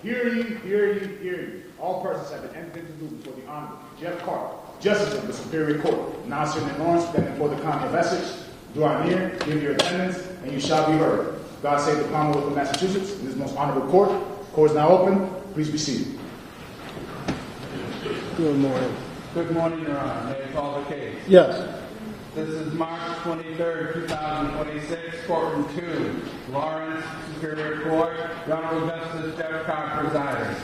Hear ye, hear ye, hear ye. All persons have been entered into due before the Honorable Jeff Karp, Justice of the Superior Court, now sitting in Lawrence, standing before the County of Essex. Draw near, give your attendance, and you shall be heard. God save the Commonwealth of Massachusetts in this most honorable court. Court is now open. Please be seated. Good morning. Good morning, Your Honor. May I call the case? Yes. This is March 23rd, 2026, courtroom 2, Lawrence Superior Court. The Honorable Justice Jeff Karp presiding.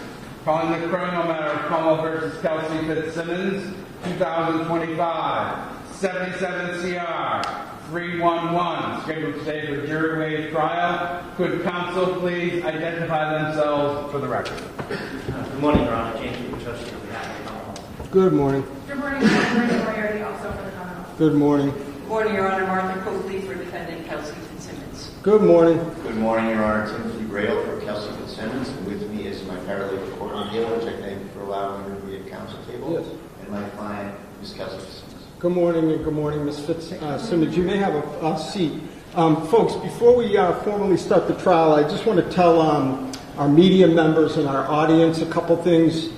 Calling the criminal matter of Commonwealth v. Kelsey Fitzsimmons, 2025, 77 CR 311, scheduled today for jury waived trial. Could counsel please identify themselves for the record? Good morning, Your Honor. James Recrosses on behalf of the Commonwealth. Good morning. Good morning, Your Honor. Moriarty, also for the Commonwealth. Good morning. Good morning, Your Honor. Martha Coakley for defendant Kelsey Fitzsimmons. Good morning. Good morning, Your Honor. Timothy Grail for Kelsey Fitzsimmons, and with me is my paralegal Courtney, which I thank you for allowing me to be at counsel table. Yes. And my client, Ms. Kelsey Fitzsimmons. Good morning, and good morning, Ms. Fitzsimmons. You may have a seat. Folks, before we formally start the trial, I just want to tell our media members and our audience a couple things.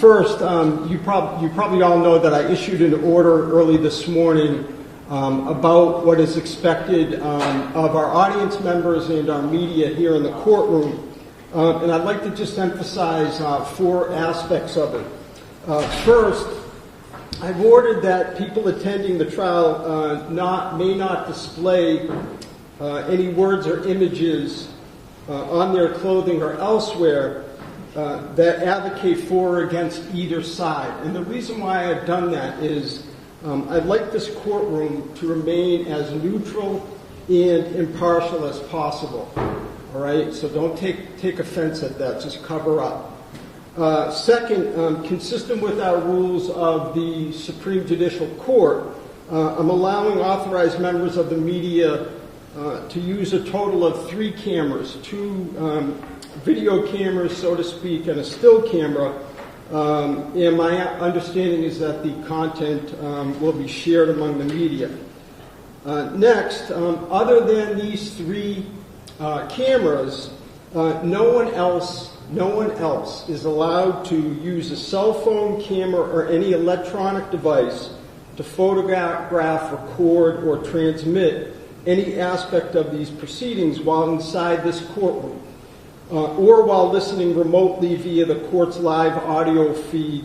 First, you probably all know that I issued an order early this morning about what is expected of our audience members and our media here in the courtroom. And I'd like to just emphasize 4 aspects of it. First, I've ordered that people attending the trial may not display any words or images on their clothing or elsewhere that advocate for or against either side. And the reason why I've done that is I'd like this courtroom to remain as neutral and impartial as possible. All right? So don't take offense at that. Just cover up. Second, consistent with our rules of the Supreme Judicial Court, I'm allowing authorized members of the media to use a total of 3 cameras, 2 video cameras, so to speak, and a still camera. And my understanding is that the content will be shared among the media. Next, other than these 3 cameras, no one else is allowed to use a cell phone, camera, or any electronic device to photograph, record, or transmit any aspect of these proceedings while inside this courtroom, or while listening remotely via the court's live audio feed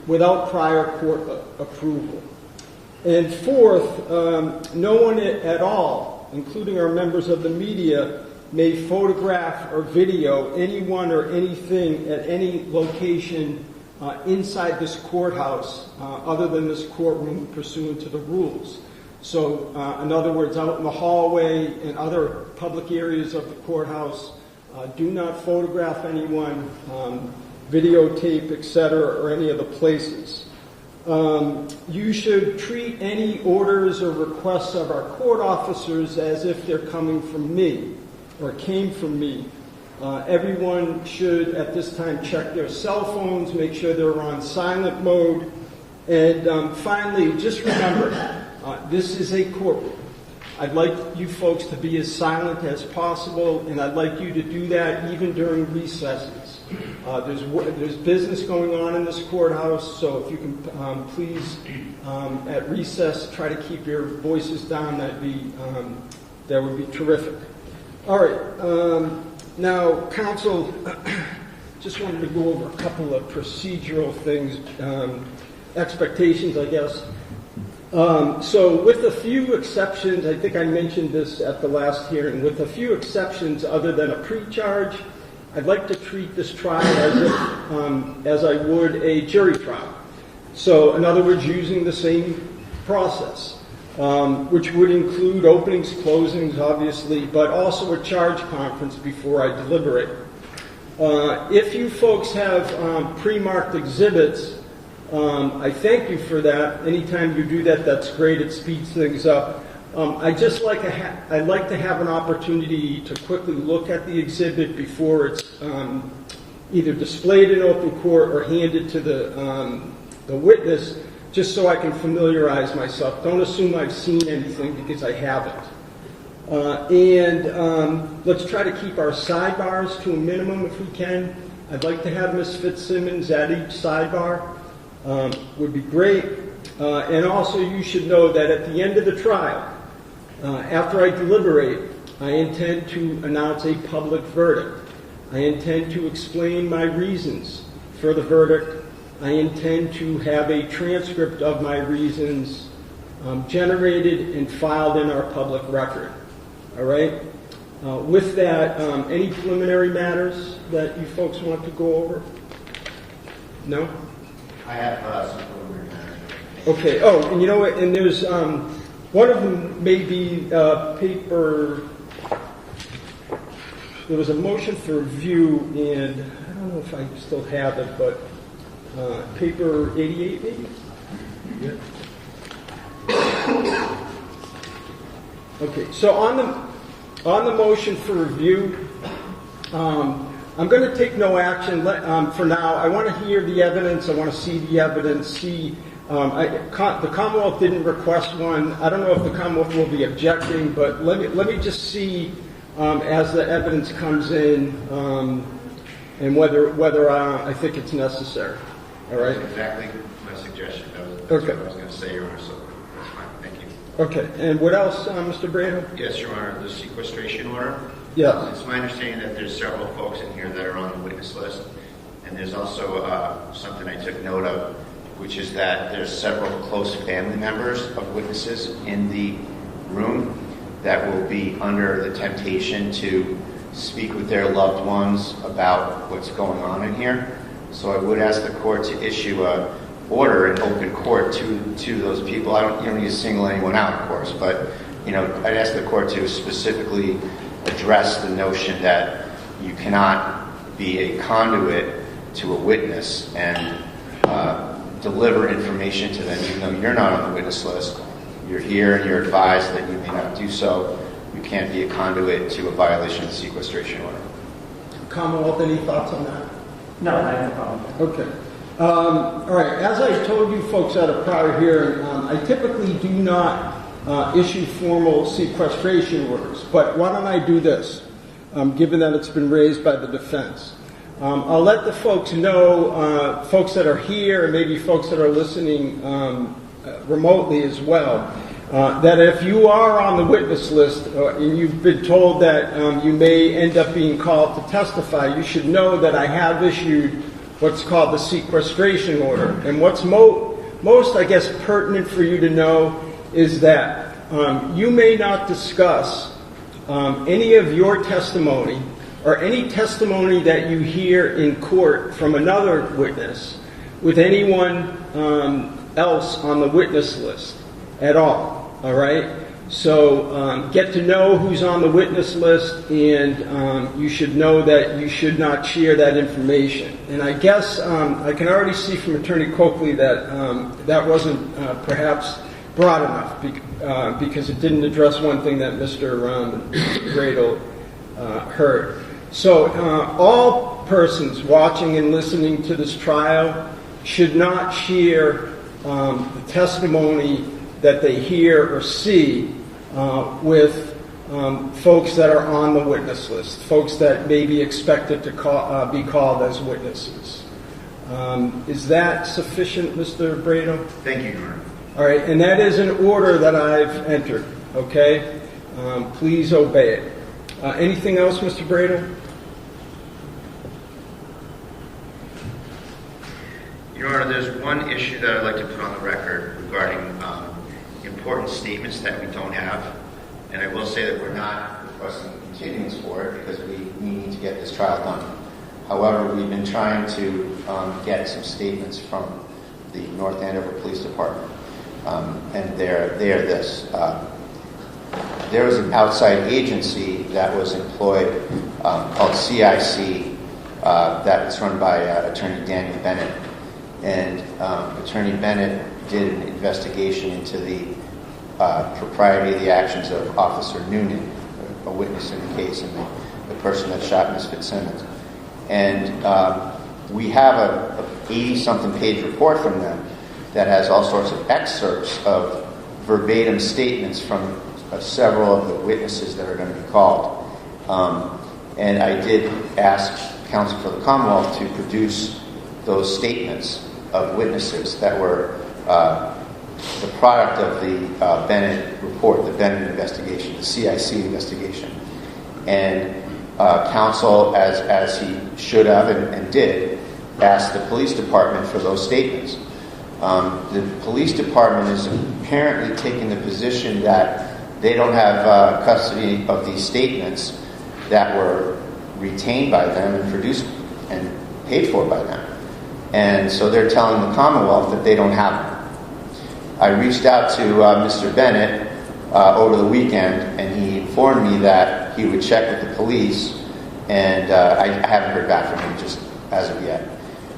without prior court approval. And fourth, no one at all, including our members of the media, may photograph or video anyone or anything at any location inside this courthouse other than this courtroom pursuant to the rules. So, in other words, out in the hallway and other public areas of the courthouse, do not photograph anyone, videotape, etc., or any other places. You should treat any orders or requests of our court officers as if they're coming from me or came from me. Everyone should, at this time, check their cell phones, make sure they're on silent mode. And finally, just remember, this is a courtroom. I'd like you folks to be as silent as possible, and I'd like you to do that even during recesses. There's business going on in this courthouse, so if you can please, at recess, try to keep your voices down. That would be terrific. All right. Now, counsel, just wanted to go over a couple of procedural things, expectations, I guess. So with a few exceptions, I think I mentioned this at the last hearing, with a few exceptions other than a pre-charge, I'd like to treat this trial as I would a jury trial. So, in other words, using the same process. Which would include openings, closings, obviously, but also a charge conference before I deliberate. If you folks have pre-marked exhibits, I thank you for that. Anytime you do that, that's great. It speeds things up. I'd like to have an opportunity to quickly look at the exhibit before it's either displayed in open court or handed to the witness, just so I can familiarize myself. Don't assume I've seen anything because I haven't. Let's try to keep our sidebars to a minimum if we can. I'd like to have Ms. Fitzsimmons at each sidebar. Would be great. And also you should know that at the end of the trial, after I deliberate, I intend to announce a public verdict. I intend to explain my reasons for the verdict. I intend to have a transcript of my reasons generated and filed in our public record. All right? With that, any preliminary matters that you folks want to go over? No? I have some preliminary matters. Okay. Oh, and you know what? And there's one of them may be paper. There was a motion for review, and I don't know if I still have it, but paper 88 maybe? Yeah. Okay, so on the motion for review, I'm going to take no action for now. I want to hear the evidence. I want to see the evidence. The Commonwealth didn't request one. I don't know if the Commonwealth will be objecting, but let me just see as the evidence comes in and whether I think it's necessary. All right. That's exactly my suggestion. That's Okay. what I was going to say, Your Honor. So that's fine. Thank you. Okay, and what else, Mr. Brado? Yes, Your Honor. The sequestration order. Yeah. It's my understanding that there's several folks in here that are on the witness list, and there's also something I took note of, which is that there's several close family members of witnesses in the room that will be under the temptation to speak with their loved ones about what's going on in here. So I would ask the court to issue a order in open court to those people. You don't need to single anyone out, of course, but I'd ask the court to specifically address the notion that you cannot be a conduit to a witness and deliver information to them, even though you're not on the witness list. You're here and you're advised that you may not do so. You can't be a conduit to a violation of the sequestration order. Commonwealth, any thoughts on that? No, I have no problem. Okay. All right. As I told you folks at a prior hearing, I typically do not issue formal sequestration orders. But why don't I do this, given that it's been raised by the defense? I'll let the folks know, folks that are here and maybe folks that are listening remotely as well, that if you are on the witness list and you've been told that you may end up being called to testify, you should know that I have issued what's called the sequestration order. And what's most, I guess, pertinent for you to know is that you may not discuss any of your testimony or any testimony that you hear in court from another witness with anyone else on the witness list at all. All right? So get to know who's on the witness list, and you should know that you should not share that information. And I guess I can already see from Attorney Coakley that that wasn't perhaps broad enough because it didn't address one thing that Mr. Gradle heard. So all persons watching and listening to this trial should not share the testimony that they hear or see with folks that are on the witness list, folks that may be expected to be called as witnesses. Is that sufficient, Mr. Brado? Thank you, Your Honor. All right, and that is an order that I've entered, okay? Please obey it. Anything else, Mr. Brado? Your Honor, there's one issue that I'd like to put on the record regarding important statements that we don't have. And I will say that we're not requesting continuance for it because we need to get this trial done. However, we've been trying to get some statements from the North Andover Police Department. And they're this. There was an outside agency that was employed called CIC that's run by Attorney Daniel Bennett. And Attorney Bennett did an investigation into the propriety of the actions of Officer Noonan, a witness in the case, and the person that shot Ms. Fitzsimmons. And we have a 80-something page report from them that has all sorts of excerpts of verbatim statements from several of the witnesses that are going to be called. And I did ask counsel for the Commonwealth to produce those statements of witnesses that were the product of the Bennett report, the Bennett investigation, the CIC investigation. And counsel, as he should have and did, asked the police department for those statements. The police department is apparently taking the position that they don't have custody of these statements that were retained by them and produced and paid for by them. And so they're telling the Commonwealth that they don't have them. I reached out to Mr. Bennett over the weekend, and he informed me that he would check with the police, and I haven't heard back from him just as of yet.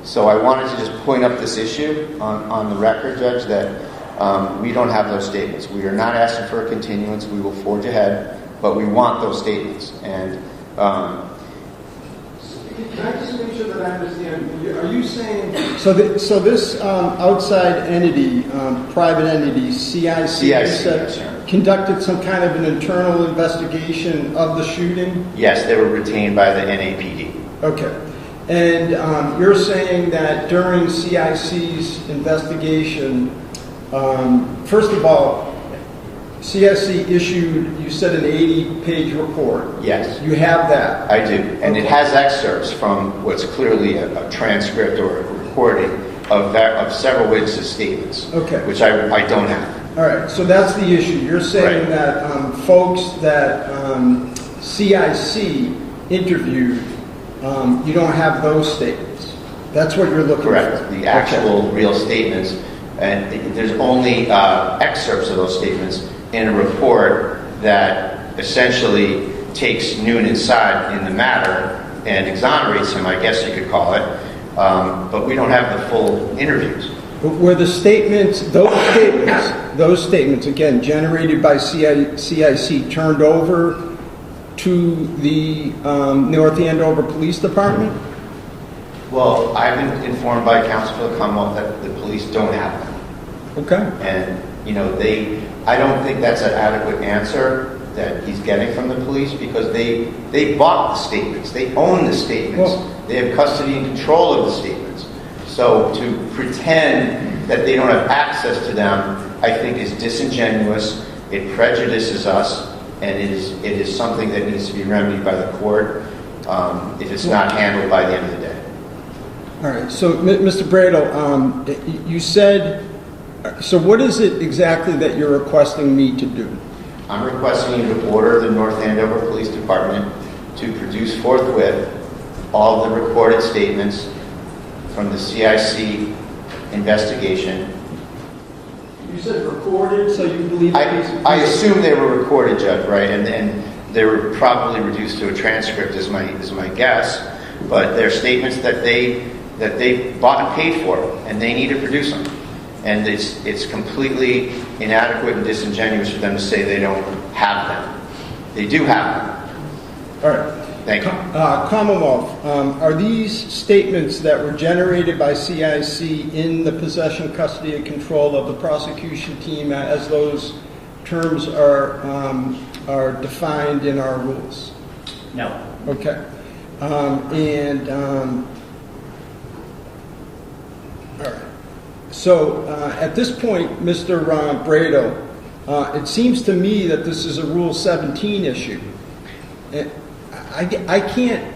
So I wanted to just point up this issue on the record, Judge, that we don't have those statements. We are not asking for a continuance. We will forge ahead, but we want those statements. And can I just make sure that I understand? Are you saying so this outside entity, private entity, CIC, yes, conducted some kind of an internal investigation of the shooting? Yes, they were retained by the NAPD. Okay. And you're saying that during CIC's investigation, first of all, CIC issued, you said, an 80-page report. Yes. You have that? I do. And it has excerpts from what's clearly a transcript or a recording of several witnesses' statements, okay, which I don't have. All right. So that's the issue. You're saying that folks that CIC interviewed, you don't have those statements. That's what you're looking Correct. for. The actual real statements. And there's only excerpts of those statements in a report that essentially takes Noonan's side in the matter and exonerates him, I guess you could call it. But we don't have the full interviews. Were the statements, those statements, again, generated by CIC, turned over to the North Andover Police Department? Well, I've been informed by counsel for the Commonwealth that the police don't have them. Okay. And, I don't think that's an adequate answer that he's getting from the police, because they bought the statements. They own the statements. Well, they have custody and control of the statements. So to pretend that they don't have access to them, I think, is disingenuous. It prejudices us, and it is something that needs to be remedied by the court if it's not handled by the end of the day. All right. So, Mr. Bradle, you said, so what is it exactly that you're requesting me to do? I'm requesting you to order the North Andover Police Department to produce forthwith all the recorded statements from the CIC investigation. You said recorded, so you believe... I assume they were recorded, Judge, right? And they were probably reduced to a transcript, is my guess. But they're statements that they bought and paid for, and they need to produce them. And it's completely inadequate and disingenuous for them to say they don't have them. They do have them. All right. Thank you. Commonwealth, are these statements that were generated by CIC in the possession, custody, and control of the prosecution team, as those terms are defined in our rules? No. Okay. All right. So at this point, Mr. Brado, it seems to me that this is a Rule 17 issue. I can't.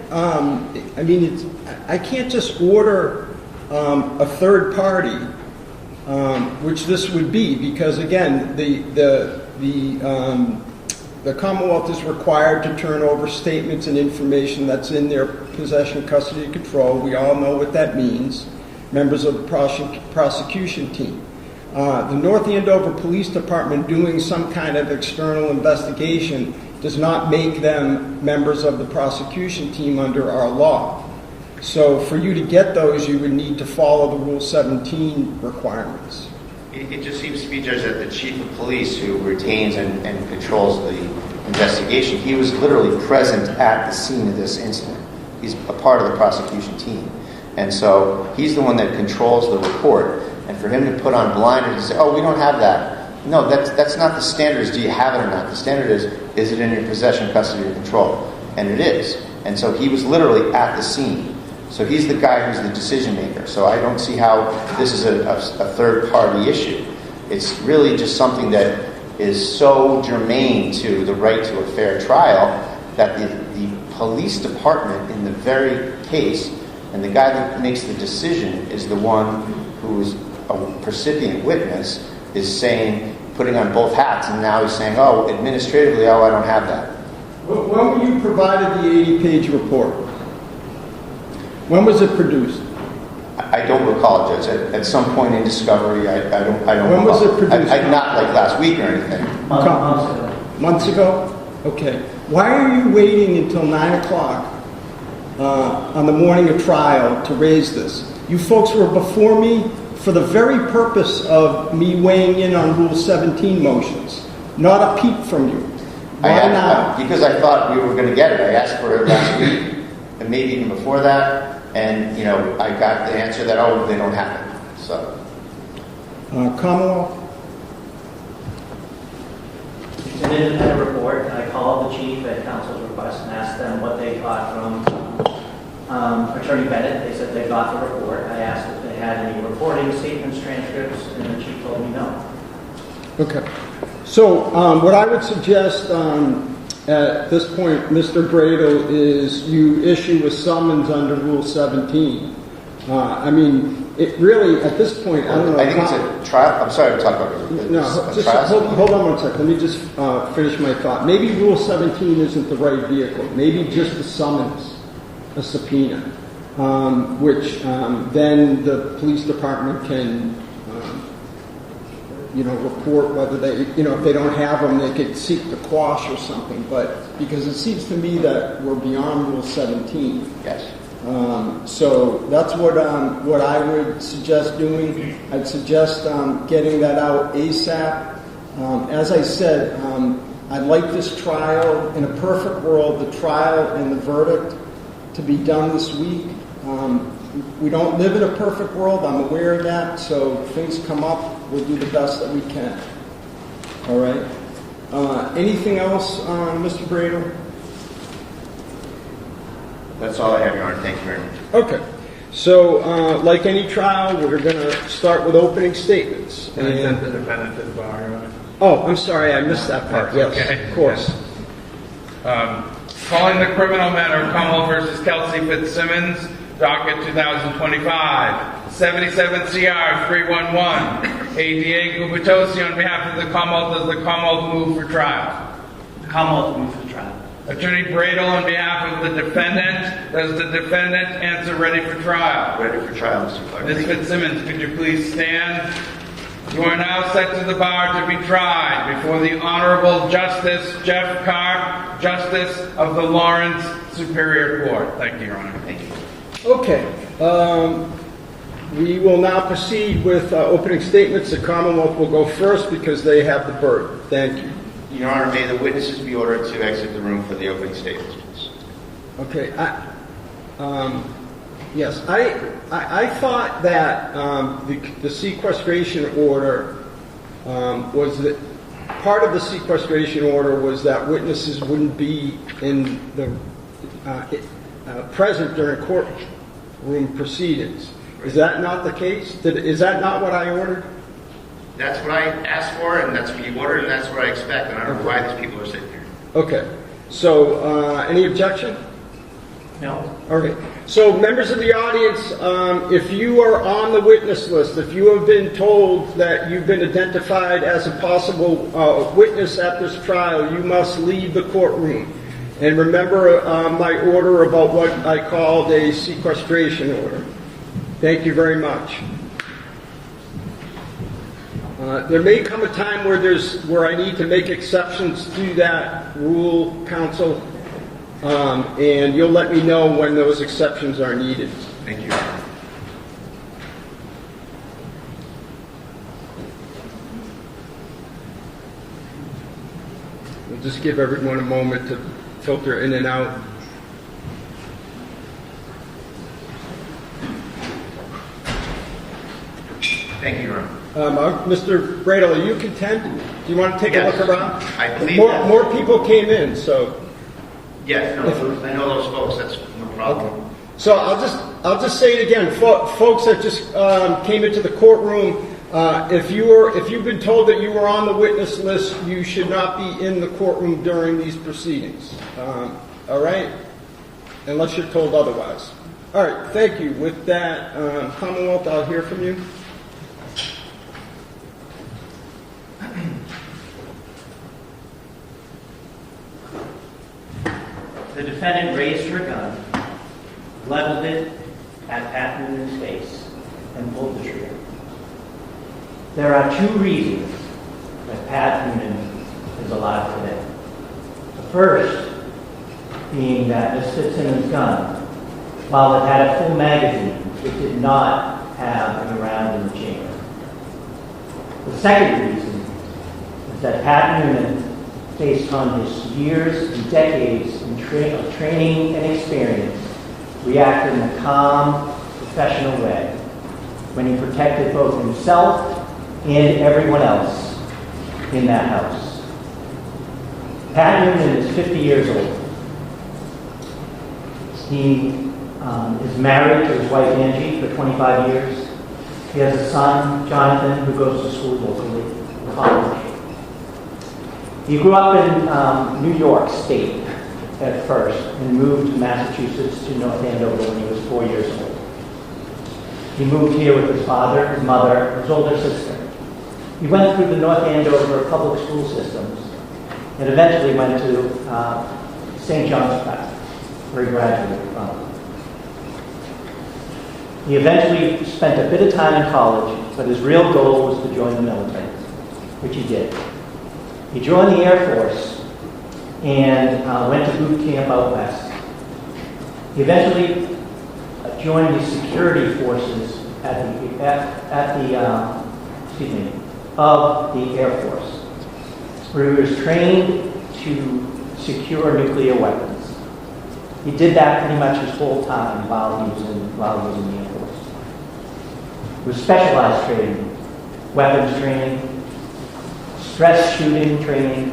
I can't just order a third party, which this would be, because again, the Commonwealth is required to turn over statements and information that's in their possession, custody, and control. We all know what that means. Members of the prosecution team. The North Andover Police Department doing some kind of external investigation does not make them members of the prosecution team under our law. So for you to get those, you would need to follow the Rule 17 requirements. It just seems to be, Judge, that the chief of police who retains and controls the investigation, he was literally present at the scene of this incident. He's a part of the prosecution team. And so he's the one that controls the report. And for him to put on blinders and say, oh, we don't have that, No, that's not the standard. Is do you have it or not? The standard is it in your possession, custody, or control? And it is. And so he was literally at the scene. So he's the guy who's the decision maker. So I don't see how this is a third party issue. It's really just something that is so germane to the right to a fair trial that the police department in the very case, and the guy that makes the decision is the one who is a recipient witness, is saying, putting on both hats, and now he's saying, oh, administratively, I don't have that. When were you provided the 80-page report? When was it produced? I don't recall, Judge. At some point in discovery, I don't. When was it produced? Not like last week or anything. Months ago. Months ago? Okay. Why are you waiting until 9 o'clock on the morning of trial to raise this? You folks were before me for the very purpose of me weighing in on Rule 17 motions, not a peep from you. Why not? Because I thought we were going to get it. I asked for it last week, and maybe even before that. And, I got the answer that, oh, they don't have it. So. Commonwealth? It's an independent report. I called the chief at counsel's request and asked them what they got from Attorney Bennett. They said they got the report. I asked if they had any reporting statements, transcripts, and the chief told me no. Okay. So what I would suggest at this point, Mr. Bradle, is you issue a summons under Rule 17. It really, at this point, I don't know. I think it's a trial. I'm sorry to talk about it. No, just hold on one second. Let me just finish my thought. Maybe Rule 17 isn't the right vehicle. Maybe just a summons, a subpoena, which then the police department can report whether they, if they don't have them, they could seek to quash or something. But because it seems to me that we're beyond Rule 17. Yes. So that's what I would suggest doing. I'd suggest getting that out ASAP. As I said, I'd like this trial, in a perfect world, the trial and the verdict to be done this week. We don't live in a perfect world. I'm aware of that. So if things come up, we'll do the best that we can. All right. Anything else, Mr. Bradle? That's all I have, Your Honor. Thank you very much. Okay. So, like any trial, we're going to start with opening statements. Can I send the defendant to the bar, Your Honor? Oh, I'm sorry. I missed that part. Yes, okay. Of course. Calling the criminal matter of Commonwealth versus Kelsey Fitzsimmons, docket 2025, 77 CR 311. ADA Gubitosi on behalf of the Commonwealth. Does the Commonwealth move for trial? The Commonwealth moves for trial. Attorney Bradle on behalf of the defendant. Does the defendant answer ready for trial? Ready for trial, Mr. Clark. Ms. Fitzsimmons, could you please stand? You are now set to the bar to be tried before the Honorable Justice Jeff Karp, Justice of the Lawrence Superior Court. Thank you, Your Honor. Thank you. Okay. We will now proceed with opening statements. The Commonwealth will go first because they have the burden. Thank you. Your Honor, may the witnesses be ordered to exit the room for the opening statements, please. Okay. Yes. I thought that the sequestration order was that part of the sequestration order was that witnesses wouldn't be in the present during courtroom proceedings. Is that not the case? Is that not what I ordered? That's what I asked for, and that's what you ordered, and that's what I expect. And I don't know why these people are sitting here. Okay. So, any objection? No. All right. So, members of the audience, if you are on the witness list, if you have been told that you've been identified as a possible witness at this trial, you must leave the courtroom. And remember my order about what I called a sequestration order. Thank you very much. There may come a time where I need to make exceptions to that rule, counsel, and you'll let me know when those exceptions are needed. Thank you. We'll just give everyone a moment to filter in and out. Thank you, Your Honor. Mr. Bradle, are you content? Do you want to take a Yes. look around? I believe more, that. more people came in, so. Yes, no, I know those folks, that's no problem. So I'll just say it again, folks that just came into the courtroom. If you've been told that you were on the witness list, you should not be in the courtroom during these proceedings. All right, unless you're told otherwise. All right, thank you. With that, Commonwealth, I'll hear from you. The defendant raised her gun, leveled it at Pat Noonan's face, and pulled the trigger. There are two reasons that Pat Noonan is alive today. The first being that Ms. Fitzsimmons' gun, while it had a full magazine, it did not have a round in the chamber. The second reason is that Pat Noonan, based on his years and decades of training and experience, reacted in a calm, professional way when he protected both himself and everyone else in that house. Pat Noonan is 50 years old. He is married to his wife Angie for 25 years. He has a son, Jonathan, who goes to school locally, college. He grew up in New York State at first and moved to Massachusetts to North Andover when he was 4 years old. He moved here with his father, his mother, his older sister. He went through the North Andover public school systems and eventually went to St. John's Prep, where he graduated from. He eventually spent a bit of time in college, but his real goal was to join the military, which he did. He joined the Air Force and went to boot camp out west. He eventually joined the security forces of the Air Force, where he was trained to secure nuclear weapons. He did that pretty much his whole time while he was in the Air Force. It was specialized training, weapons training, stress shooting training,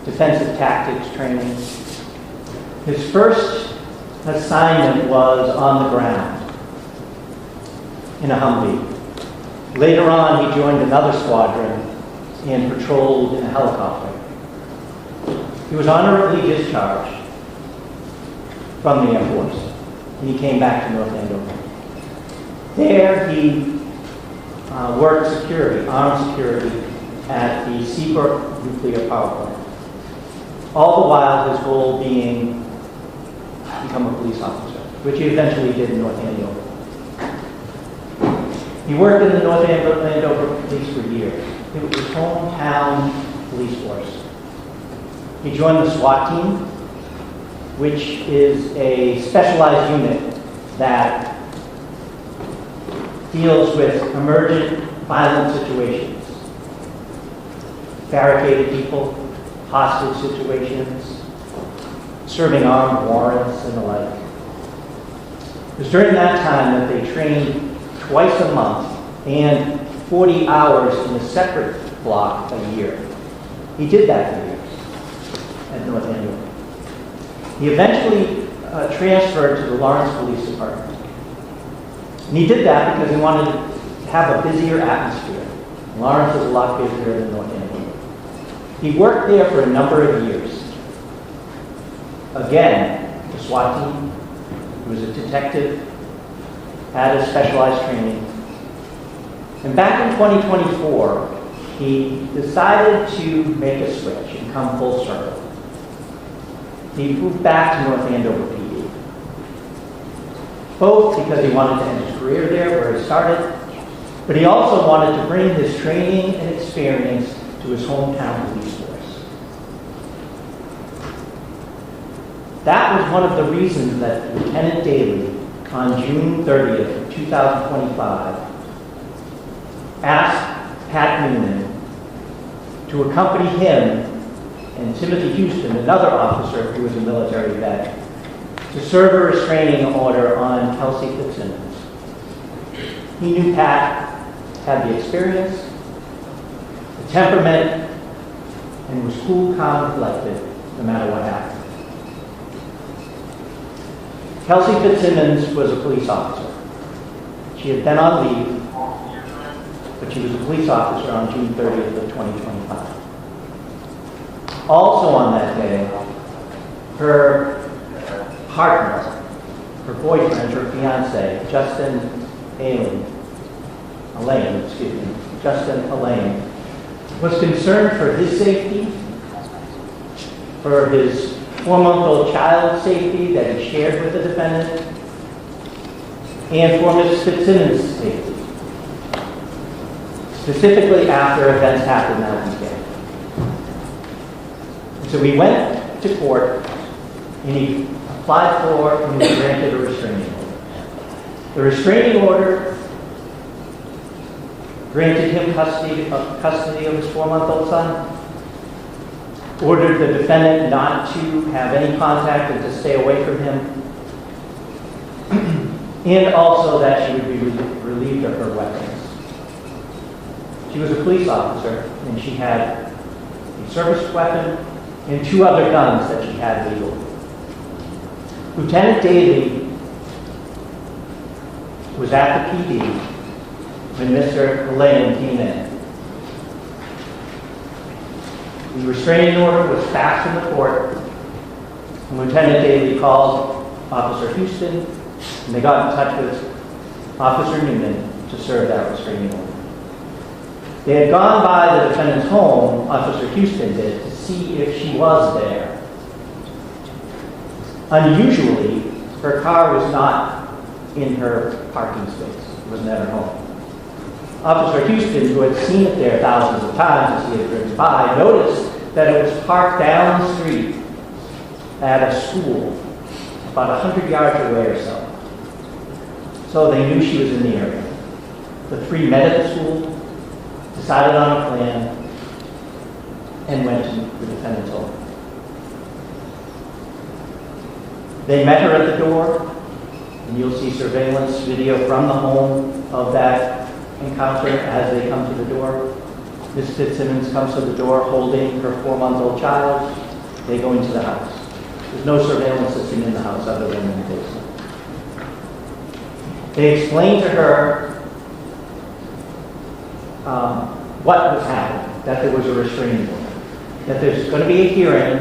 defensive tactics training. His first assignment was on the ground in a Humvee. Later on, he joined another squadron and patrolled in a helicopter. He was honorably discharged from the Air Force, and he came back to North Andover. There, he worked security, armed security, at the Seabrook nuclear power plant. All the while, his goal being to become a police officer, which he eventually did in North Andover. He worked in the North Andover police for years. It was his hometown police force. He joined the SWAT team, which is a specialized unit that deals with emergent violent situations. Barricaded people, hostage situations, serving armed warrants and the like. It was during that time that they trained twice a month and 40 hours in a separate block a year. He did that for years at North Andover. He eventually transferred to the Lawrence Police Department. And he did that because he wanted to have a busier atmosphere. Lawrence is a lot busier than North Andover. He worked there for a number of years. Again, the SWAT team. He was a detective, had a specialized training. And back in 2024, he decided to make a switch and come full circle. He moved back to North Andover PD. Both because he wanted to end his career there where he started, but he also wanted to bring his training and experience to his hometown police force. That was one of the reasons that Lieutenant Daley, on June 30th, 2025, asked Pat Noonan to accompany him and Timothy Houston, another officer who was a military vet, to serve a restraining order on Kelsey Fitzsimmons. He knew Pat had the experience, the temperament, and was cool, calm, and collected, no matter what happened. Kelsey Fitzsimmons was a police officer. She had been on leave, but she was a police officer on June 30th of 2025. Also on that day, her partner, her boyfriend, her fiance, Justin Aylaian, was concerned for his safety, for his 4-month-old child's safety that he shared with the defendant, and for Mrs. Fitzsimmons' safety, specifically after events happened that weekend. And so we went to court, and he applied for and was granted a restraining order. The restraining order granted him custody of his 4-month-old son, ordered the defendant not to have any contact and to stay away from him, and also that she would be relieved of her weapons. She was a police officer, and she had a service weapon and 2 other guns that she had legally. Lieutenant Daley was at the PD when Mr. Aylaian came in. The restraining order was passed in the court, and Lieutenant Daley called Officer Houston, and they got in touch with Officer Noonan to serve that restraining order. They had gone by the defendant's home, Officer Houston did, to see if she was there. Unusually, her car was not in her parking space. It was at her home. Officer Houston, who had seen it there thousands of times as he had driven by, noticed that it was parked down the street at a school, about 100 yards away or so. So they knew she was in the area. The 3 met at the school, decided on a plan, and went to the defendant's home. They met her at the door, and you'll see surveillance video from the home of that encounter as they come to the door. Ms. Fitzsimmons comes to the door holding her 4-month-old child. They go into the house. There's no surveillance system in the house other than in the basement. They explained to her what was happening, that there was a restraining order, that there's going to be a hearing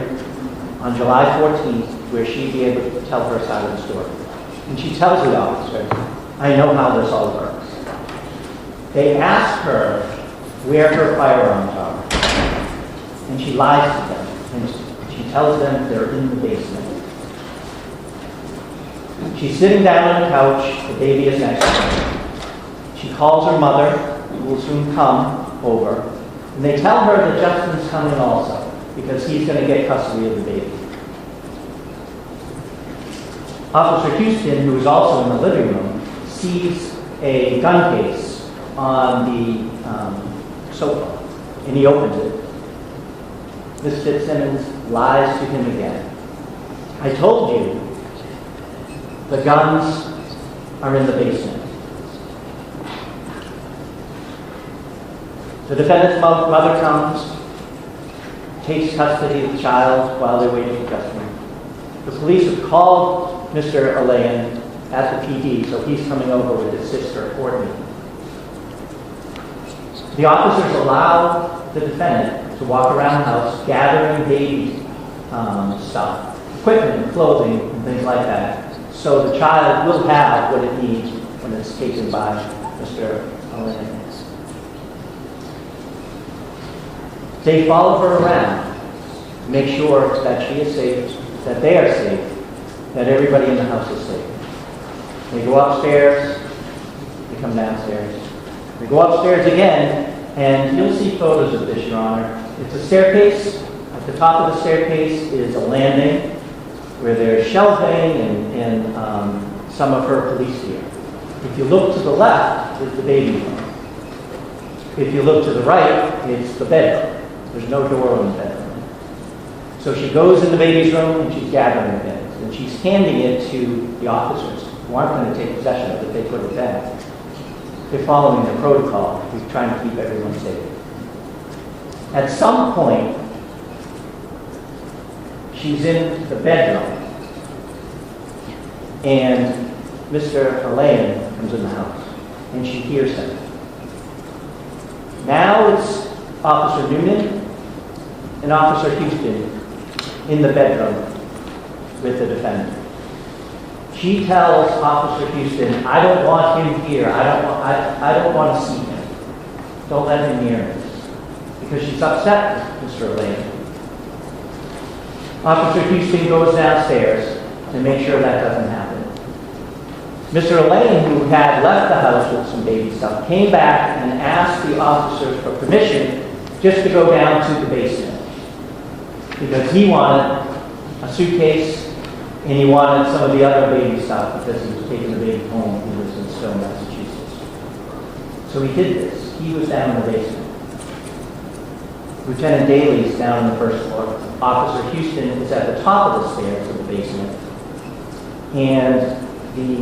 on July 14th where she'd be able to tell her side of the story. And she tells the officer, I know how this all works. They ask her where her firearms are, and she lies to them, and she tells them they're in the basement. She's sitting down on the couch, the baby is next to her. She calls her mother, who will soon come over, and they tell her that Justin's coming also, because he's going to get custody of the baby. Officer Houston, who is also in the living room, sees a gun case on the sofa, and he opens it. Ms. Fitzsimmons lies to him again. I told you the guns are in the basement. The defendant's mother comes, takes custody of the child while they're waiting for custody. The police have called Mr. Aylaian at the PD, so he's coming over with his sister, Courtney. The officers allow the defendant to walk around the house gathering baby stuff, equipment, clothing, and things like that, so the child will have what it needs when it's taken by Mr. Aylaian. They follow her around to make sure that she is safe, that they are safe, that everybody in the house is safe. They go upstairs, they come downstairs. They go upstairs again, and you'll see photos of this, Your Honor. It's a staircase. At the top of the staircase is a landing where there's shelving and some of her police gear. If you look to the left, is the baby room. If you look to the right, it's the bedroom. There's no door on the bedroom. So she goes in the baby's room and she's gathering things. And she's handing it to the officers who aren't going to take possession of it. They put it down. They're following the protocol. He's trying to keep everyone safe. At some point, she's in the bedroom, and Mr. Aylaian comes in the house, and she hears him. Now it's Officer Noonan and Officer Houston in the bedroom with the defendant. She tells Officer Houston, I don't want him here. I don't want to see him. Don't let him near me. Because she's upset with Mr. Aylaian. Officer Houston goes downstairs to make sure that doesn't happen. Mr. Aylaian, who had left the house with some baby stuff, came back and asked the officers for permission just to go down to the basement. Because he wanted a suitcase and he wanted some of the other baby stuff because he was taking the baby home. He lives in Stone, Massachusetts. So he did this. He was down in the basement. Lieutenant Daley is down on the first floor. Officer Houston is at the top of the stairs of the basement. And the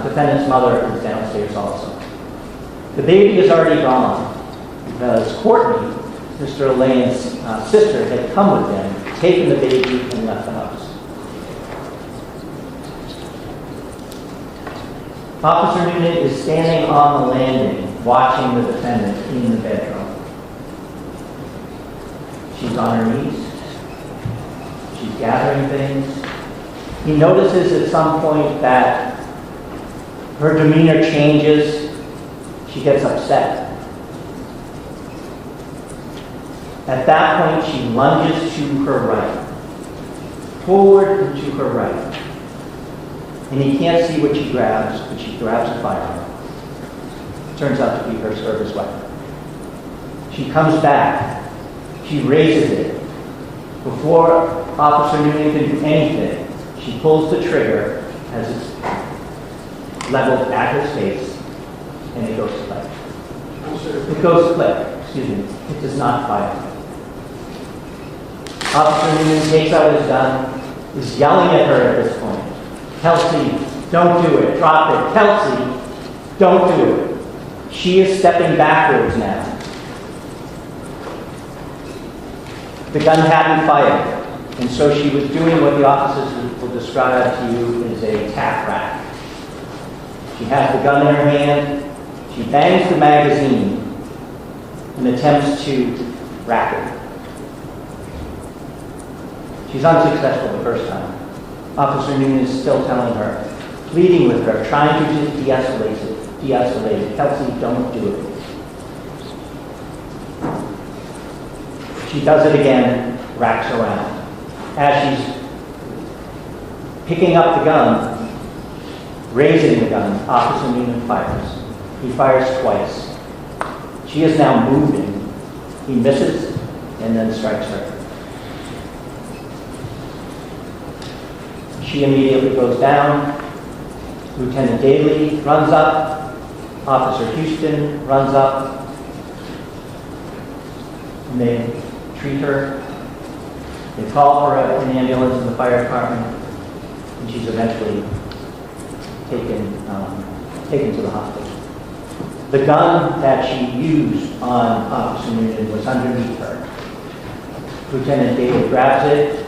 defendant's mother is downstairs also. The baby is already gone because Courtney, Mr. Aylaian's sister, had come with them, taken the baby, and left the house. Officer Noonan is standing on the landing, watching the defendant in the bedroom. She's on her knees. She's gathering things. He notices at some point that her demeanor changes. She gets upset. At that point, she lunges to her right, forward and to her right. And he can't see what she grabs, but she grabs a firearm. Turns out to be her service weapon. She comes back. She raises it. Before Officer Noonan can do anything, she pulls the trigger as it's leveled at his face, and it goes to click. It goes to click. Excuse me. It does not fire. Officer Noonan takes out his gun, is yelling at her at this point. Kelsey, don't do it. Drop it. Kelsey, don't do it. She is stepping backwards now. The gun hadn't fired, and so she was doing what the officers will describe to you as a tack rack. She has the gun in her hand. She bangs the magazine and attempts to rack it. She's unsuccessful the first time. Officer Noonan is still telling her, pleading with her, trying to just de-escalate it. Kelsey, don't do it. She does it again, racks around. As she's picking up the gun, raising the gun, Officer Noonan fires. He fires twice. She is now moving. He misses and then strikes her. She immediately goes down. Lieutenant Daley runs up. Officer Houston runs up. And they treat her. They call for an ambulance in the fire department, and she's eventually taken to the hospital. The gun that she used on Officer Noonan was underneath her. Lieutenant Daley grabs it,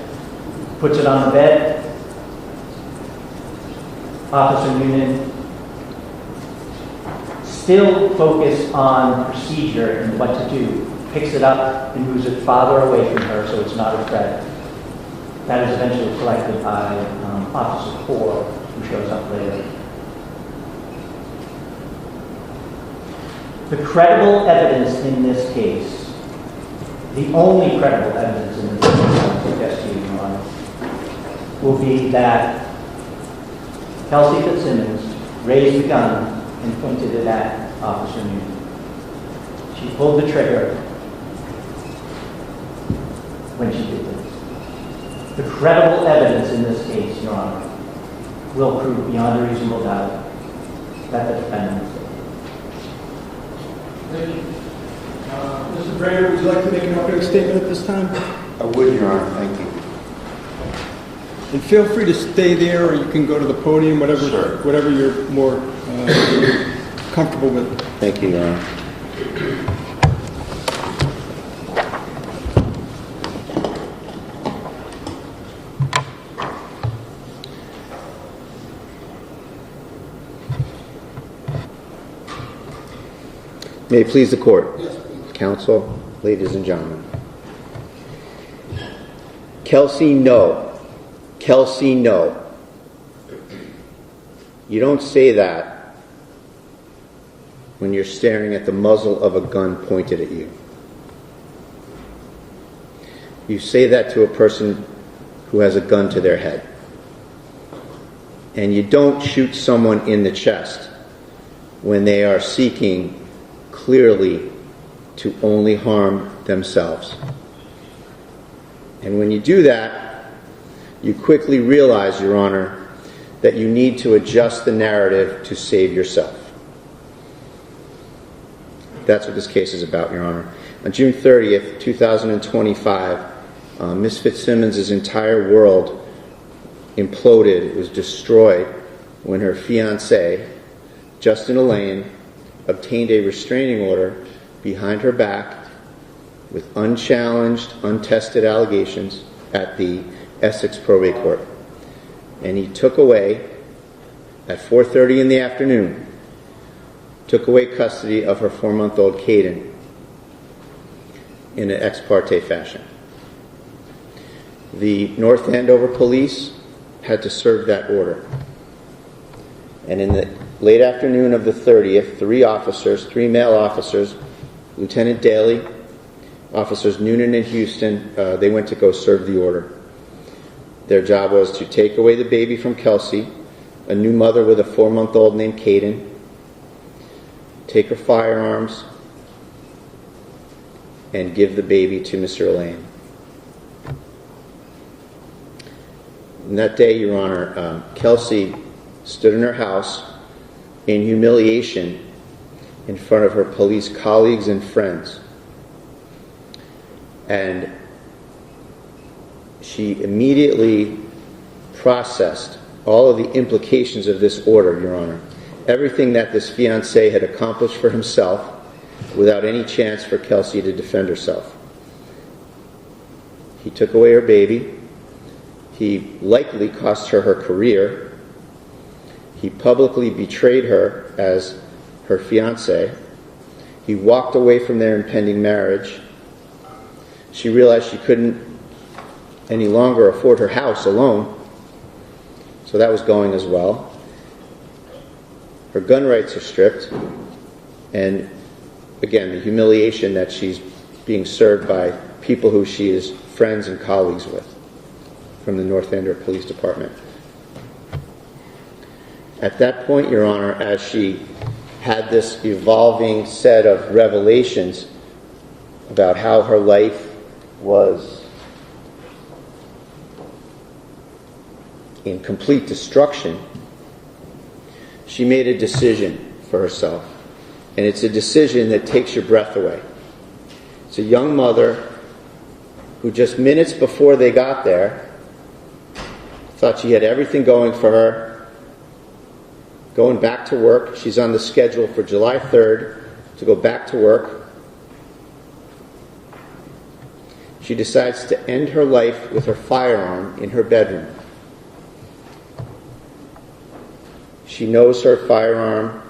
puts it on the bed. Officer Noonan, still focused on procedure and what to do, picks it up and moves it farther away from her so it's not a threat. That is eventually collected by Officer Karp, who shows up later. The credible evidence in this case, the only credible evidence in this case, I will suggest to you, Your Honor, will be that Kelsey Fitzsimmons raised the gun and pointed it at Officer Noonan. She pulled the trigger when she did this. The credible evidence in this case, Your Honor, will prove beyond a reasonable doubt that the defendant is guilty. Thank you. Mr. Brader, would you like to make an opening statement at this time? I would, Your Honor. Thank you. And feel free to stay there, or you can go to the podium, whatever, Sure. whatever you're more comfortable with it. Thank you, Your Honor. May it please the court, counsel, ladies and gentlemen. Kelsey, no. Kelsey, no. You don't say that when you're staring at the muzzle of a gun pointed at you. You say that to a person who has a gun to their head. And you don't shoot someone in the chest when they are seeking clearly to only harm themselves. And when you do that, you quickly realize, Your Honor, that you need to adjust the narrative to save yourself. That's what this case is about, Your Honor. On June 30th, 2025, Ms. Fitzsimmons' entire world imploded. It was destroyed when her fiancé, Justin Aylaian, obtained a restraining order behind her back with unchallenged, untested allegations at the Essex Probate Court. And he took away, at 4:30 in the afternoon, took away custody of her 4-month-old Caden in an ex parte fashion. The North Andover police had to serve that order. And in the late afternoon of the 30th, 3 male officers, Lieutenant Daley, Officers Noonan and Houston, they went to go serve the order. Their job was to take away the baby from Kelsey, a new mother with a 4-month-old named Caden, take her firearms, and give the baby to Mr. Aylaian. And that day, Your Honor, Kelsey stood in her house in humiliation in front of her police colleagues and friends. And she immediately processed all of the implications of this order, Your Honor. Everything that this fiancé had accomplished for himself without any chance for Kelsey to defend herself. He took away her baby. He likely cost her her career. He publicly betrayed her as her fiancé. He walked away from their impending marriage. She realized she couldn't any longer afford her house alone, so that was going as well. Her gun rights are stripped, and again, the humiliation that she's being served by people who she is friends and colleagues with from the North Andover Police Department. At that point, Your Honor, as she had this evolving set of revelations about how her life was in complete destruction, she made a decision for herself. And it's a decision that takes your breath away. It's a young mother who just minutes before they got there thought she had everything going for her, going back to work. She's on the schedule for July 3rd to go back to work. She decides to end her life with her firearm in her bedroom. She knows her firearm,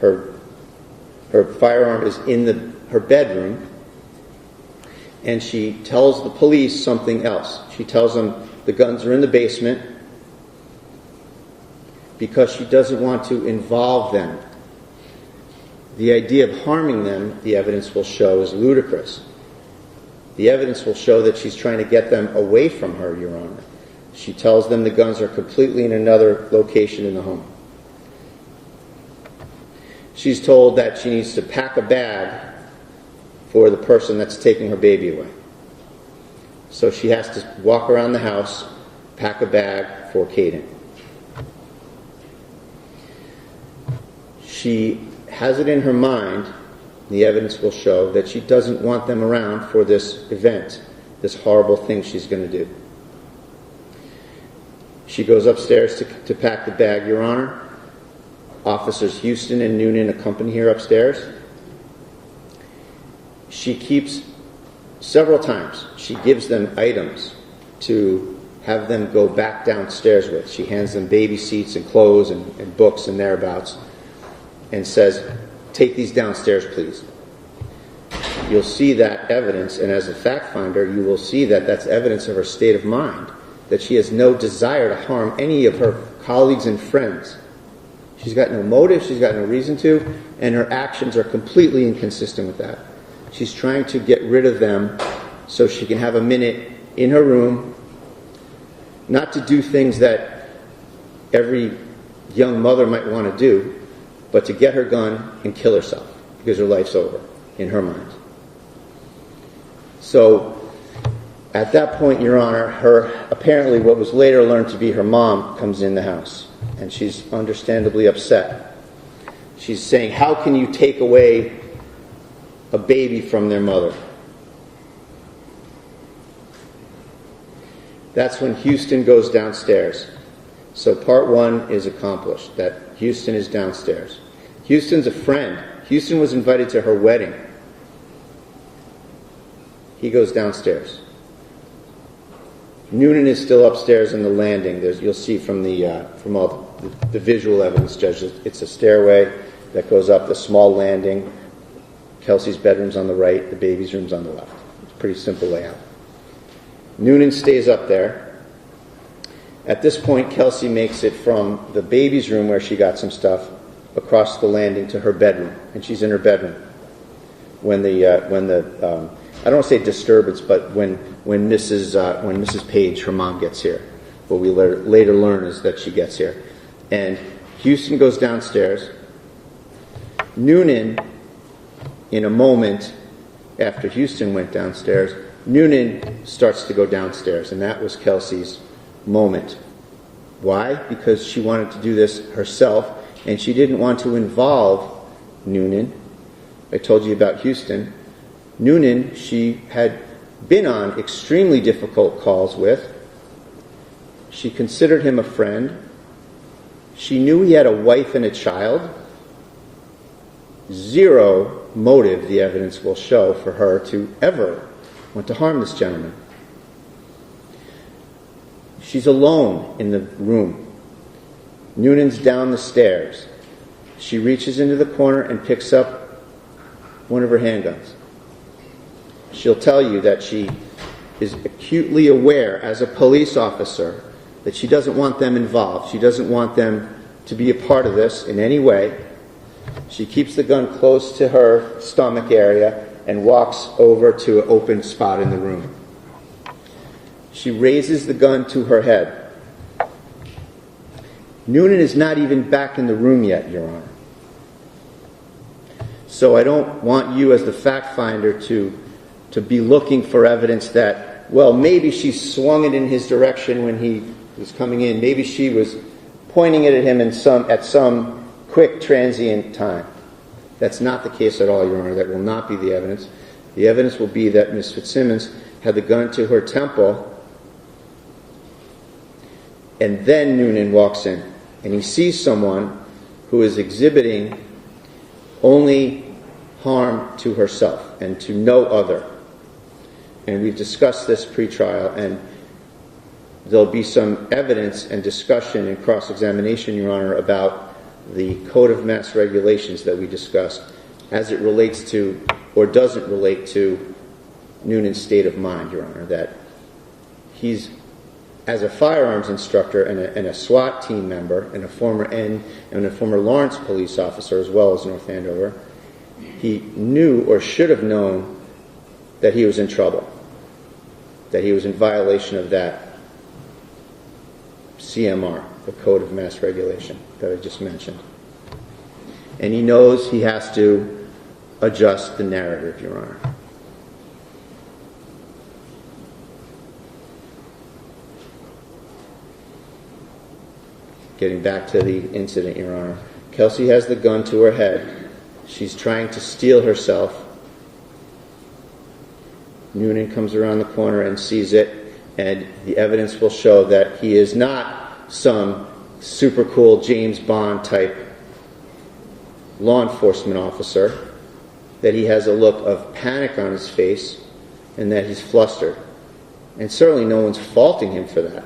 her firearm is in her bedroom, and she tells the police something else. She tells them the guns are in the basement because she doesn't want to involve them. The idea of harming them, the evidence will show, is ludicrous. The evidence will show that she's trying to get them away from her, Your Honor. She tells them the guns are completely in another location in the home. She's told that she needs to pack a bag for the person that's taking her baby away. So she has to walk around the house, pack a bag for Caden. She has it in her mind, the evidence will show, that she doesn't want them around for this event, this horrible thing she's going to do. She goes upstairs to pack the bag, Your Honor. Officers Houston and Noonan accompany her upstairs. She keeps, several times, she gives them items to have them go back downstairs with. She hands them baby seats and clothes and books and thereabouts and says, take these downstairs, please. You'll see that evidence, and as a fact finder, you will see that that's evidence of her state of mind, that she has no desire to harm any of her colleagues and friends. She's got no motive, she's got no reason to, and her actions are completely inconsistent with that. She's trying to get rid of them so she can have a minute in her room, not to do things that every young mother might want to do, but to get her gun and kill herself, because her life's over, in her mind. So, at that point, Your Honor, apparently what was later learned to be her mom comes in the house, and she's understandably upset. She's saying, how can you take away a baby from their mother? That's when Houston goes downstairs. So part one is accomplished, that Houston is downstairs. Houston's a friend. Houston was invited to her wedding. He goes downstairs. Noonan is still upstairs in the landing. You'll see from all the visual evidence, Judge, it's a stairway that goes up the small landing. Kelsey's bedroom's on the right, the baby's room's on the left. It's a pretty simple layout. Noonan stays up there. At this point, Kelsey makes it from the baby's room where she got some stuff across the landing to her bedroom, and she's in her bedroom when I don't want to say disturbance, but when Mrs. Page, her mom, gets here. What we later learn is that she gets here. And Houston goes downstairs. Noonan, in a moment after Houston went downstairs, Noonan starts to go downstairs, and that was Kelsey's moment. Why? Because she wanted to do this herself, and she didn't want to involve Noonan. I told you about Houston. Noonan, she had been on extremely difficult calls with. She considered him a friend. She knew he had a wife and a child. Zero motive, the evidence will show, for her to ever want to harm this gentleman. She's alone in the room. Noonan's down the stairs. She reaches into the corner and picks up one of her handguns. She'll tell you that she is acutely aware as a police officer that she doesn't want them involved. She doesn't want them to be a part of this in any way. She keeps the gun close to her stomach area and walks over to an open spot in the room. She raises the gun to her head. Noonan is not even back in the room yet, Your Honor. So I don't want you as the fact finder to be looking for evidence that, well, maybe she swung it in his direction when he was coming in. Maybe she was pointing it at him at some quick transient time. That's not the case at all, Your Honor. That will not be the evidence. The evidence will be that Ms. Fitzsimmons had the gun to her temple, and then Noonan walks in, and he sees someone who is exhibiting only harm to herself and to no other. And we've discussed this pre-trial, and there'll be some evidence and discussion and cross-examination, Your Honor, about the Code of Mass Regulations that we discussed as it relates to, or doesn't relate to, Noonan's state of mind, Your Honor, that he's, as a firearms instructor and a SWAT team member and a former Lawrence police officer as well as North Andover, he knew or should have known that he was in trouble, that he was in violation of that CMR, the Code of Mass Regulation that I just mentioned. And he knows he has to adjust the narrative, Your Honor. Getting back to the incident, Your Honor. Kelsey has the gun to her head. She's trying to steel herself. Noonan comes around the corner and sees it, and the evidence will show that he is not some super cool James Bond type law enforcement officer, that he has a look of panic on his face, and that he's flustered. And certainly no one's faulting him for that.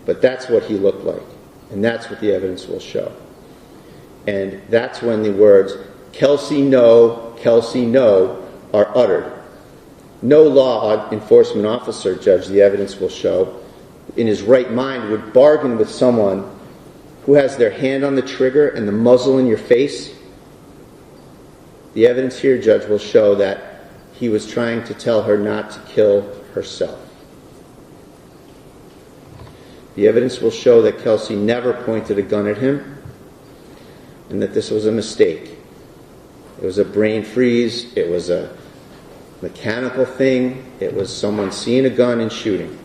But that's what he looked like. And that's what the evidence will show. And that's when the words, Kelsey, no, are uttered. No law enforcement officer, Judge, the evidence will show, in his right mind would bargain with someone who has their hand on the trigger and the muzzle in your face. The evidence here, Judge, will show that he was trying to tell her not to kill herself. The evidence will show that Kelsey never pointed a gun at him and that this was a mistake. It was a brain freeze. It was a mechanical thing. It was someone seeing a gun and shooting.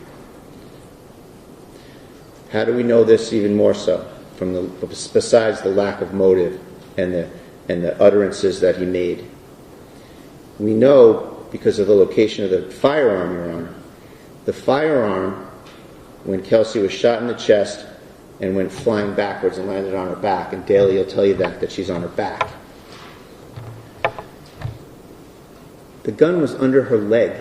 How do we know this even more so? Besides the lack of motive and the utterances that he made. We know because of the location of the firearm, Your Honor. The firearm, when Kelsey was shot in the chest and went flying backwards and landed on her back, and Daley will tell you that she's on her back. The gun was under her leg.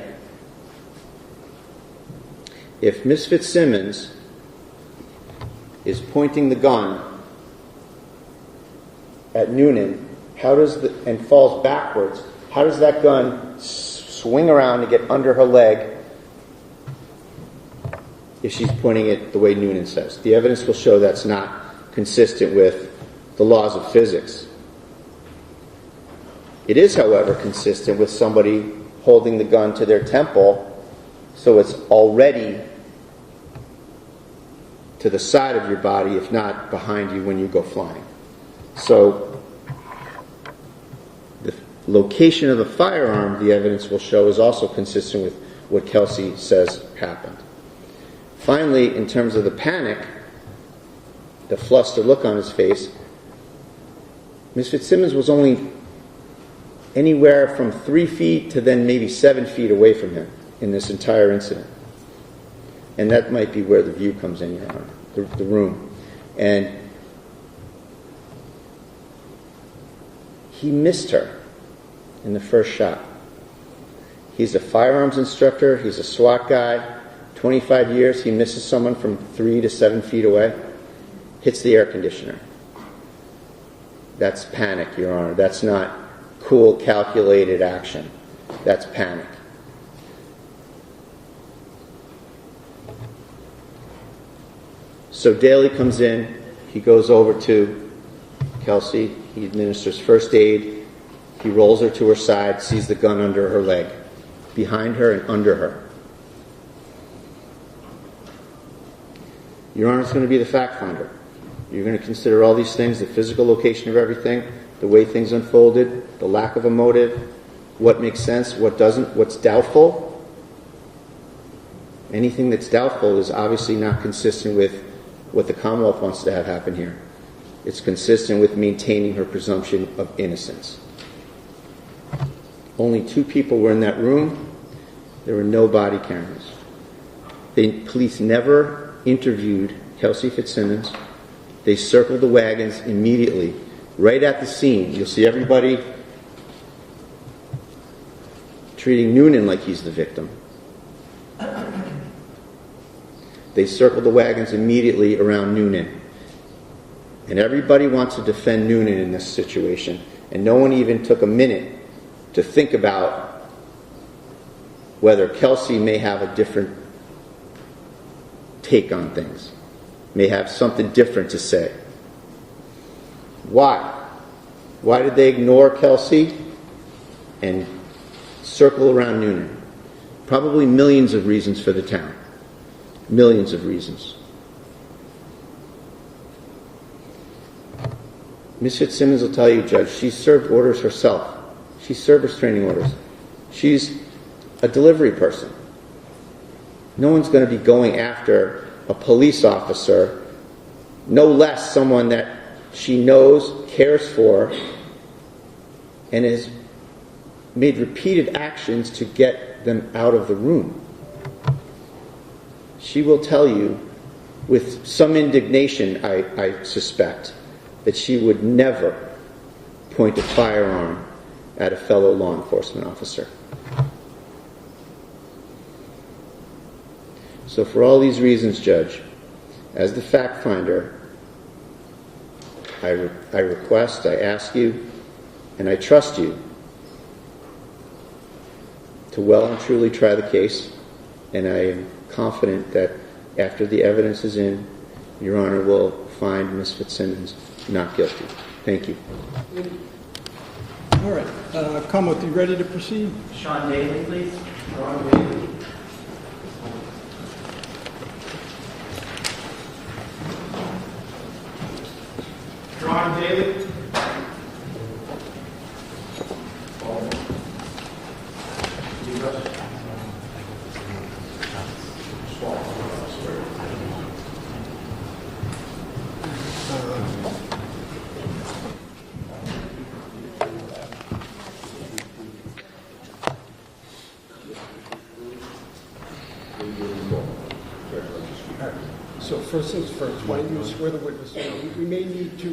If Miss Fitzsimmons is pointing the gun at Noonan, and falls backwards, how does that gun swing around to get under her leg if she's pointing it the way Noonan says? The evidence will show that's not consistent with the laws of physics. It is, however, consistent with somebody holding the gun to their temple, so it's already to the side of your body, if not behind you when you go flying. So the location of the firearm, the evidence will show, is also consistent with what Kelsey says happened. Finally, in terms of the panic, the flustered look on his face, Miss Fitzsimmons was only anywhere from 3 feet to then maybe 7 feet away from him in this entire incident. And that might be where the view comes in, Your Honor, the room. And he missed her in the first shot. He's a firearms instructor. He's a SWAT guy. 25 years, he misses someone from 3 to 7 feet away. Hits the air conditioner. That's panic, Your Honor. That's not cool, calculated action. That's panic. So Daley comes in. He goes over to Kelsey. He administers first aid. He rolls her to her side, sees the gun under her leg, behind her and under her. Your Honor is going to be the fact finder. You're going to consider all these things, the physical location of everything, the way things unfolded, the lack of a motive, what makes sense, what doesn't, what's doubtful. Anything that's doubtful is obviously not consistent with what the Commonwealth wants to have happen here. It's consistent with maintaining her presumption of innocence. Only 2 people were in that room. There were no body cameras. The police never interviewed Kelsey Fitzsimmons. They circled the wagons immediately, right at the scene. You'll see everybody treating Noonan like he's the victim. They circled the wagons immediately around Noonan. And everybody wants to defend Noonan in this situation. And no one even took a minute to think about whether Kelsey may have a different take on things, may have something different to say. Why? Why did they ignore Kelsey and circle around Noonan? Probably millions of reasons for the town. Millions of reasons. Miss Fitzsimmons will tell you, Judge, she served orders herself. She served restraining orders. She's a delivery person. No one's going to be going after a police officer, no less someone that she knows, cares for, and has made repeated actions to get them out of the room. She will tell you, with some indignation, I suspect, that she would never point a firearm at a fellow law enforcement officer. So for all these reasons, Judge, as the fact finder, I request, I ask you, and I trust you to well and truly try the case, and I am confident that after the evidence is in, Your Honor will find Ms. Fitzsimmons not guilty. Thank you. All right. Commonwealth, you ready to proceed? Sean Daley, please. Sean Daley. Ron Daley. So first things first, why don't you swear the witness in? We may need to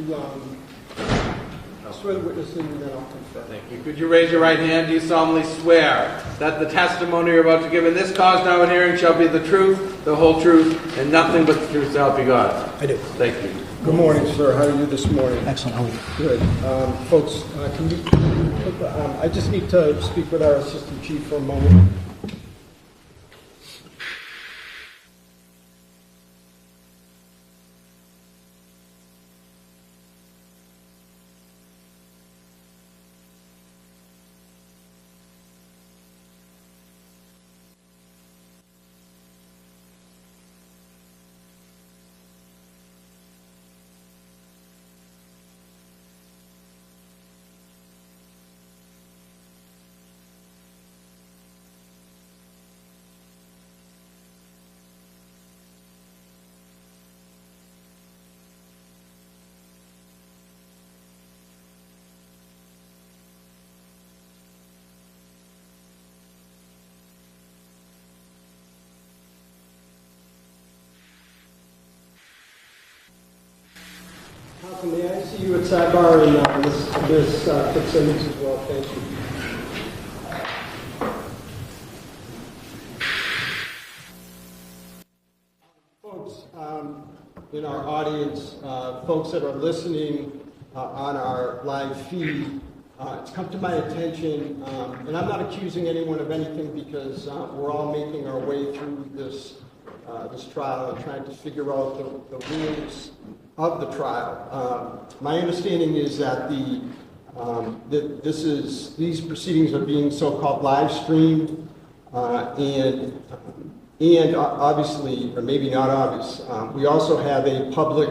swear the witness in and then I'll confirm. Thank you. Could you raise your right hand? Do you solemnly swear that the testimony you're about to give in this cause now and hearing shall be the truth, the whole truth, and nothing but the truth so help you God? I do. Thank you. Good morning, sir. How are you this morning? Excellent. How are you? Good. Folks, can you, I just need to speak with our Assistant Chief for a moment. May I see you at sidebar and Ms. Fitzsimmons as well? Thank you. Folks in our audience, folks that are listening on our live feed, it's come to my attention, and I'm not accusing anyone of anything because we're all making our way through this trial and trying to figure out the rules of the trial. My understanding is that these proceedings are being so-called live streamed, and obviously, or maybe not obvious, we also have a public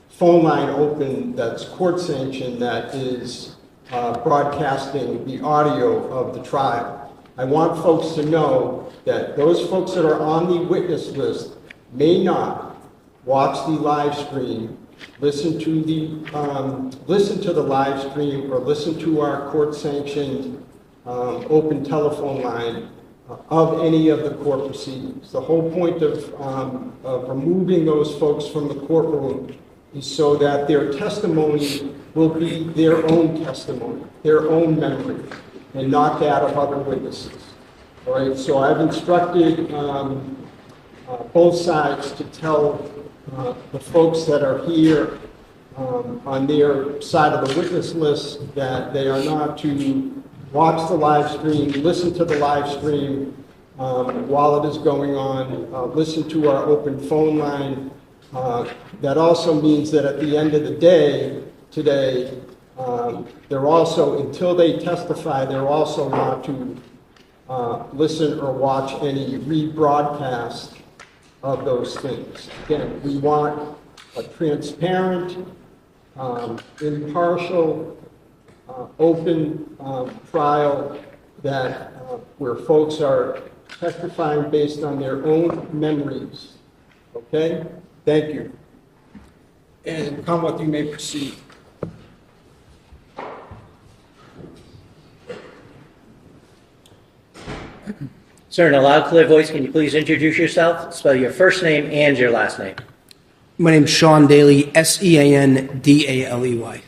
phone line open that's court sanctioned that is broadcasting the audio of the trial. I want folks to know that those folks that are on the witness list may not watch the live stream, listen to the live stream, or listen to our court-sanctioned open telephone line of any of the court proceedings. The whole point of removing those folks from the courtroom is so that their testimony will be their own testimony, their own memory, and not that of other witnesses. All right, so I've instructed both sides to tell the folks that are here on their side of the witness list that they are not to watch the live stream, listen to the live stream while it is going on, listen to our open phone line. That also means that at the end of the day today, they're also, until they testify, they're also not to listen or watch any rebroadcast of those things. Again, we want a transparent, impartial, open trial that where folks are testifying based on their own memories. Okay? Thank you. And Commonwealth, you may proceed. Sir, in a loud, clear voice, can you please introduce yourself? Spell your first name and your last name. My name's Sean Daley, Sean Daley.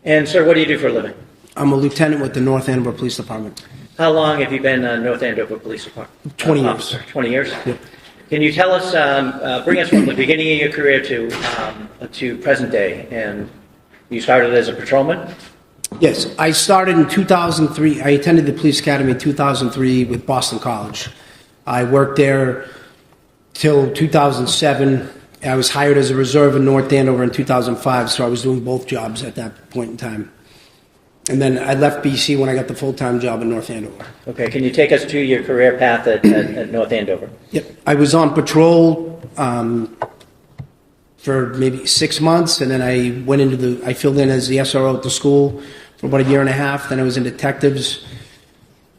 And, sir, what do you do for a living? I'm a lieutenant with the North Andover Police Department. How long have you been on North Andover Police Department? 20 years. Officer? 20 years? Yep. Can you tell us, bring us from the beginning of your career to present day? And you started as a patrolman? Yes, I started in 2003. I attended the police academy in 2003 with Boston College. I worked there till 2007. I was hired as a reserve in North Andover in 2005, so I was doing both jobs at that point in time. And then I left BC when I got the full-time job in North Andover. Okay, can you take us to your career path at North Andover? Yep, I was on patrol for maybe 6 months, and then I went into I filled in as the SRO at the school for about a year and a half. Then I was in detectives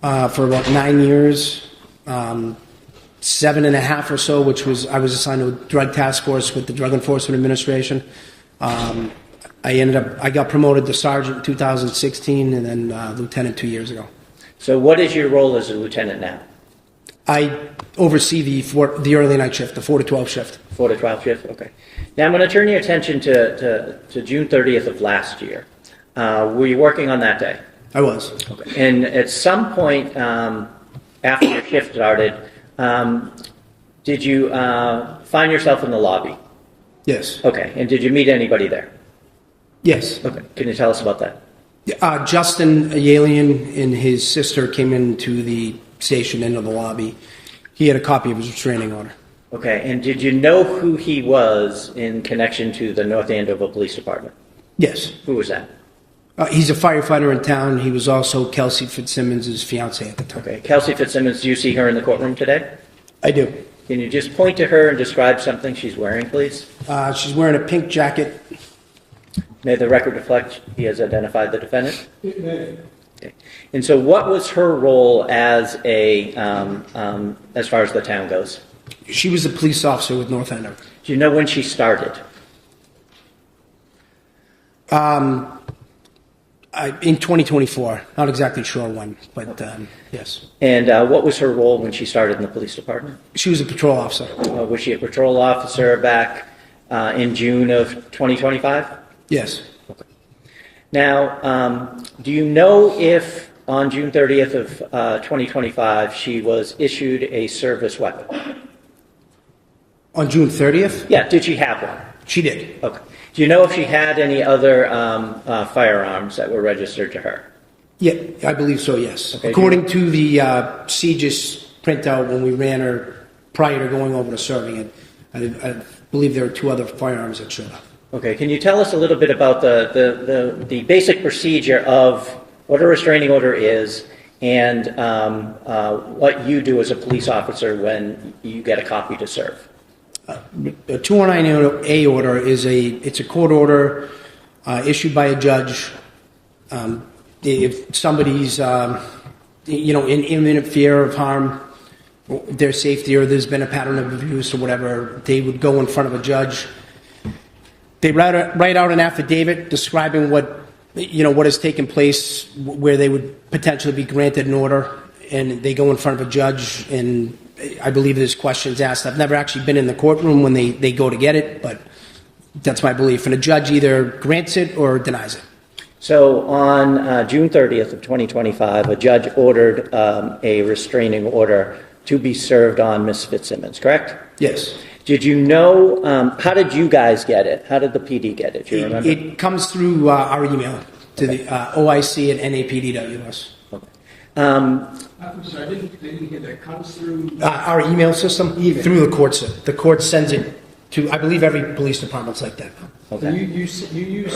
for about 9 years, 7.5 or so, I was assigned to a drug task force with the Drug Enforcement Administration. I got promoted to sergeant in 2016 and then lieutenant 2 years ago. So what is your role as a lieutenant now? I oversee the early night shift, the 4 to 12 shift. 4 to 12 shift, okay. Now I'm going to turn your attention to June 30th of last year. Were you working on that day? I was. Okay. And at some point after your shift started, did you find yourself in the lobby? Yes. Okay. And did you meet anybody there? Yes. Okay. Can you tell us about that? Justin Aylaian and his sister came into the station, into the lobby. He had a copy of his restraining order. Okay. And did you know who he was in connection to the North Andover Police Department? Yes. Who was that? He's a firefighter in town. He was also Kelsey Fitzsimmons' fiancée at the time. Okay. Kelsey Fitzsimmons, do you see her in the courtroom today? I do. Can you just point to her and describe something she's wearing, please? She's wearing a pink jacket. May the record reflect he has identified the defendant? Okay. And so what was her role as as far as the town goes? She was a police officer with North Andover. Do you know when she started? In 2024. Not exactly sure when, but yes. And what was her role when she started in the police department? She was a patrol officer. Was she a patrol officer back in June of 2025? Yes. Okay. Now, do you know if on June 30th of 2025 she was issued a service weapon? On June 30th? Yeah, did she have one? She did. Okay. Do you know if she had any other firearms that were registered to her? Yeah, I believe so, yes. Okay. According to the CGIS printout when we ran her prior to going over to serving it, I believe there were 2 other firearms that showed up. Okay, can you tell us a little bit about the basic procedure of what a restraining order is and what you do as a police officer when you get a copy to serve? A 219A order is a court order issued by a judge. If somebody's in imminent fear of harm, their safety, or there's been a pattern of abuse or whatever, they would go in front of a judge. They write out an affidavit describing what has taken place, where they would potentially be granted an order, and they go in front of a judge, and I believe there's questions asked. I've never actually been in the courtroom when they go to get it, but that's my belief. And a judge either grants it or denies it. So on June 30th of 2025, a judge ordered a restraining order to be served on Ms. Fitzsimmons, correct? Yes. Did you know, how did you guys get it? How did the PD get it? Do you remember? It comes through our email to the oic@napd.us. Okay. I'm sorry, I didn't hear that. It comes through... Our email system through the court. The court sends it to, I believe every police department's like that. Okay. You use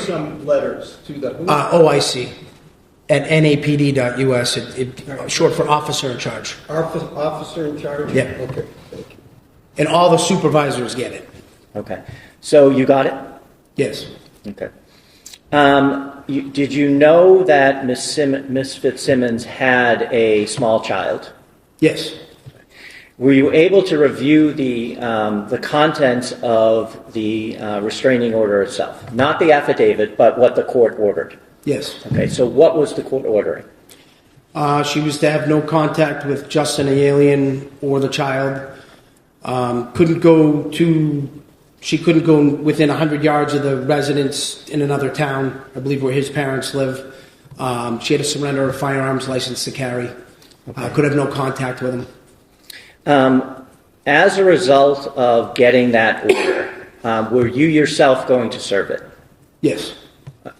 some letters to the... OIC@napd.us. Short for officer in charge. Officer in charge? Yeah. Okay, thank you. And all the supervisors get it. Okay. So you got it? Yes. Okay. Did you know that Ms. Fitzsimmons had a small child? Yes. Were you able to review the contents of the restraining order itself? Not the affidavit, but what the court ordered? Yes. Okay, so what was the court ordering? She was to have no contact with Justin Aylaian or the child. Couldn't go to She couldn't go within 100 yards of the residence in another town, I believe where his parents live. She had to surrender her firearms license to carry. Could have no contact with him. As a result of getting that order, were you yourself going to serve it? Yes.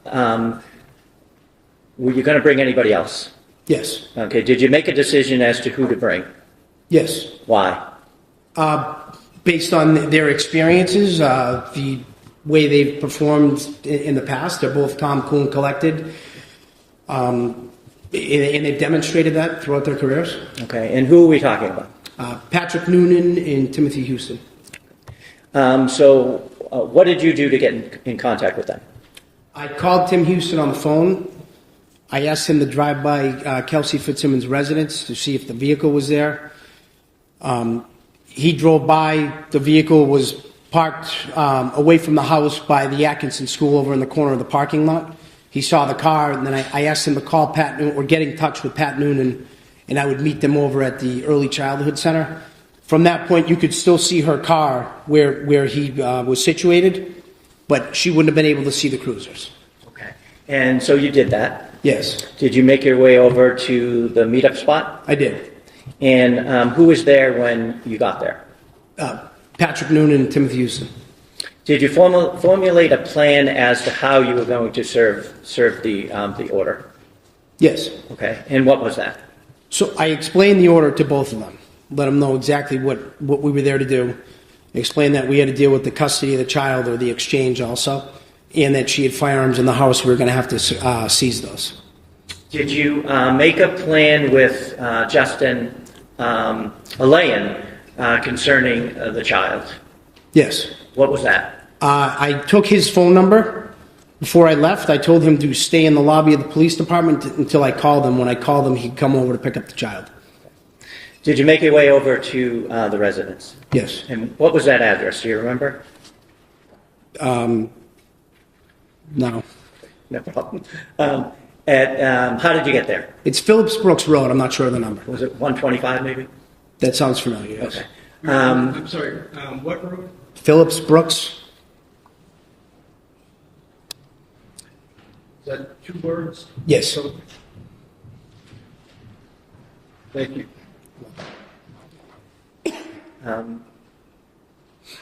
Were you going to bring anybody else? Yes. Okay. Did you make a decision as to who to bring? Yes. Why? Based on their experiences, the way they've performed in the past, they're both calm, cool, and collected. And they've demonstrated that throughout their careers. Okay. And who are we talking about? Patrick Noonan and Timothy Houston. What did you do to get in contact with them? I called Tim Houston on the phone. I asked him to drive by Kelsey Fitzsimmons' residence to see if the vehicle was there. He drove by. The vehicle was parked away from the house by the Atkinson School over in the corner of the parking lot. He saw the car, and then I asked him to call Pat Noonan, or get in touch with Pat Noonan, and I would meet them over at the Early Childhood Center. From that point, you could still see her car where he was situated, but she wouldn't have been able to see the cruisers. Okay. And so you did that? Yes. Did you make your way over to the meetup spot? I did. And who was there when you got there? Patrick Noonan and Timothy Houston. Did you formulate a plan as to how you were going to serve the order? Yes. Okay. And what was that? So I explained the order to both of them, let them know exactly what we were there to do, explained that we had to deal with the custody of the child or the exchange also, and that she had firearms in the house. We were going to have to seize those. Did you make a plan with Justin Aylaian concerning the child? Yes. What was that? I took his phone number. Before I left, I told him to stay in the lobby of the police department until I called him. When I called him, he'd come over to pick up the child. Did you make your way over to the residence? Yes. And what was that address? Do you remember? No. No problem. How did you get there? It's Phillips Brooks Road. I'm not sure of the number. Was it 125 maybe? That sounds familiar, yes. Okay. I'm sorry, what road? Phillips Brooks. Is that 2 words? Yes. Thank you.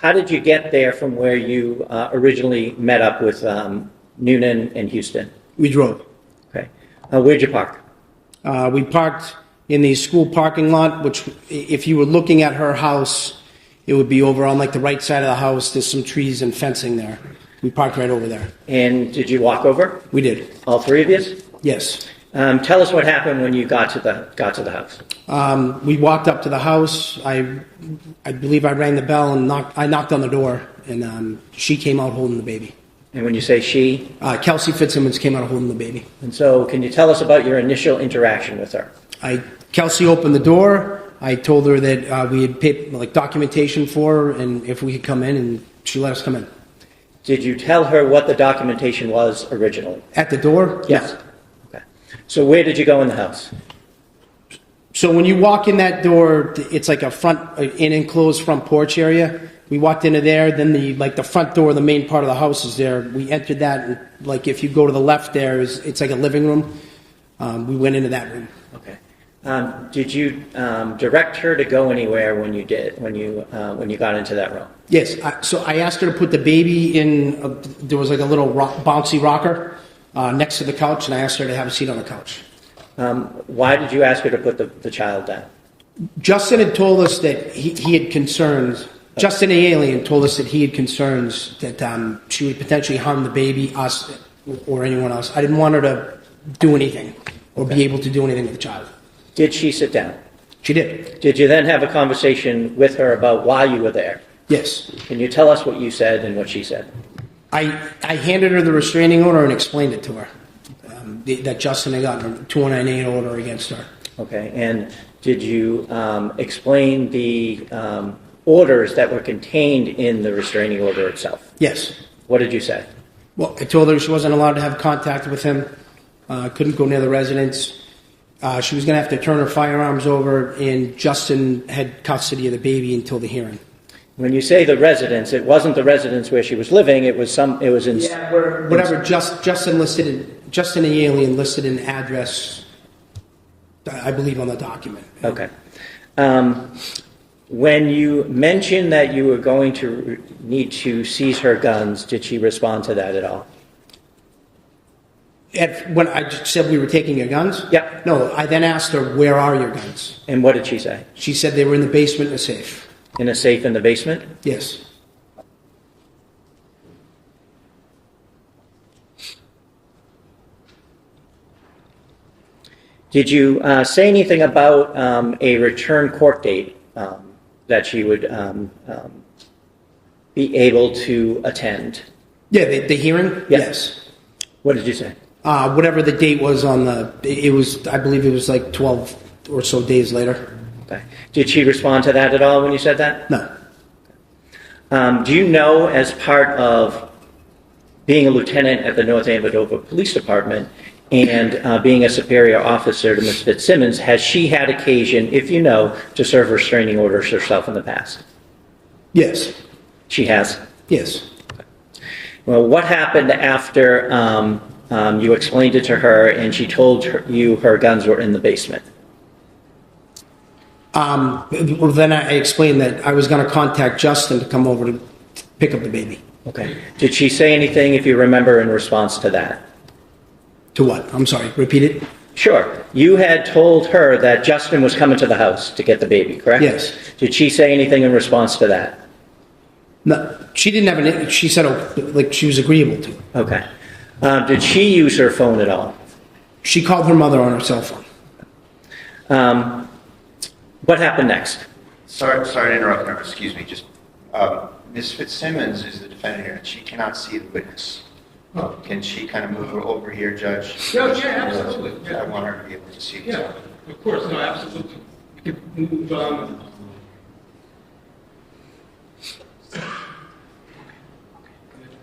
How did you get there from where you originally met up with Noonan and Houston? We drove. Okay. Where'd you park? We parked in the school parking lot, which if you were looking at her house, it would be over on like the right side of the house. There's some trees and fencing there. We parked right over there. And did you walk over? We did. All three of you? Yes. Tell us what happened when you got to the house. We walked up to the house. I believe I rang the bell and I knocked on the door, and she came out holding the baby. And when you say she? Kelsey Fitzsimmons came out holding the baby. And so can you tell us about your initial interaction with her? Kelsey opened the door. I told her that we had paid documentation for her, and if we could come in, and she let us come in. Did you tell her what the documentation was originally? At the door? Yes. Okay. So where did you go in the house? So when you walk in that door, it's like an enclosed front porch area. We walked into there, then the front door, the main part of the house is there. We entered that, and if you go to the left there, it's like a living room. We went into that room. Okay. Did you direct her to go anywhere when you got into that room? Yes. So I asked her to put the baby in. There was like a little bouncy rocker next to the couch, and I asked her to have a seat on the couch. Why did you ask her to put the child down? Justin had told us that he had concerns. Justin Aylaian told us that he had concerns that she would potentially harm the baby, us, or anyone else. I didn't want her to do anything or be able to do anything with the child. Did she sit down? She did. Did you then have a conversation with her about why you were there? Yes. Can you tell us what you said and what she said? I handed her the restraining order and explained it to her, that Justin had gotten a 219 order against her. Okay. And did you explain the orders that were contained in the restraining order itself? Yes. What did you say? Well, I told her she wasn't allowed to have contact with him, couldn't go near the residence. She was going to have to turn her firearms over, and Justin had custody of the baby until the hearing. When you say the residence, it wasn't the residence where she was living. It was in. Yeah, whatever. Justin Aylaian listed an address, I believe, on the document. Okay. When you mentioned that you were going to need to seize her guns, did she respond to that at all? When I just said we were taking your guns? Yeah. No, I then asked her, where are your guns? And what did she say? She said they were in the basement in a safe. In a safe in the basement? Yes. Did you say anything about a return court date that she would be able to attend? Yeah, the hearing? Yeah. Yes. What did you say? Whatever the date was I believe it was like 12 or so days later. Okay. Did she respond to that at all when you said that? No. Do you know, as part of being a lieutenant at the North Andover Police Department and being a superior officer to Ms. Fitzsimmons, has she had occasion, if you know, to serve restraining orders herself in the past? Yes. She has? Yes. Well, what happened after you explained it to her and she told you her guns were in the basement? Well, then I explained that I was going to contact Justin to come over to pick up the baby. Okay. Did she say anything, if you remember, in response to that? To what? I'm sorry, repeat it? Sure. You had told her that Justin was coming to the house to get the baby, correct? Yes. Did she say anything in response to that? No, she didn't have any. She said, like, she was agreeable to. Okay. Did she use her phone at all? She called her mother on her cell phone. What happened next? Sorry to interrupt. No, excuse me. Just Ms. Fitzsimmons is the defendant here, and she cannot see the witness. Can she kind of move her over here, Judge? Yeah, absolutely. I want her to be able to see. Yeah, of course, no, absolutely. You can move on.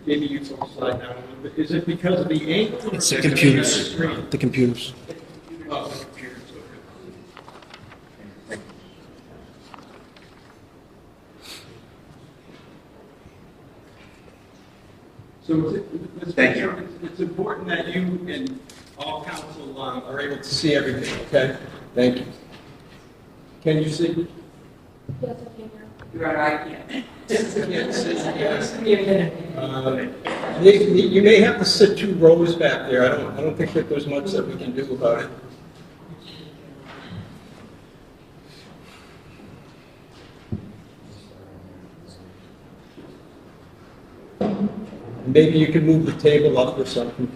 Maybe you folks slide down a little bit. Is it because of the angle? It's the computers. The computers. Oh, the computers. Okay. So Thank you. it's important that you and all counsel are able to see everything, okay? Thank you. Can you see? Yes, I can. You're right, I can't. You may have to sit 2 rows back there. I don't think that there's much that we can do about it. Maybe you could move the table up or something.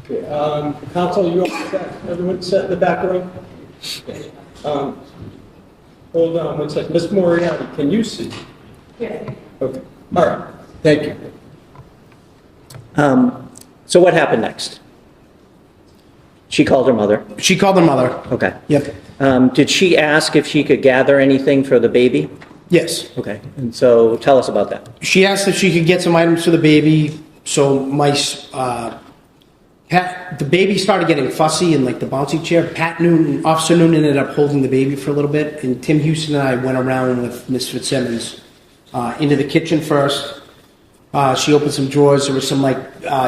Okay, counsel, you all set? Everyone set in the back row? Hold on one second. Ms. Moriarty, can you see? Yes. Okay. All right. Thank you. So what happened next? She called her mother. She called her mother. Okay. Yep. Did she ask if she could gather anything for the baby? Yes. Okay. And so tell us about that. She asked if she could get some items for the baby. So the baby started getting fussy in like the bouncy chair. Officer Noonan ended up holding the baby for a little bit, and Tim Houston and I went around with Miss Fitzsimmons into the kitchen first. She opened some drawers. There were some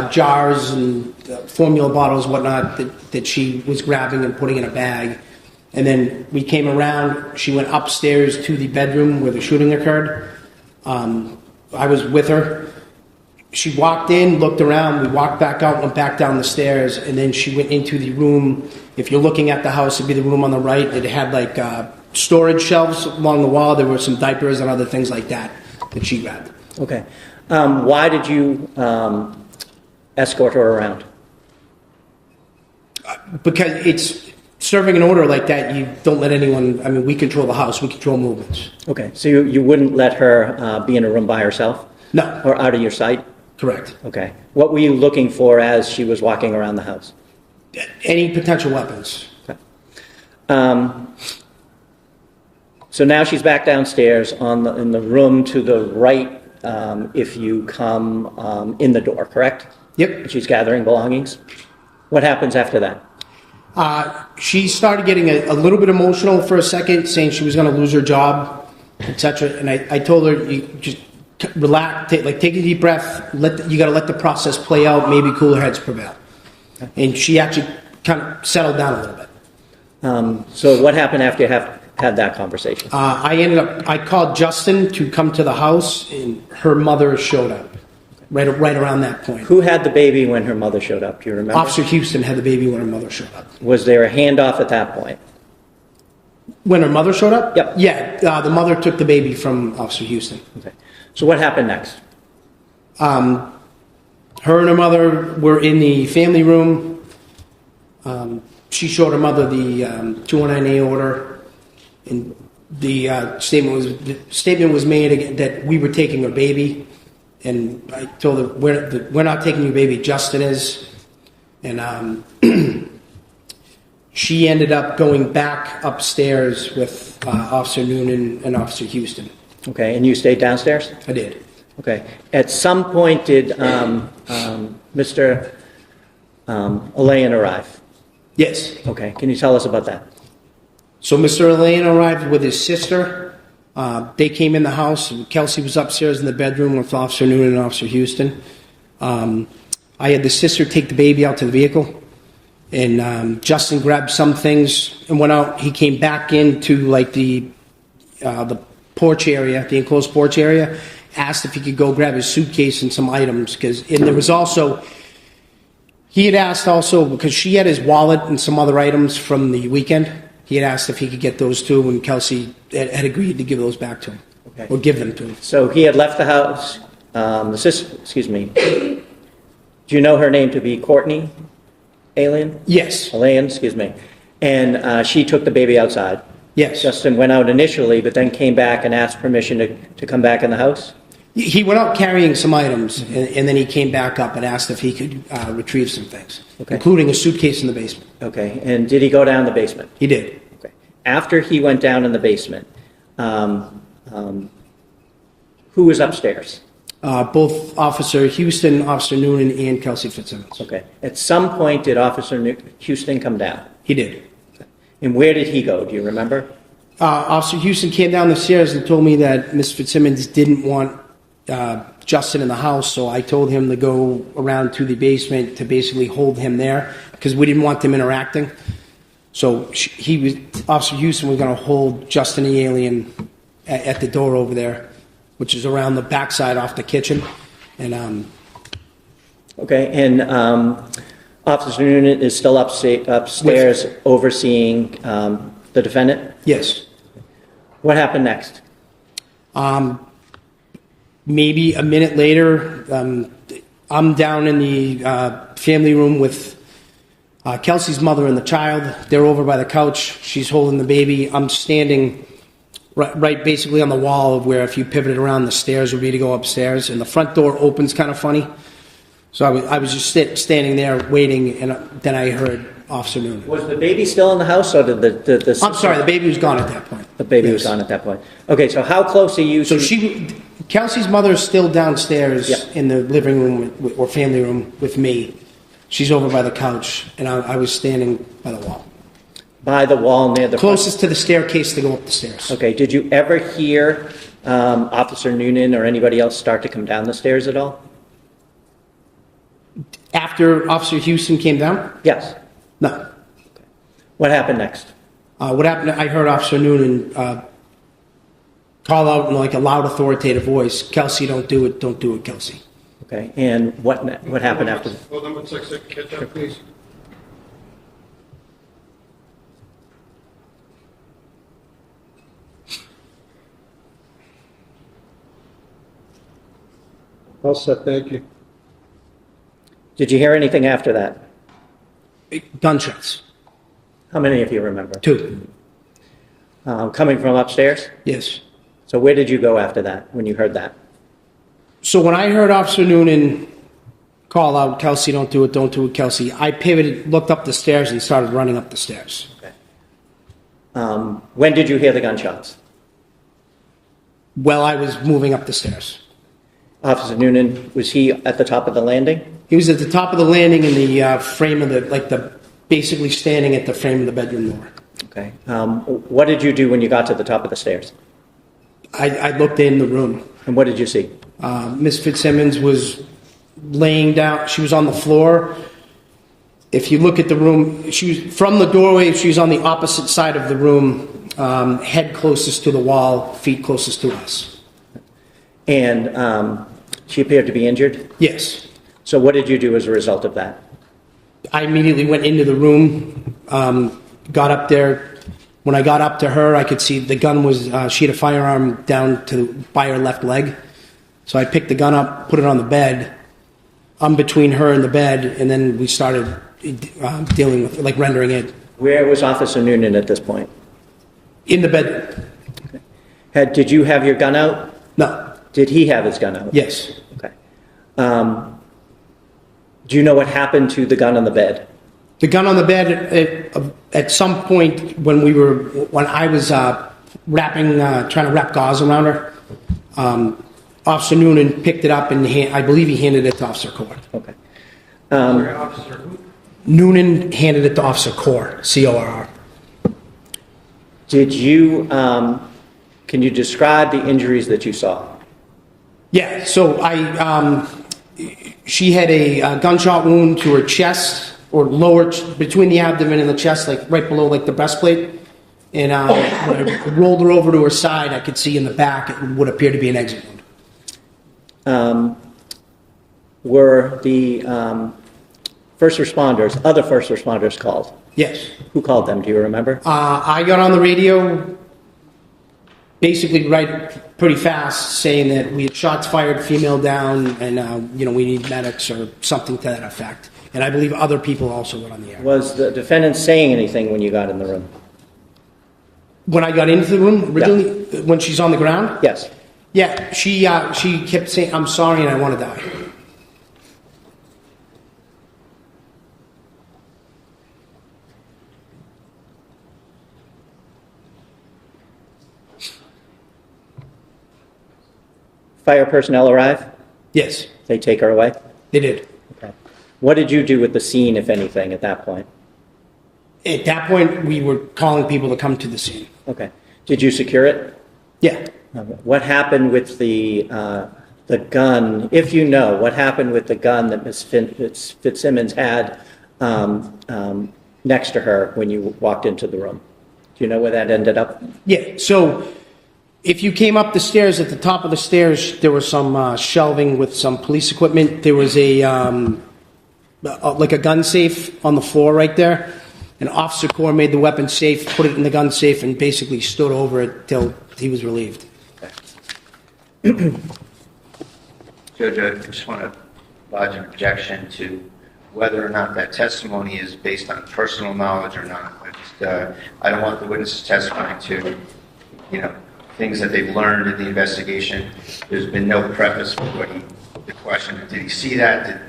jars and formula bottles, whatnot, that she was grabbing and putting in a bag. And then we came around. She went upstairs to the bedroom where the shooting occurred. I was with her. She walked in, looked around, we walked back out, went back down the stairs, and then she went into the room. If you're looking at the house, it'd be the room on the right. It had storage shelves along the wall. There were some diapers and other things like that she grabbed. Okay. Why did you escort her around? Because serving an order like that, you don't let anyone, I mean, we control the house, we control movements. Okay, so you wouldn't let her be in a room by herself? No. Or out of your sight? Correct. Okay. What were you looking for as she was walking around the house? Any potential weapons. Okay. So now she's back downstairs in the room to the right if you come in the door, correct? Yep. She's gathering belongings. What happens after that? She started getting a little bit emotional for a second, saying she was going to lose her job, etc. And I told her, you just relax, take a deep breath. You got to let the process play out. Maybe cooler heads prevail. And she actually kind of settled down a little bit. So what happened after you had that conversation? I called Justin to come to the house, and her mother showed up right around that point. Who had the baby when her mother showed up? Do you remember? Officer Houston had the baby when her mother showed up. Was there a handoff at that point? When her mother showed up? Yep. Yeah, the mother took the baby from Officer Houston. Okay. So what happened next? Her and her mother were in the family room. She showed her mother the 219A order, and the statement was made that we were taking her baby, and I told her we're not taking your baby, Justin is, and she ended up going back upstairs with Officer Noonan and Officer Houston. Okay, and you stayed downstairs? I did. Okay. At some point, did Mr. Aylaian arrive? Yes. Okay. Can you tell us about that? So Mr. Aylaian arrived with his sister. They came in the house, and Kelsey was upstairs in the bedroom with Officer Noonan and Officer Houston. I had the sister take the baby out to the vehicle, and Justin grabbed some things and went out. He came back into like the porch area, the enclosed porch area, asked if he could go grab his suitcase and some items, and there was also, he had asked also, because she had his wallet and some other items from the weekend, he had asked if he could get those too, and Kelsey had agreed to give those back to him, okay, or give them to him. So he had left the house, the sister, excuse me, do you know her name to be Courtney Aylaian? Yes. Aylaian, excuse me. And she took the baby outside. Yes. Justin went out initially, but then came back and asked permission to come back in the house? He went out carrying some items, and then he came back up and asked if he could retrieve some things, okay, including including a suitcase in the basement. Okay, and did he go down the basement? He did. Okay. After he went down in the basement, who was upstairs? Both Officer Houston, Officer Noonan, and Kelsey Fitzsimmons. Okay. At some point, did Officer Houston come down? He did. And where did he go? Do you remember? Officer Houston came down the stairs and told me that Ms. Fitzsimmons didn't want Justin in the house, so I told him to go around to the basement to basically hold him there because we didn't want them interacting. So Officer Houston was going to hold Justin the Aylaian at the door over there, which is around the backside off the kitchen. And okay, and Officer Noonan is still upstairs overseeing the defendant? Yes. What happened next? Maybe a minute later, I'm down in the family room with Kelsey's mother and the child. They're over by the couch. She's holding the baby. I'm standing right basically on the wall of where if you pivoted around, the stairs would be to go upstairs. And the front door opens kind of funny. So I was just standing there waiting, and then I heard Officer Noonan. Was the baby still in the house, or did the I'm sorry, the baby was gone at that point. The baby Yes. was gone at that point. Okay, so how close are you? So Kelsey's mother is still downstairs in the living room or family room with me. She's over by the couch, and I was standing by the wall. By the wall near the Closest to the staircase to go up the stairs. Okay, did you ever hear Officer Noonan or anybody else start to come down the stairs at all? After Officer Houston came down? Yes. No. Okay. What happened next? What happened, I heard Officer Noonan call out in like a loud authoritative voice, "Kelsey, don't do it, Kelsey." Okay, and what happened after? Hold on 1 second, catch up, please. All set, thank you. Did you hear anything after that? Gunshots. How many of you remember? 2. Coming from upstairs? Yes. So where did you go after that, when you heard that? So when I heard Officer Noonan call out, Kelsey, don't do it, Kelsey, I pivoted, looked up the stairs, and started running up the stairs. Okay. When did you hear the gunshots? While I was moving up the stairs. Officer Noonan, was he at the top of the landing? He was at the top of the landing in the frame of basically standing at the frame of the bedroom door. Okay. What did you do when you got to the top of the stairs? I looked in the room. And what did you see? Miss Fitzsimmons was laying down. She was on the floor. If you look at the room, she was from the doorway. She was on the opposite side of the room, head closest to the wall, feet closest to us. And she appeared to be injured? Yes. So what did you do as a result of that? I immediately went into the room, got up there. When I got up to her, I could see the gun was, she had a firearm down by her left leg. So I picked the gun up, put it on the bed. I'm between her and the bed, and then we started dealing with, rendering it. Where was Officer Noonan at this point? In the bedroom. Okay. Did you have your gun out? No. Did he have his gun out? Yes. Okay. Do you know what happened to the gun on the bed? The gun on the bed, at some point when I was trying to wrap gauze around her, Officer Noonan picked it up and I believe he handed it to Officer Court. Okay. Officer who? Noonan handed it to Officer Court, C-O-R-R. Did you, can you describe the injuries that you saw? Yeah, so she had a gunshot wound to her chest, or lower, between the abdomen and the chest, right below the breastplate. And when I rolled her over to her side, I could see in the back it would appear to be an exit wound. Were the other first responders called? Yes. Who called them? Do you remember? I got on the radio basically pretty fast saying that we had shots fired, female down, and we need medics or something to that effect. And I believe other people also went on the air. Was the defendant saying anything when you got in the room? When I got into the room originally, when she's on the ground? Yes. Yeah, she kept saying, "I'm sorry and I want to die." Fire personnel arrive? Yes, They take her away? they did. Okay. What did you do with the scene, if anything, at that point? At that point, we were calling people to come to the scene. Okay. Did you secure it? Yeah. What happened with the gun, if you know, what happened with the gun that Ms. Fitzsimmons had next to her when you walked into the room? Do you know where that ended up? Yeah, so if you came up the stairs, at the top of the stairs, there was some shelving with some police equipment. There was a gun safe on the floor right there. An Officer Corps made the weapon safe, put it in the gun safe, and basically stood over it till he was relieved. Judge, I just want to lodge an objection to whether or not that testimony is based on personal knowledge or not. I don't want the witnesses testifying to, things that they've learned in the investigation. There's been no preface for the question. Did he see that?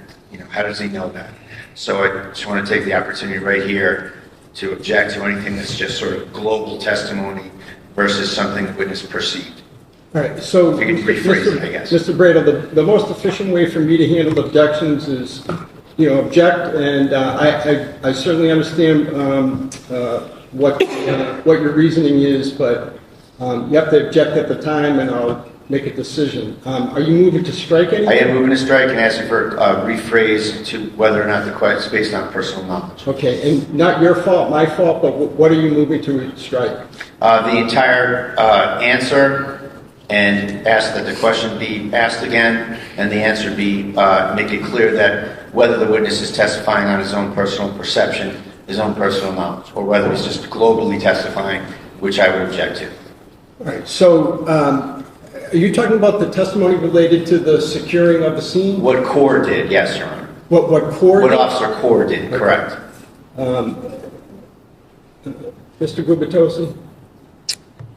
How does he know that? So I just want to take the opportunity right here to object to anything that's just sort of global testimony versus something the witness perceived. All right, so, You can rephrase it, I guess. Mr. Bradle, the most efficient way for me to handle objections is, object, and I certainly understand what your reasoning is, but you have to object at the time, and I'll make a decision. Are you moving to strike anything? I am moving to strike and asking for a rephrase to whether or not the question is based on personal knowledge. Okay, and not your fault, my fault, but what are you moving to strike? The entire answer, and ask that the question be asked again, and the answer be make it clear that whether the witness is testifying on his own personal perception, his own personal knowledge, or whether he's just globally testifying, which I would object to. All right, so are you talking about the testimony related to the securing of the scene? What Corps did, yes, Your Honor. What Corps What did? Officer Corps did, correct. Mr. Gubitosi?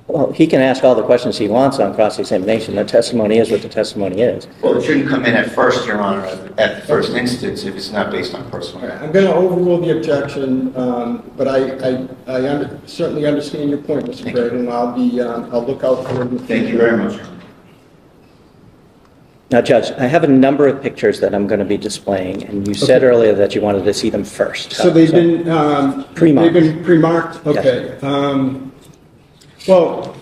Well, he can ask all the questions he wants on cross-examination. The testimony is what the testimony is. Well, it shouldn't come in at first, Your Honor, at the first instance if it's not based on personal. I'm going to overrule the objection, but I certainly understand your point, Mr. Braden. I'll look out for it. Thank you very much, Your Honor. Now, Judge, I have a number of pictures that I'm going to be displaying, and you said earlier that you wanted to see them first. So they've been pre-marked. They've been pre-marked. Okay. Yes. Well,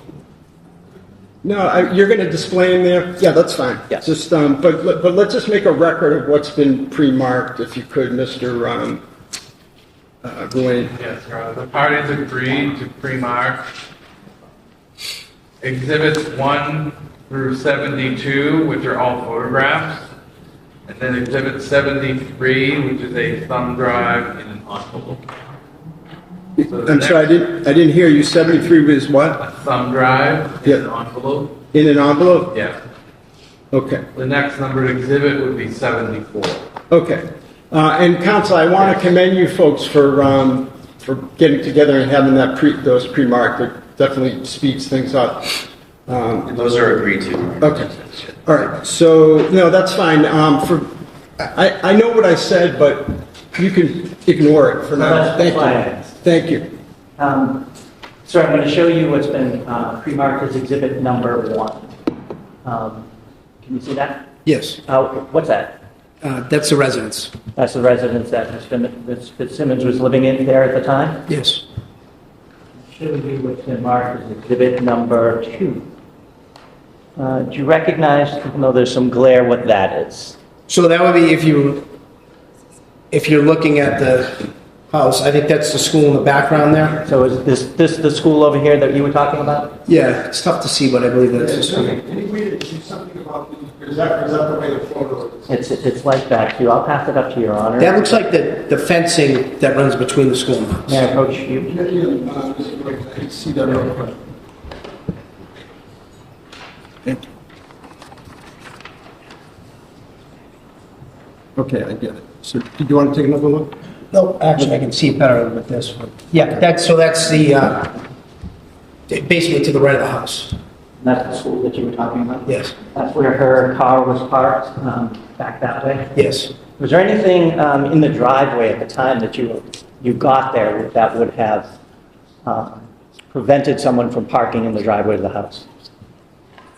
no, you're going to display them there. Yeah, that's fine. Yes. Just but let's just make a record of what's been pre-marked, if you could, Mr. Ruane. Yes, Your Honor. The parties agreed to pre-mark Exhibits 1 through 72, which are all photographs, and then Exhibit 73, which is a thumb drive in an envelope. So I'm sorry, I didn't hear you. 73 was what? A thumb drive in an envelope. In an envelope? Yeah. Okay. The next numbered exhibit would be 74. Okay. And counsel, I want to commend you folks for getting together and having those pre-marked. It definitely speeds things up. And those are agreed to. Okay. All right. So no, that's fine. I know what I said, but you can ignore it for now. That's fine. Thank you. Sir, I'm going to show you what's been pre-marked as exhibit number 1. Can you see that? Yes, What's that? that's the residence. That's the residence that Ms. Fitzsimmons was living in there at the time? Yes. I'll show you what's been marked as exhibit number 2. Do you recognize, even though there's some glare, what that is? So that would be if you're looking at the house. I think that's the school in the background there. So is this the school over here that you were talking about? Yeah, it's tough to see, but I believe that's the school. Any way to do something about is that the way the photo is? It's like that too. I'll pass it up to Your Honor. That looks like the fencing that runs between the school and the house. May I approach you? I can see that real quick. Thank you. Okay, I get it. So, did you want to take another look? No, actually, I can see it better with this one. Yeah, that's the basically to the right of the house. That's the school that you were talking about? Yes. That's where her car was parked, back that way? Yes. Was there anything in the driveway at the time that you got there that would have prevented someone from parking in the driveway of the house?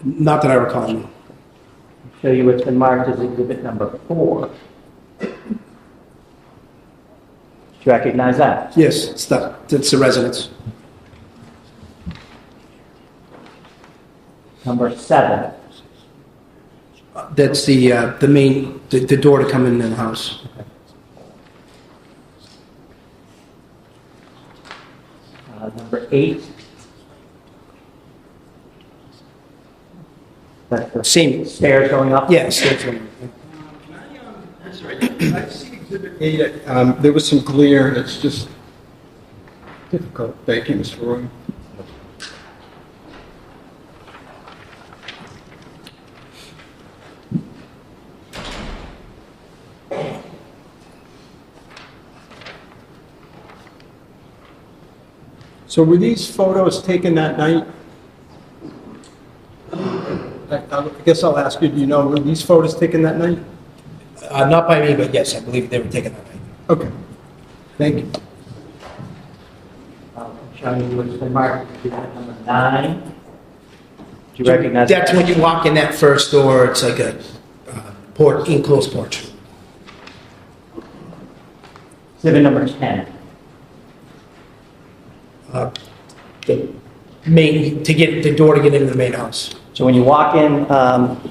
Not that I recall. I'll show you what's been marked as exhibit number 4. Do you recognize that? Yes, it's the residence. Number 7. That's the main the door to come in the house. Number 8. That's the Same. stairs going up? Yes, that's one. I see exhibit 8. There was some glare, and it's just difficult. Thank you, Mr. Roy. So were these photos taken that night? I guess I'll ask you, do you know, were these photos taken that night? Not by me, but yes, I believe they were taken that night. Okay. Thank you. Showing you what's been marked as exhibit number 9. Do you recognize That's that? when you walk in that first door. It's like a enclosed porch. Exhibit number 10. The main to get the door to get into the main house. So when you walk in,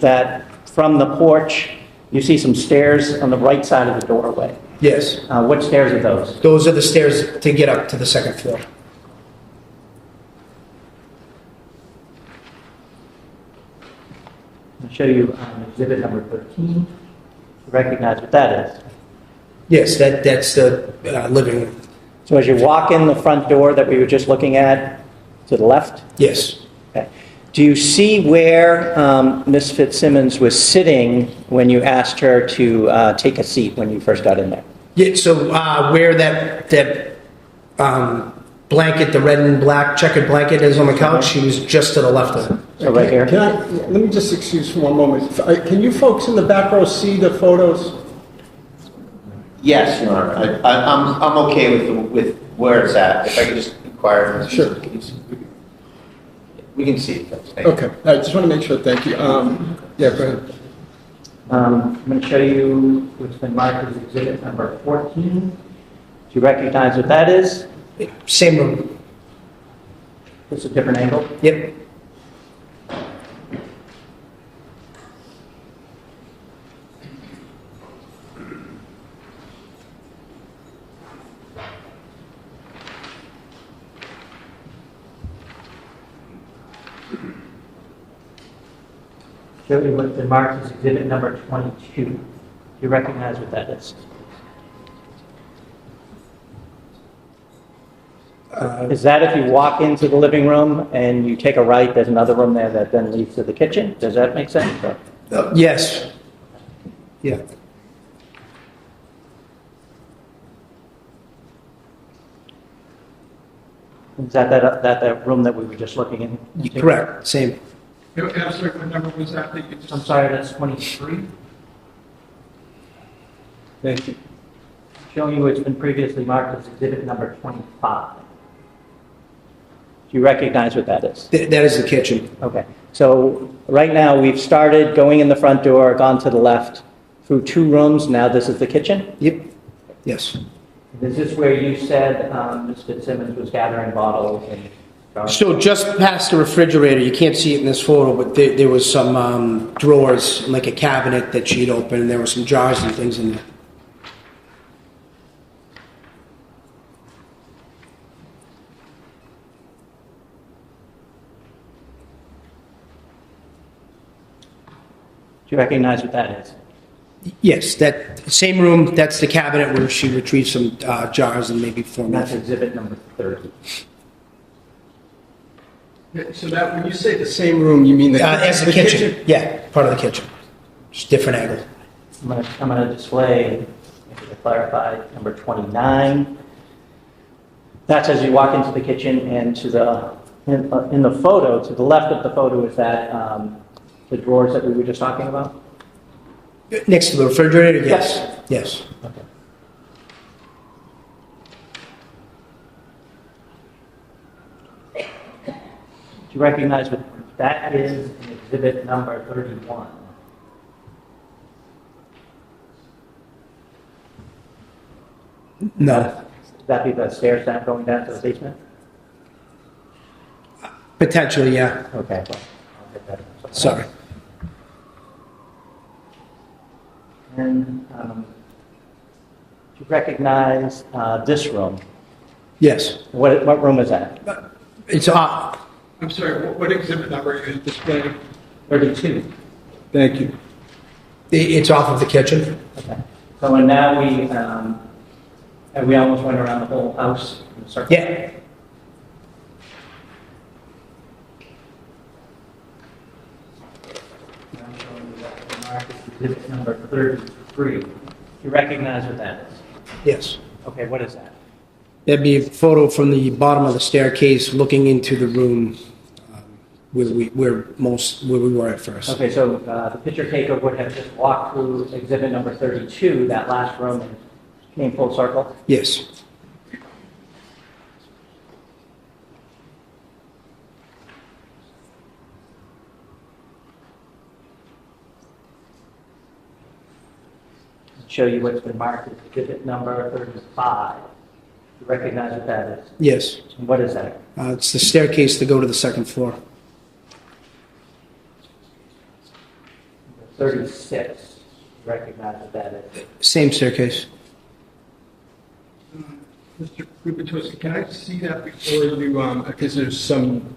that from the porch, you see some stairs on the right side of the doorway. Yes, What stairs are those? those are the stairs to get up to the second floor. I'll show you exhibit number 13. You recognize what that is? Yes, that's the living room. So as you walk in the front door that we were just looking at, to the left, Yes. okay. Do you see where Ms. Fitzsimmons was sitting when you asked her to take a seat when you first got in there? Yeah. So where that blanket, the red and black checkered blanket is on the couch. She was just to the left of it. So right here? Let me just excuse for one moment. Can you folks in the back row see the photos? Yes, Your Honor. I'm okay with where it's at. If I could just inquire. Sure. We can see it. Thank you. Okay, I just want to make sure, thank you. Yeah, go ahead. I'm going to show you what's been marked as exhibit number 14. Do you recognize what that is? Same room. It's a different angle. Yep. Show you what's been marked as exhibit number 22. Do you recognize what that is? Is that if you walk into the living room and you take a right, there's another room there that then leads to the kitchen? Does that make sense? Or- Yes. Yeah. Is that room that we were just looking in? Correct. Same. I'm sorry, what number was that you just... I'm sorry, that's 23. Thank you. Showing you what's been previously marked as exhibit number 25. Do you recognize what that is? That is the kitchen. Okay. So right now we've started going in the front door, gone to the left through 2 rooms. Now this is the kitchen. Yep. Yes. Is this where you said Ms. Fitzsimmons was gathering bottles and jars? So just past the refrigerator, you can't see it in this photo, but there was some drawers, like a cabinet that she'd opened, and there were some jars and things in there. Do you recognize what that is? Yes, that same room, that's the cabinet where she retrieved some jars and maybe And that's formula. exhibit number 30. So that, when you say the same room, you mean the... As the kitchen. Yeah, part of the kitchen. Just different angle. I'm going to display, to clarify, number 29. That's as you walk into the kitchen, and to the in the photo, to the left of the photo is that the drawers that we were just talking about? Next to the refrigerator? Yes. Yes. Okay. Do you recognize what that is in exhibit number 31? No. Would that be the stair step going down to the basement? Potentially, yeah. Okay. Well, I'll get that. Sorry. And do you recognize this room? Yes. What room is that? It's I'm sorry, what exhibit number are you displaying? 32. Thank you. it's off of the kitchen. Okay. So and now we almost went around the whole house in a circle. Yeah. Now I'm showing you that the mark is exhibit number 33. You recognize what that is? Yes. Okay, what is that? That'd be a photo from the bottom of the staircase looking into the room where we were at first. Okay, so the picture taker would have just walked through exhibit number 32, that last room, and came full circle? Yes. Show you what's been marked as exhibit number 35. You recognize what that is? Yes. And what is that? It's the staircase to go to the second floor. 36. You recognize what that is? Same staircase. Mr. Kupatoski, can I see that before you, because there's some,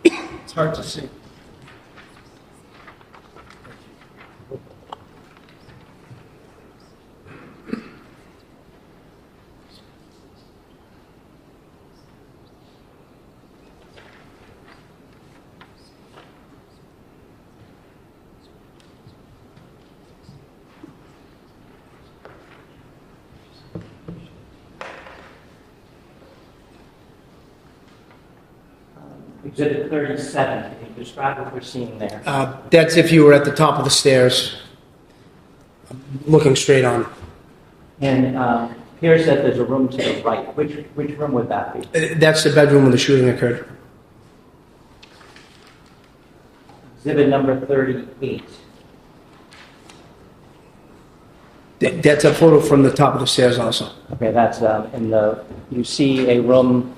it's hard to see. Exhibit 37, can you describe what we're seeing there? That's if you were at the top of the stairs, looking straight on. And appears that there's a room to the right. Which room would that be? That's the bedroom where the shooting occurred. Exhibit number 38. That's a photo from the top of the stairs also. Okay, that's you see a room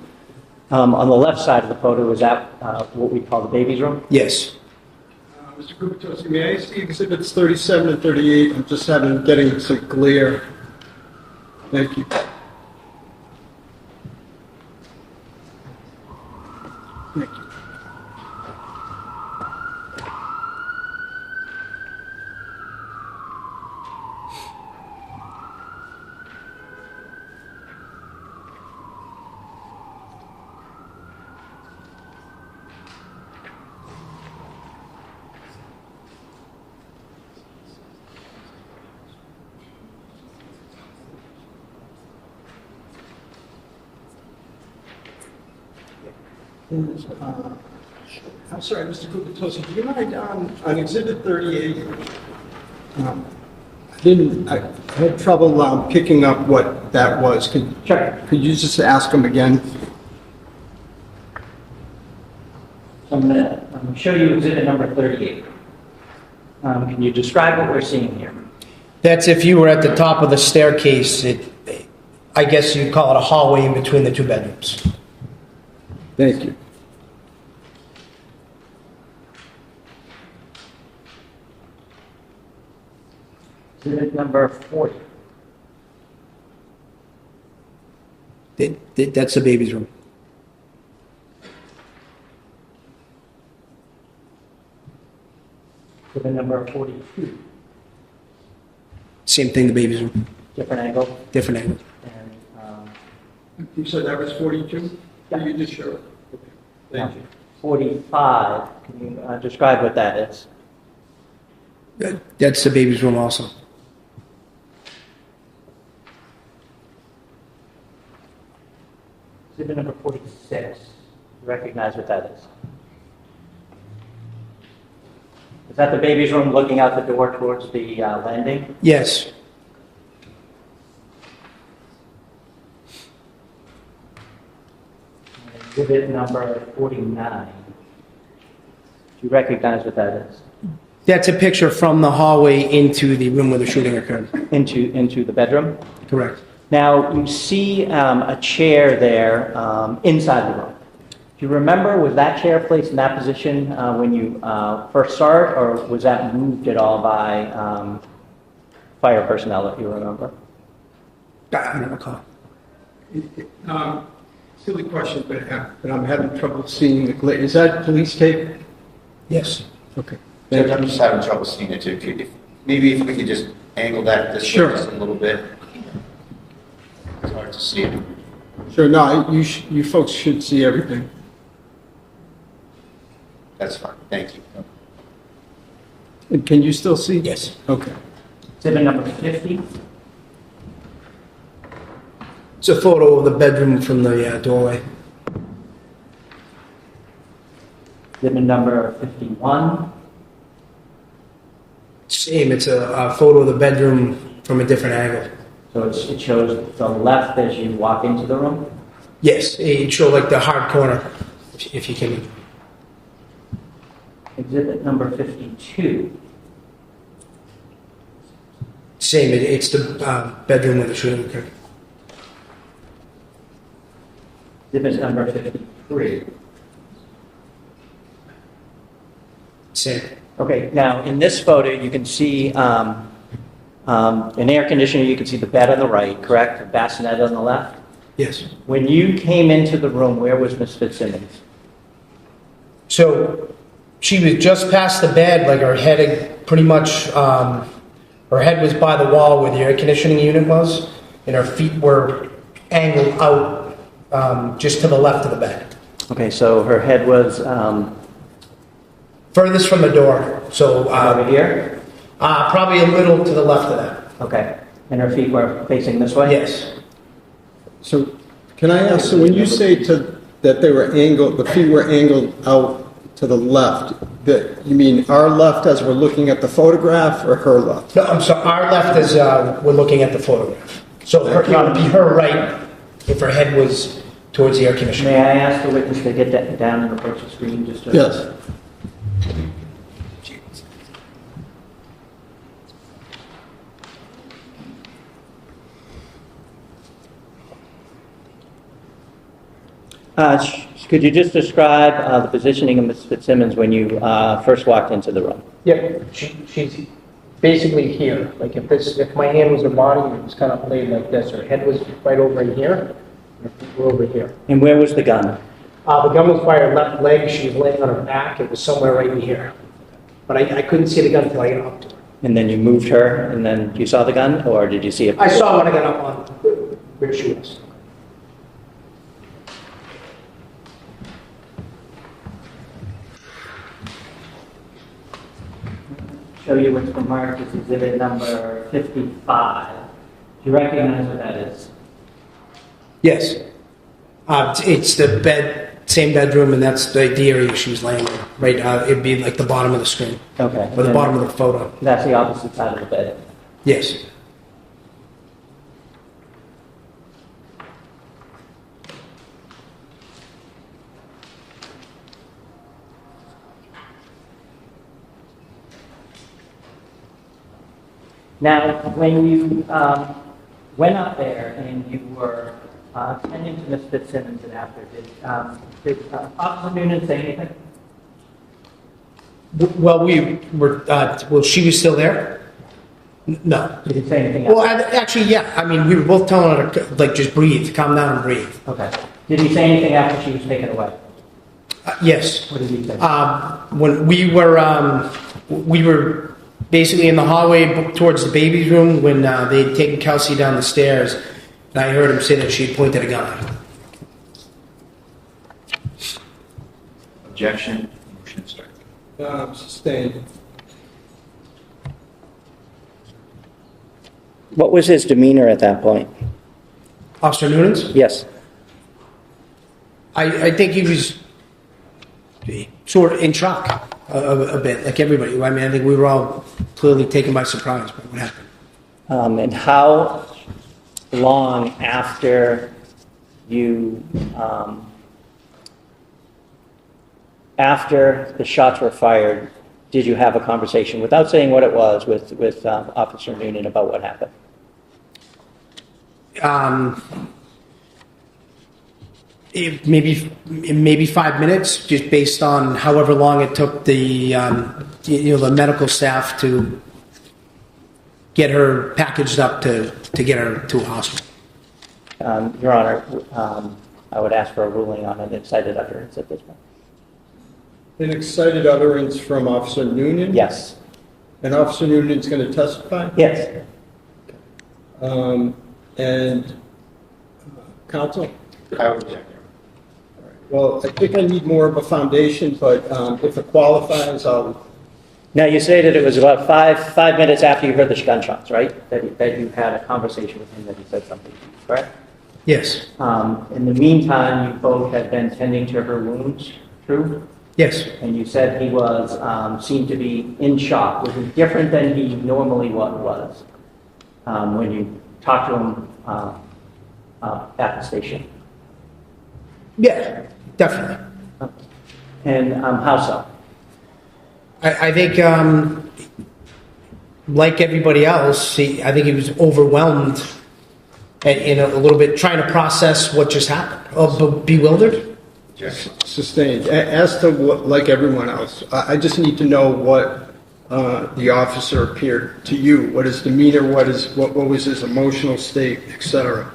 on the left side of the photo. Is that what we call the baby's room? Yes. Mr. Gubitosi, may I see exhibits 37 and 38? I'm just getting some glare. Thank you. Thank you. I'm sorry, Mr. Gubitosi, do you mind on exhibit 38? I had trouble picking up what that was. Sure. Could you just ask him again? So I'm going to show you exhibit number 38. Can you describe what we're seeing here? That's if you were at the top of the staircase. I guess you'd call it a hallway in between the two bedrooms. Thank you. Exhibit number 40. That's the baby's room. Exhibit number 42. Same thing, the baby's room. Different angle. Different angle. And You said that was 42? Yeah. You just showed. Okay. Thank you. 45. Can you describe what that is? That's the baby's room also. Exhibit number 46. You recognize what that is? Is that the baby's room looking out the door towards the landing? Yes. Exhibit number 49. Do you recognize what that is? That's a picture from the hallway into the room where the shooting occurred. Into the bedroom? Correct. Now, you see a chair there inside the room. Do you remember, was that chair placed in that position when you first saw it, or was that moved at all by fire personnel, if you remember? I don't recall. Silly question, but I'm having trouble seeing the glare. Is that police tape? Yes. Okay. Judge, I'm just having trouble seeing it too. Maybe if we could just angle that this Sure. way just a little bit. It's hard to see it. Sure, no, you folks should see everything. That's fine. Thank you. And can you still see? Yes. Okay. Exhibit number 50. It's a photo of the bedroom from the doorway. Exhibit number 51. Same. It's a photo of the bedroom from a different angle. So it shows the left as you walk into the room. Yes. It showed like the hard corner, if you can. Exhibit number 52. Same. It's the bedroom where the shooting occurred. Exhibit number 53. Same. Okay, now in this photo, you can see an air conditioner. You can see the bed on the right, correct? A bassinet on the left. Yes. When you came into the room, where was Miss Fitzsimmons? So she was just past the bed, like her head had pretty much, her head was by the wall where the air conditioning unit was, and her feet were angled out just to the left of the bed. Okay, so her head was Furthest from the door, so over here? probably a little to the left of that. Okay, and her feet were facing this way? Yes. So can I ask, so when you say to that they were angled, the feet were angled out to the left. You mean our left as we're looking at the photograph, or her left? No, I'm sorry, our left is, we're looking at the photograph. So it would be her right if her head was towards the air conditioner. May I ask the witness to get that down and approach the screen just to... Yes. Could you just describe the positioning of Ms. Fitzsimmons when you first walked into the room? Yeah, she's basically here. Like if my hand was her body, it was kind of laid like this. Her head was right over in here, her feet were over here. And where was the gun? The gun was by her left leg. She was laying on her back. It was somewhere right in here. But I couldn't see the gun until I got up to her. And then you moved her, and then you saw the gun, or did you see it? I saw when I got up on where she was. Show you what's been marked as exhibit number 55. Do you recognize what that is? Yes. It's the same bedroom, and that's the area she was laying in. Right, it'd be like the bottom of the screen. Okay. Or the bottom of the photo. That's the opposite side of the bed. Yes. Now, when you went up there and you were attending to Ms. Fitzsimmons and after, did Officer Noonan say anything? Well, we were. She was still there. No. Did he say anything else? Well, actually, yeah. I mean, we were both telling her to like just breathe, calm down, and breathe. Okay. Did he say anything after she was taken away? Yes. What did he say? When we were basically in the hallway towards the baby's room when they had taken Kelsey down the stairs, and I heard him say that she had pointed a gun at him. Objection. Motion strike. Sustained. What was his demeanor at that point? Officer Noonan's? Yes. I think he was sort of in shock a bit, like everybody. I mean, I think we were all clearly taken by surprise by what happened. And how long after you, after the shots were fired, did you have a conversation, without saying what it was, with Officer Noonan about what happened? Maybe 5 minutes, just based on however long it took the the medical staff to get her packaged up to get her to a hospital. Your Honor, I would ask for a ruling on an excited utterance at this point. An excited utterance from Officer Noonan? Yes. And Officer Noonan's going to testify? Yes. And counsel? I would object. Well, I think I need more of a foundation, but if it qualifies, I'll... Now, you say that it was about five minutes after you heard the gunshots, right? That you had a conversation with him, that he said something to you, correct? Yes. In the meantime, you both had been tending to her wounds, true? Yes. And you said he was, seemed to be in shock. Was it different than he normally was when you talked to him at the station? Yeah, definitely. And how so? I think, like everybody else, I think he was overwhelmed and a little bit trying to process what just happened. Bewildered? Sustained. As to what, like everyone else, I just need to know what the officer appeared to you. What his demeanor, what was his emotional state, etc.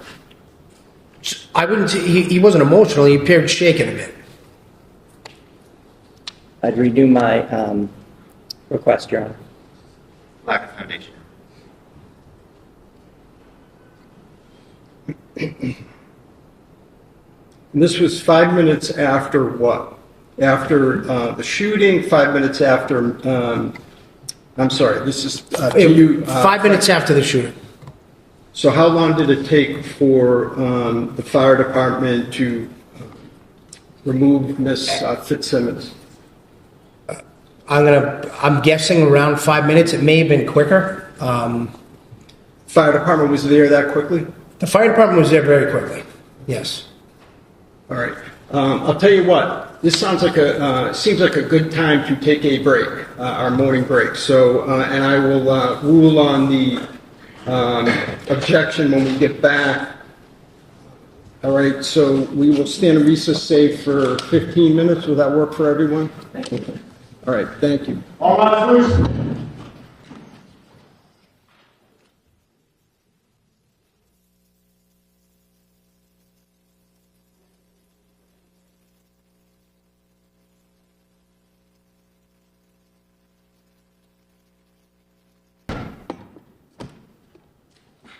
I wouldn't say he wasn't emotional. He appeared shaken a bit. I'd redo my request, Your Honor. Lack of foundation. And this was 5 minutes after what? After the shooting, 5 minutes after, I'm sorry, this is to you. 5 minutes after the shooting. So how long did it take for the fire department to remove Ms. Fitzsimmons? I'm guessing around 5 minutes. It may have been quicker. Fire department was there that quickly? The fire department was there very quickly. Yes. All right. I'll tell you what. This sounds like seems like a good time to take a break, our morning break. So, and I will rule on the objection when we get back. All right. So we will stand in recess, say, for 15 minutes. Will that work for everyone? Okay. All right. Thank you. All rise, please.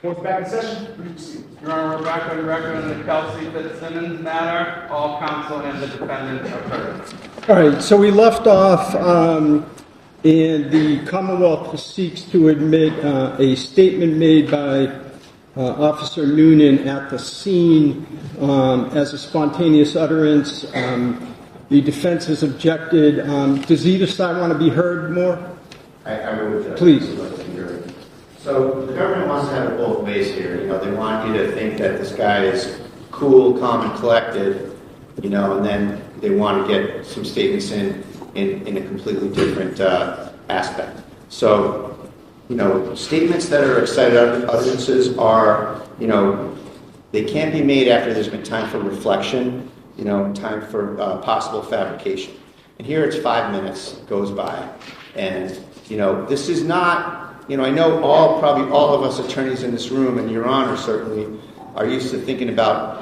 Court's back in session. Please proceed. Your Honor, we're back on record on the Kelsey Fitzsimmons matter. All counsel and the defendant are heard. All right, so we left off, and the Commonwealth seeks to admit a statement made by Officer Noonan at the scene as a spontaneous utterance. The defense has objected. Does either side want to be heard more? I would. Please. So the government wants to have it both ways here. They want you to think that this guy is cool, calm, and collected, and then they want to get some statements in a completely different aspect. So, statements that are excited utterances are, they can't be made after there's been time for reflection, time for possible fabrication. And here it's 5 minutes goes by. And, this is not, I know probably all of us attorneys in this room, and Your Honor certainly, are used to thinking about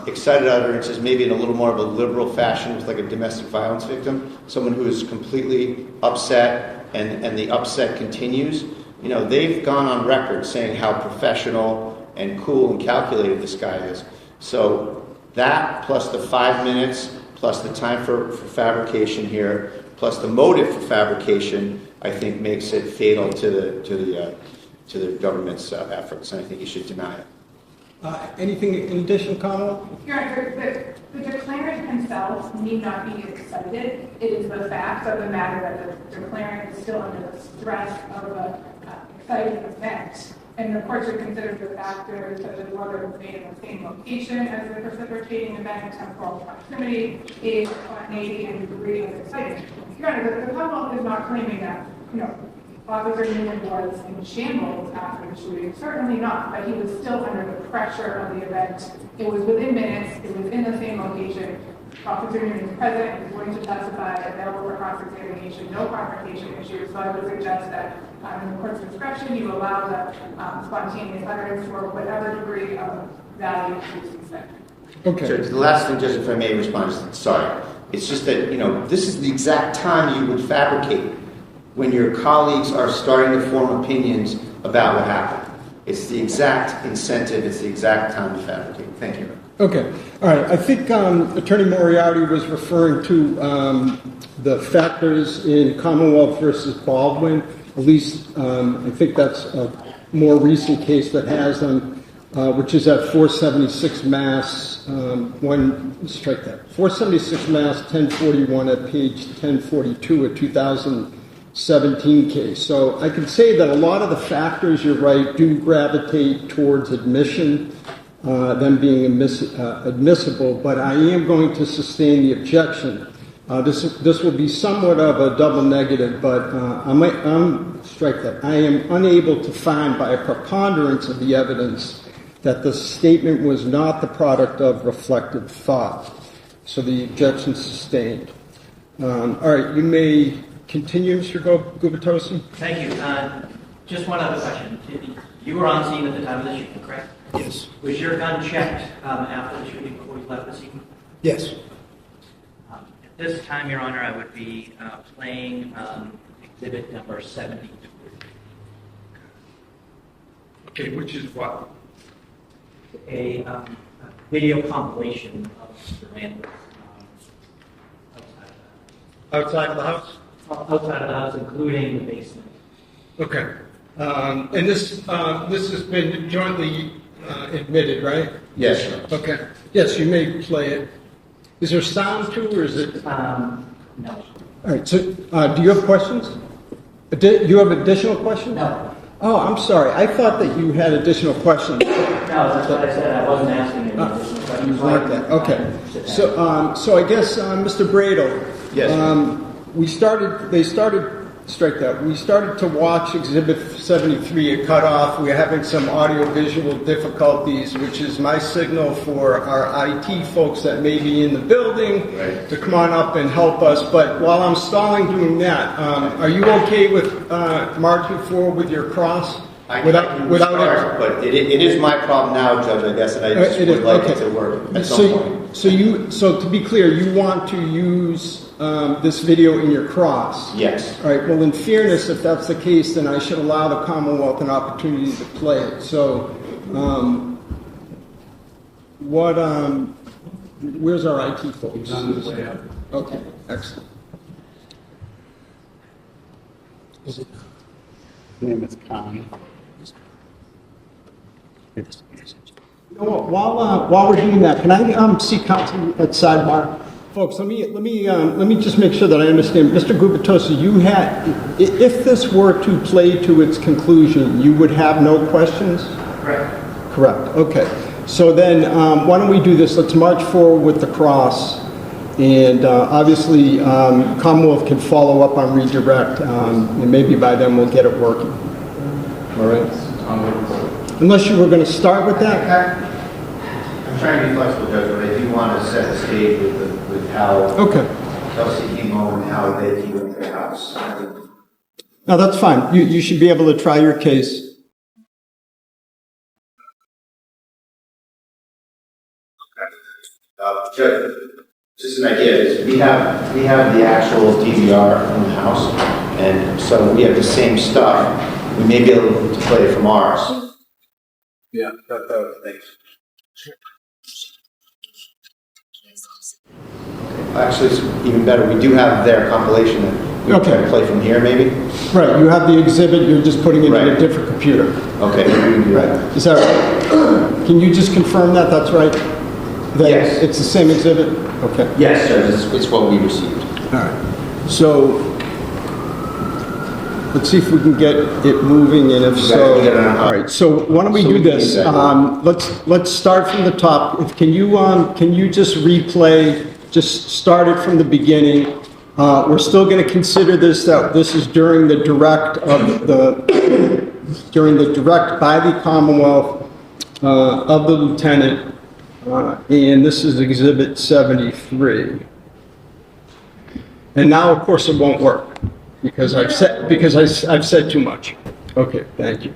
excited utterances maybe in a little more of a liberal fashion with like a domestic violence victim, someone who is completely upset and the upset continues. They've gone on record saying how professional and cool and calculated this guy is. So that plus the 5 minutes, plus the time for fabrication here, plus the motive for fabrication, I think makes it fatal to the government's efforts, and I think you should deny it. Anything in addition, Kamala? Your Honor, the declarant themselves need not be excited. It is the fact of the matter that the declarant is still under the stress of an exciting event. And the court should consider the factors such as whether it was made in the same location as the precipitating event, temporal proximity, age, spontaneity, and degree of excitement. Your Honor, the Commonwealth is not claiming that, Officer Noonan was in shambles after the shooting. Certainly not, but he was still under the pressure of the event. It was within minutes. It was in the same location. Officer Noonan is present. He's going to testify, available for cross-examination, no confrontation issues. So I would suggest that in the court's discretion, you allow the spontaneous utterance for whatever degree of value you see fit. Okay. So the last thing, just if I may respond, sorry. It's just that, this is the exact time you would fabricate when your colleagues are starting to form opinions about what happened. It's the exact incentive, it's the exact time to fabricate. Thank you. Okay. All right. I think Attorney Moriarty was referring to the factors in Commonwealth versus Baldwin. At least I think that's a more recent case that has them, which is at 476 Mass, 476 Mass 1041 at page 1042 of 2017 case. So I can say that a lot of the factors, you're right, do gravitate towards admission, them being admissible, but I am going to sustain the objection. This will be somewhat of a double negative, but strike that. I am unable to find by a preponderance of the evidence that the statement was not the product of reflective thought. So the objection sustained. All right, you may continue, Mr. Gubitosi. Thank you. Just one other question. You were on scene at the time of the shooting, correct? Yes. Was your gun checked after the shooting before you left the scene? Yes. At this time, Your Honor, I would be playing exhibit number 72. Okay, which is what? A video compilation of the man Outside of the house? outside of the house, including the basement. Okay. And this has been jointly admitted, right? Yes, sir. Okay. Yes, you may play it. Is there sound too, or is it? No. All right, so do you have questions? You have additional questions? No. Oh, I'm sorry. I thought that you had additional questions. No, that's what I said. I wasn't asking any additional questions. You weren't that. Okay. So I guess, Mr. Bradle. Yes. We started to watch Exhibit 73. It cut off. We're having some audio-visual difficulties, which is my signal for our IT folks that may be in the building to come on up and help us. But while I'm stalling doing that, are you okay with marching forward with your cross? Without it, but it is my problem now, Judge, I guess, and I just would like it to work at some point. So to be clear, you want to use this video in your cross? Yes. All right. Well, in fairness, if that's the case, then I should allow the Commonwealth an opportunity to play it. So, where's our IT folks? Okay. Excellent. His name is Khan. You know what, while we're doing that, can I see counsel at sidebar? Folks, let me just make sure that I understand. Mr. Gubitosa, you had, if this were to play to its conclusion, you would have no questions? Correct. Correct. Okay. So then, why don't we do this? Let's march forward with the cross. And obviously, Commonwealth can follow up on redirect, and maybe by then we'll get it working. All right? Unless you were going to start with that? I'm trying to be flexible, Judge, but I do want to set the stage with how Kelsey came home and how they came into the house. No, that's fine. You should be able to try your case. Judge, just an idea. We have the actual DVR in the house, and so we have the same stuff. We may be able to play it from ours. Yeah, that was thanks. Actually, it's even better. We do have their compilation that we can play from here, maybe? Right. You have the exhibit. You're just putting it in a different computer. Okay. Right. Is that right? Can you just confirm that that's right? That yes. It's the same exhibit? Okay. Yes, sir. It's what we received. All right. So let's see if we can get it moving, and if so, all right. So why don't we do this? Let's start from the top. Can you just replay? Just start it from the beginning. We're still going to consider this that this is during the direct by the Commonwealth of the lieutenant, and this is Exhibit 73. And now, of course, it won't work. Because I've said too much. Okay, thank you.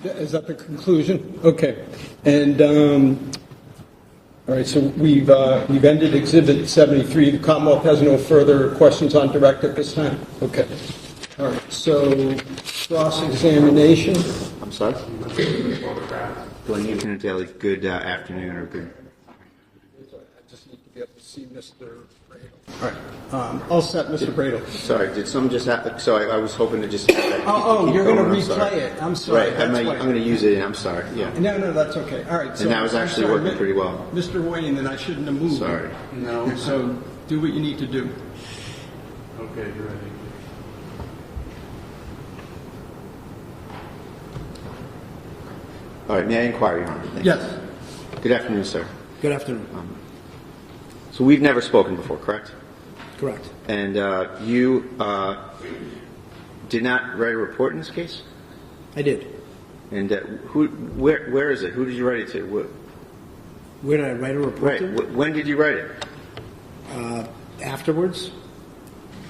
Is that the conclusion? Okay. And, all right, so we've ended Exhibit 73. The Commonwealth has no further questions on direct at this time? Okay. All right, so cross-examination. I'm sorry? Glenn Daley, good afternoon or good. I just need to be able to see Mr. Bradle. All right. All set, Mr. Bradle. Sorry, did someone just have, so I was hoping to just. Oh, you're going to replay it. I'm sorry. Right, I'm going to use it, I'm sorry, yeah. No, that's okay. All right. So, And that was actually working pretty well. Mr. Wayne, then I shouldn't have moved. Sorry. No, so do what you need to do. Okay, you're ready. All right, may I inquire, Your Honor? Thank you. Yes. Good afternoon, sir. Good afternoon. So we've never spoken before, correct? Correct. And you did not write a report in this case? I did. And where is it? Who did you write it to? Where did I write a report Right. to? When did you write it? Afterwards?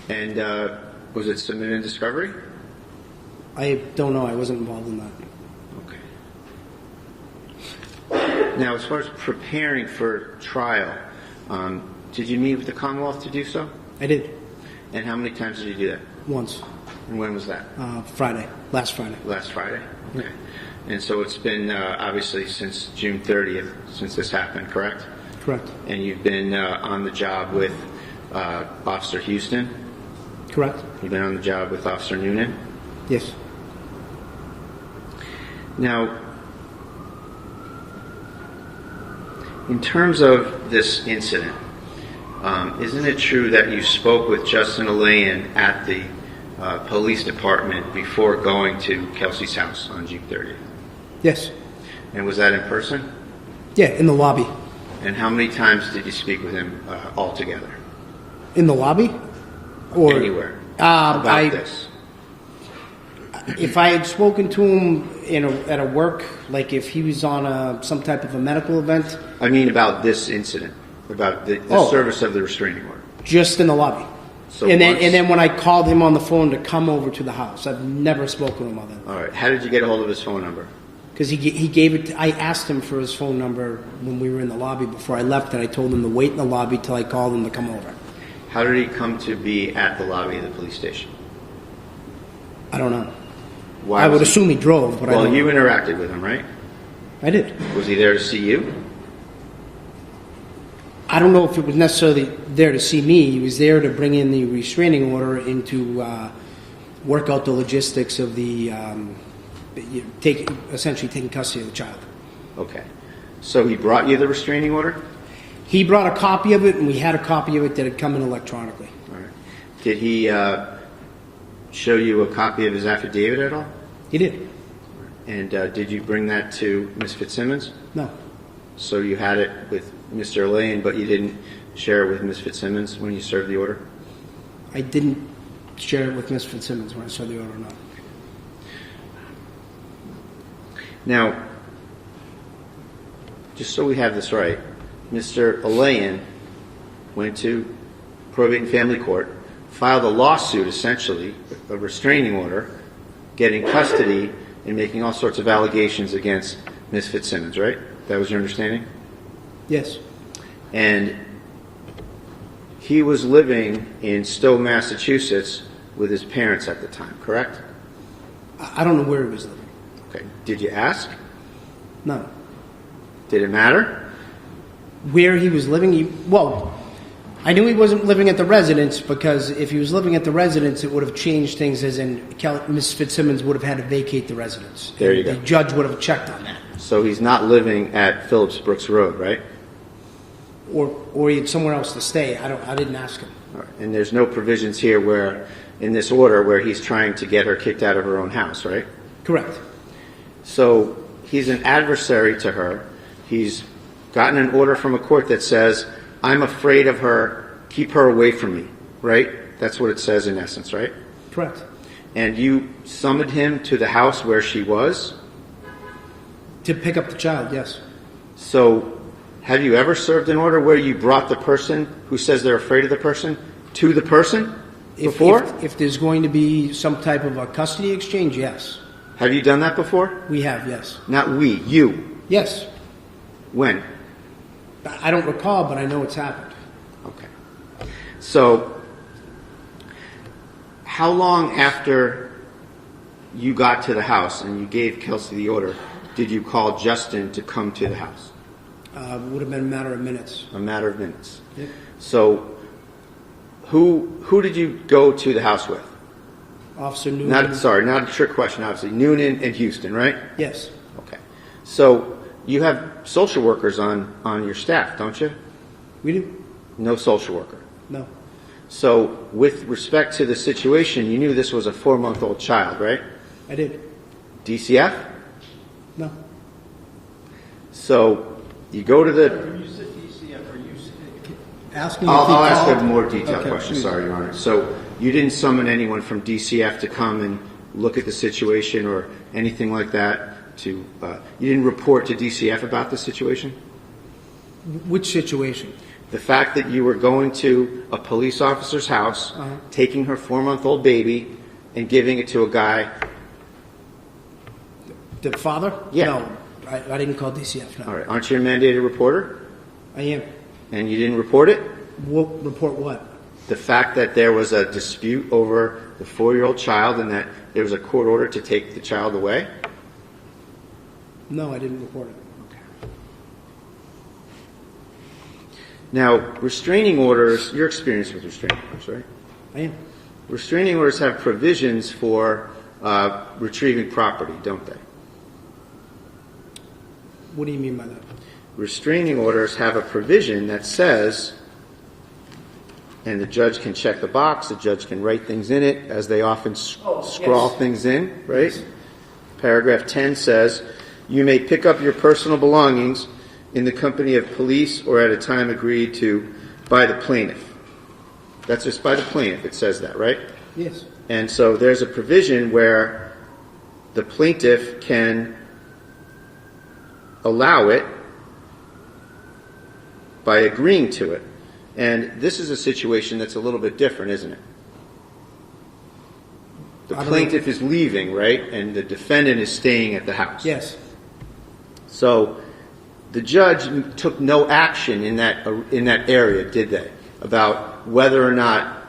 And was it submitted in discovery? I don't know. I wasn't involved in that. Okay. Now, as far as preparing for trial, did you meet with the Commonwealth to do so? I did. And how many times did you do that? Once. And when was that? Friday. Last Friday. Last Friday? Okay. And so it's been obviously since June 30th since this happened, correct? Correct. And you've been on the job with Officer Houston? Correct. You've been on the job with Officer Noonan? Yes. Now, in terms of this incident, isn't it true that you spoke with Justin Aylaian at the police department before going to Kelsey's house on June 30th? Yes. And was that in person? Yeah, in the lobby. And how many times did you speak with him altogether? In the lobby? Or anywhere about this? If I had spoken to him at a work, like if he was on some type of a medical event. I mean about this incident, about the service of the restraining order. Just in the lobby. So and then when I called him on the phone to come over to the house, I've never spoken to him other than that. All right. How did you get a hold of his phone number? Because he gave it. I asked him for his phone number when we were in the lobby before I left, and I told him to wait in the lobby till I called him to come over. How did he come to be at the lobby of the police station? I don't know. Why I would was he- assume he drove, but I Well, don't you know. interacted with him, right? I did. Was he there to see you? I don't know if it was necessarily there to see me. He was there to bring in the restraining order and to work out the logistics of the essentially taking custody of the child. Okay. So he brought you the restraining order? He brought a copy of it, and we had a copy of it that had come in electronically. All right. Did he show you a copy of his affidavit at all? He did. And did you bring that to Ms. Fitzsimmons? No. So you had it with Mr. Aylaian, but you didn't share it with Ms. Fitzsimmons when you served the order? I didn't share it with Ms. Fitzsimmons when I saw the order, no. Now, just so we have this right, Mr. Aylaian went to probate and family court, filed a lawsuit, essentially, a restraining order, getting custody and making all sorts of allegations against Ms. Fitzsimmons, right? That was your understanding? Yes. And he was living in Stowe, Massachusetts with his parents at the time, correct? I don't know where he was living. Okay. Did you ask? No. Did it matter? Where he was living, I knew he wasn't living at the residence because if he was living at the residence, it would have changed things as in Ms. Fitzsimmons would have had to vacate the residence. There you go. The judge would have checked on that. So he's not living at Phillips Brooks Road, right? Or he had somewhere else to stay. I didn't ask him. All right. And there's no provisions here where, in this order, where he's trying to get her kicked out of her own house, right? Correct. So he's an adversary to her. He's gotten an order from a court that says, I'm afraid of her, keep her away from me, right? That's what it says in essence, right? Correct. And you summoned him to the house where she was? To pick up the child, yes. So have you ever served an order where you brought the person who says they're afraid of the person to the person before? If there's going to be some type of a custody exchange, yes. Have you done that before? We have, yes. Not we, you. Yes. When? I don't recall, but I know it's happened. Okay. So, how long after you got to the house and you gave Kelsey the order did you call Justin to come to the house? Would have been a matter of minutes. A matter of minutes. Yep. So, who did you go to the house with? Officer Noonan. Not a trick question, obviously. Noonan and Houston, right? Yes. Okay. So, you have social workers on your staff, don't you? We do? No social worker. No. So, with respect to the situation, you knew this was a 4-month-old child, right? I did. DCF? No. So, you go to the... When you said DCF, are you asking? I'll ask a more detailed Okay, question, please. sorry, Your Honor. So, you didn't summon anyone from DCF to come and look at the situation or anything like that? You didn't report to DCF about the situation? Which situation? The fact that you were going to a police officer's house, taking her 4-month-old baby, and giving it to a guy. The father? Yeah. No, I didn't call DCF, no. All right. Aren't you a mandated reporter? I am. And you didn't report it? Report what? The fact that there was a dispute over the 4-year-old child and that there was a court order to take the child away? No, I didn't report it. Now, restraining orders, you're experienced with restraining orders, right? I am. Restraining orders have provisions for retrieving property, don't they? What do you mean by that? Restraining orders have a provision that says, and the judge can check the box, the judge can write things in it, as they often scrawl things in, right? Yes. Paragraph 10 says, you may pick up your personal belongings in the company of police or at a time agreed to by the plaintiff. That's just by the plaintiff, it says that, right? Yes. And so there's a provision where the plaintiff can allow it by agreeing to it. And this is a situation that's a little bit different, isn't it? The plaintiff is leaving, right? And the defendant is staying at the house. Yes. So the judge took no action in that area, did they? About whether or not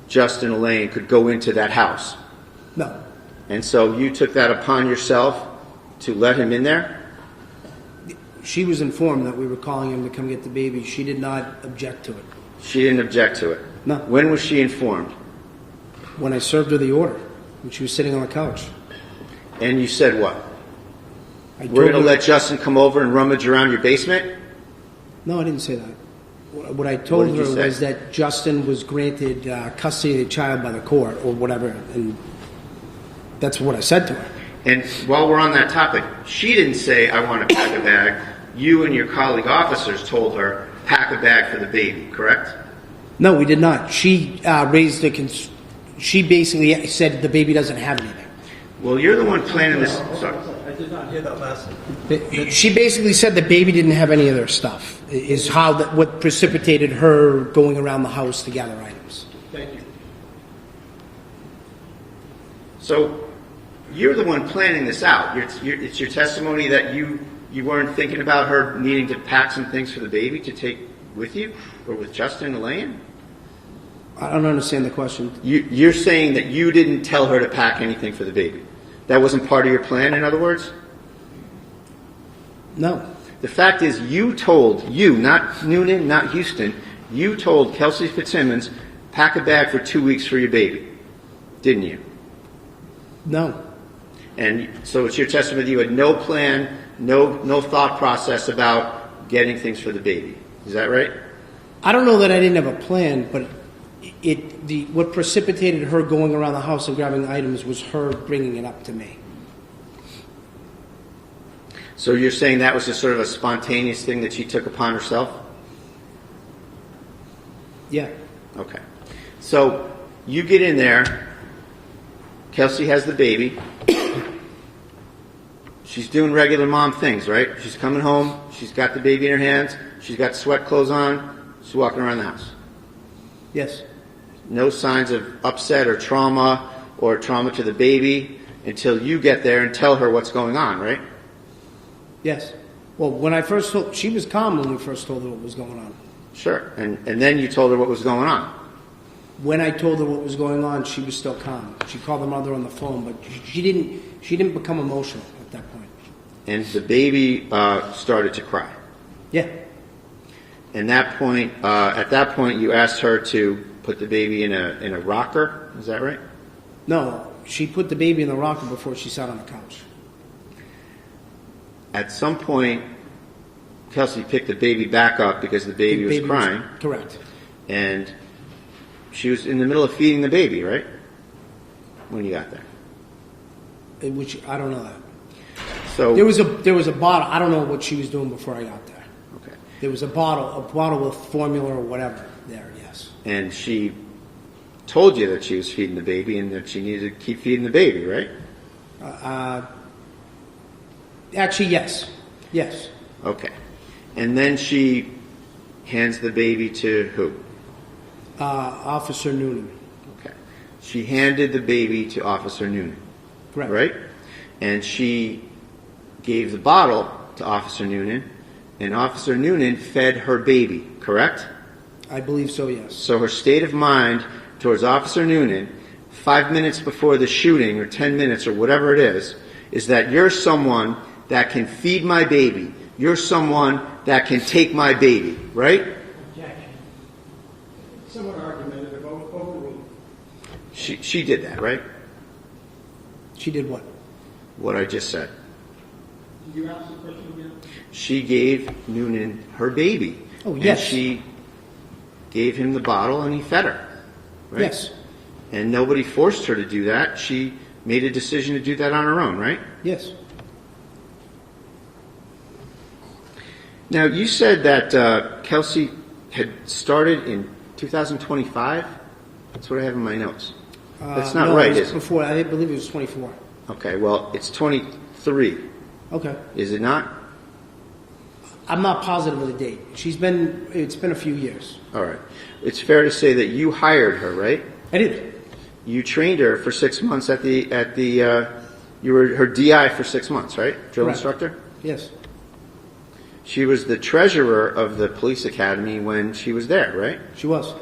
Justin Aylaian could go into that house. No. And so you took that upon yourself to let him in there? She was informed that we were calling him to come get the baby. She did not object to it. She didn't object to it? No. When was she informed? When I served her the order, when she was sitting on the couch. And you said what? We're going to let Justin come over and rummage around your basement? No, I didn't say that. What I told her was that Justin was granted custody of the child by the court or whatever, and that's what I said to her. And while we're on that topic, she didn't say, I want to pack a bag. You and your colleague officers told her, pack a bag for the baby, correct? No, we did not. She raised she basically said the baby doesn't have anything. Well, you're the one planning this. Sorry. I did not hear that last. She basically said the baby didn't have any of their stuff. Is what precipitated her going around the house to gather items. Thank you. So you're the one planning this out. It's your testimony that you weren't thinking about her needing to pack some things for the baby to take with you or with Justin and Aylaian? I don't understand the question. You're saying that you didn't tell her to pack anything for the baby. That wasn't part of your plan, in other words? No. The fact is not Noonan, not Houston, you told Kelsey Fitzsimmons, pack a bag for 2 weeks for your baby. Didn't you? No. And so it's your testimony that you had no plan, no thought process about getting things for the baby. Is that right? I don't know that I didn't have a plan, but what precipitated her going around the house and grabbing items was her bringing it up to me. So you're saying that was just sort of a spontaneous thing that she took upon herself? Yeah. Okay. So you get in there. Kelsey has the baby. She's doing regular mom things, right? She's coming home. She's got the baby in her hands. She's got sweat clothes on. She's walking around the house. Yes. No signs of upset or trauma to the baby. until you get there and tell her what's going on, right? Yes. Well, when I first told, she was calm when we first told her what was going on. Sure. And then you told her what was going on. When I told her what was going on, she was still calm. She called her mother on the phone, but she didn't become emotional at that point. And the baby started to cry. Yeah. And at that point, you asked her to put the baby in a rocker. Is that right? No, she put the baby in the rocker before she sat on the couch. At some point, Kelsey picked the baby back up because the baby was crying. Correct. And she was in the middle of feeding the baby, right? When you got there. Which I don't know that. So there was a bottle. I don't know what she was doing before I got there. Okay. There was a bottle with formula or whatever there. Yes. And she told you that she was feeding the baby and that she needed to keep feeding the baby, right? Actually, yes. Yes. Okay. And then she hands the baby to who? Officer Noonan. Okay. She handed the baby to Officer Noonan. Correct. Right? And she gave the bottle to Officer Noonan, and Officer Noonan fed her baby, correct? I believe so, yes. So her state of mind towards Officer Noonan, 5 minutes before the shooting, or 10 minutes, or whatever it is that you're someone that can feed my baby. You're someone that can take my baby, right? Objection. Somewhat argumentative, overruled. She did that, right? She did what? What I just said. Did you ask the question again? She gave Noonan her baby. Oh, yes. And she gave him the bottle and he fed her. Right? Yes. And nobody forced her to do that. She made a decision to do that on her own, right? Yes. Now, you said that Kelsey had started in 2025? That's what I have in my notes. That's not no, right, it was is it? before. I believe it was 24. Okay, well, it's 23. Okay. Is it not? I'm not positive of the date. It's been a few years. All right. It's fair to say that you hired her, right? I did. You trained her for 6 months you were her DI for 6 months, right? Drill Correct. instructor? Yes. She was the treasurer of the police academy when she was there, right? She was.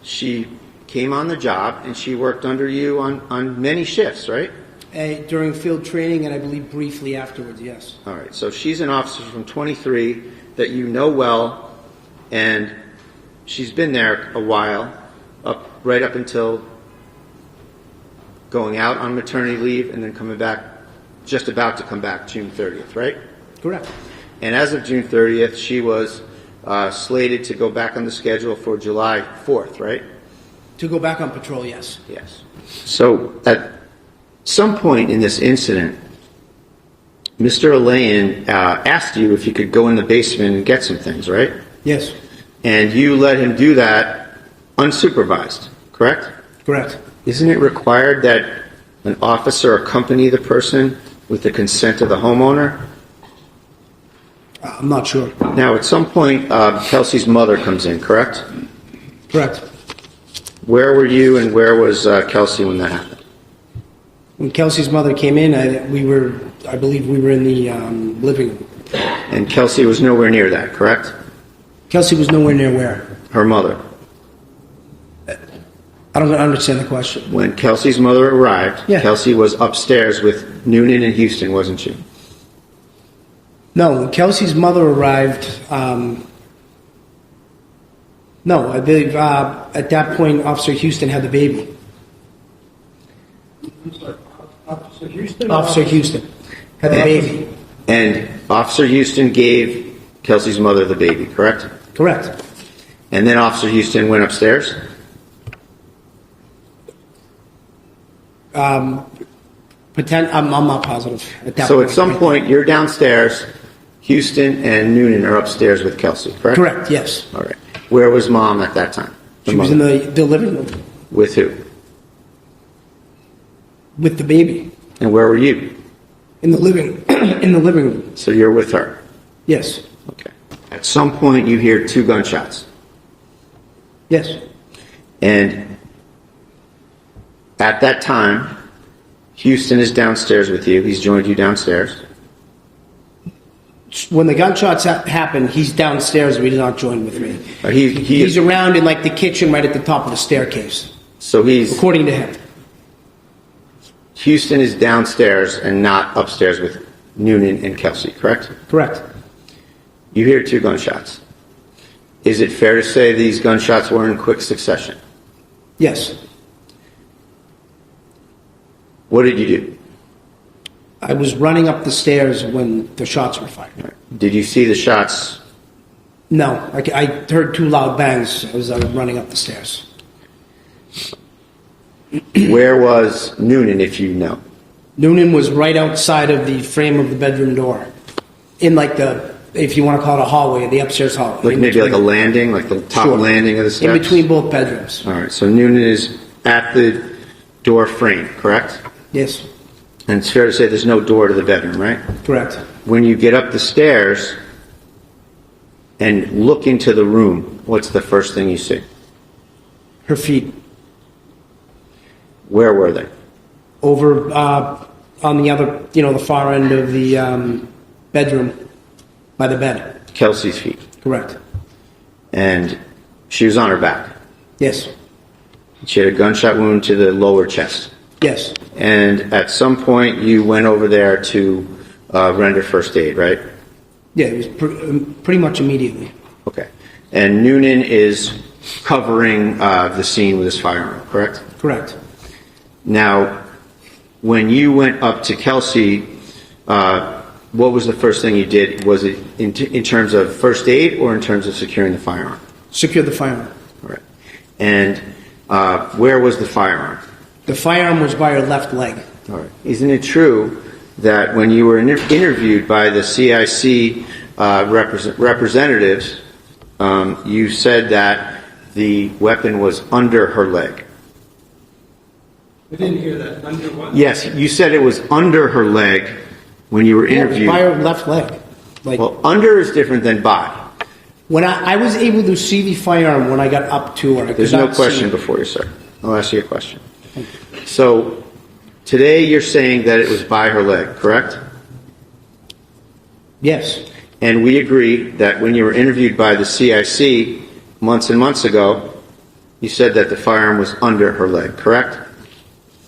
She came on the job and she worked under you on many shifts, right? During field training and I believe briefly afterwards, yes. All right. So she's an officer from 23 that you know well, and she's been there a while, right up until going out on maternity leave and then coming back, just about to come back June 30th, right? Correct. And as of June 30th, she was slated to go back on the schedule for July 4th, right? To go back on patrol, yes. Yes. So at some point in this incident, Mr. Aylaian asked you if you could go in the basement and get some things, right? Yes. And you let him do that unsupervised, correct? Correct. Isn't it required that an officer accompany the person with the consent of the homeowner? I'm not sure. Now, at some point, Kelsey's mother comes in, correct? Correct. Where were you and where was Kelsey when that happened? When Kelsey's mother came in, I believe we were in the living room. And Kelsey was nowhere near that, correct? Kelsey was nowhere near where? Her mother. I don't understand the question. When Kelsey's mother arrived, Yeah. Kelsey was upstairs with Noonan and Houston, wasn't she? No, when Kelsey's mother arrived, no, I believe at that point, Officer Houston had the baby. Officer Houston? Officer Houston had the baby. And Officer Houston gave Kelsey's mother the baby, correct? Correct. And then Officer Houston went upstairs? I'm not positive at that So point. at some point, you're downstairs, Houston and Noonan are upstairs with Kelsey, correct? Correct, yes. All right. Where was Mom at that time? She was in the living room With who? with the baby. And where were you? In the living room. So you're with her. Yes. Okay. At some point, you hear 2 gunshots. Yes. And at that time, Houston is downstairs with you. He's joined you downstairs. When the gunshots happened, he's downstairs, but he did not join with me. He's He's around in like the kitchen right at the top of the staircase, So he's according to him. Houston is downstairs and not upstairs with Noonan and Kelsey, correct? Correct. You hear 2 gunshots. Is it fair to say these gunshots were in quick succession? Yes. What did you do? I was running up the stairs when the shots were fired. Did you see the shots? No, I heard 2 loud bangs as I was running up the stairs. Where was Noonan, if you know? Noonan was right outside of the frame of the bedroom door, in like the, if you want to call it a hallway, the upstairs hallway. Like In maybe like between. a landing, like the top Sure. landing of the steps? In between both bedrooms. All right, so Noonan is at the door frame, correct? Yes, And it's fair to say there's no door to the bedroom, right? correct. When you get up the stairs and look into the room, what's the first thing you see? Her feet Where were they? over on the other, the far end of the bedroom by the bed. Kelsey's feet. Correct. And she was on her back. Yes. She had a gunshot wound to the lower chest. Yes. And at some point you went over there to render first aid, right? Yeah, it was pretty much immediately. Okay. And Noonan is covering the scene with his firearm, correct? Correct. Now, when you went up to Kelsey, what was the first thing you did? Was it in terms of first aid or in terms of securing the firearm? Secure the firearm. All right. And where was the firearm? The firearm was by her left leg. All right. Isn't it true that when you were interviewed by the CIC representatives, you said that the weapon was under her leg? I didn't hear that. Under what? Yes, you said it was under her leg when you were interviewed. By her left leg. Like, Well, under is different than by. when I was able to see the firearm when I got up to her. I There's could no not see question it. before you, sir. I'll ask you a question. So, today you're saying that it was by her leg, correct? Yes. And we agree that when you were interviewed by the CIC months and months ago, you said that the firearm was under her leg, correct?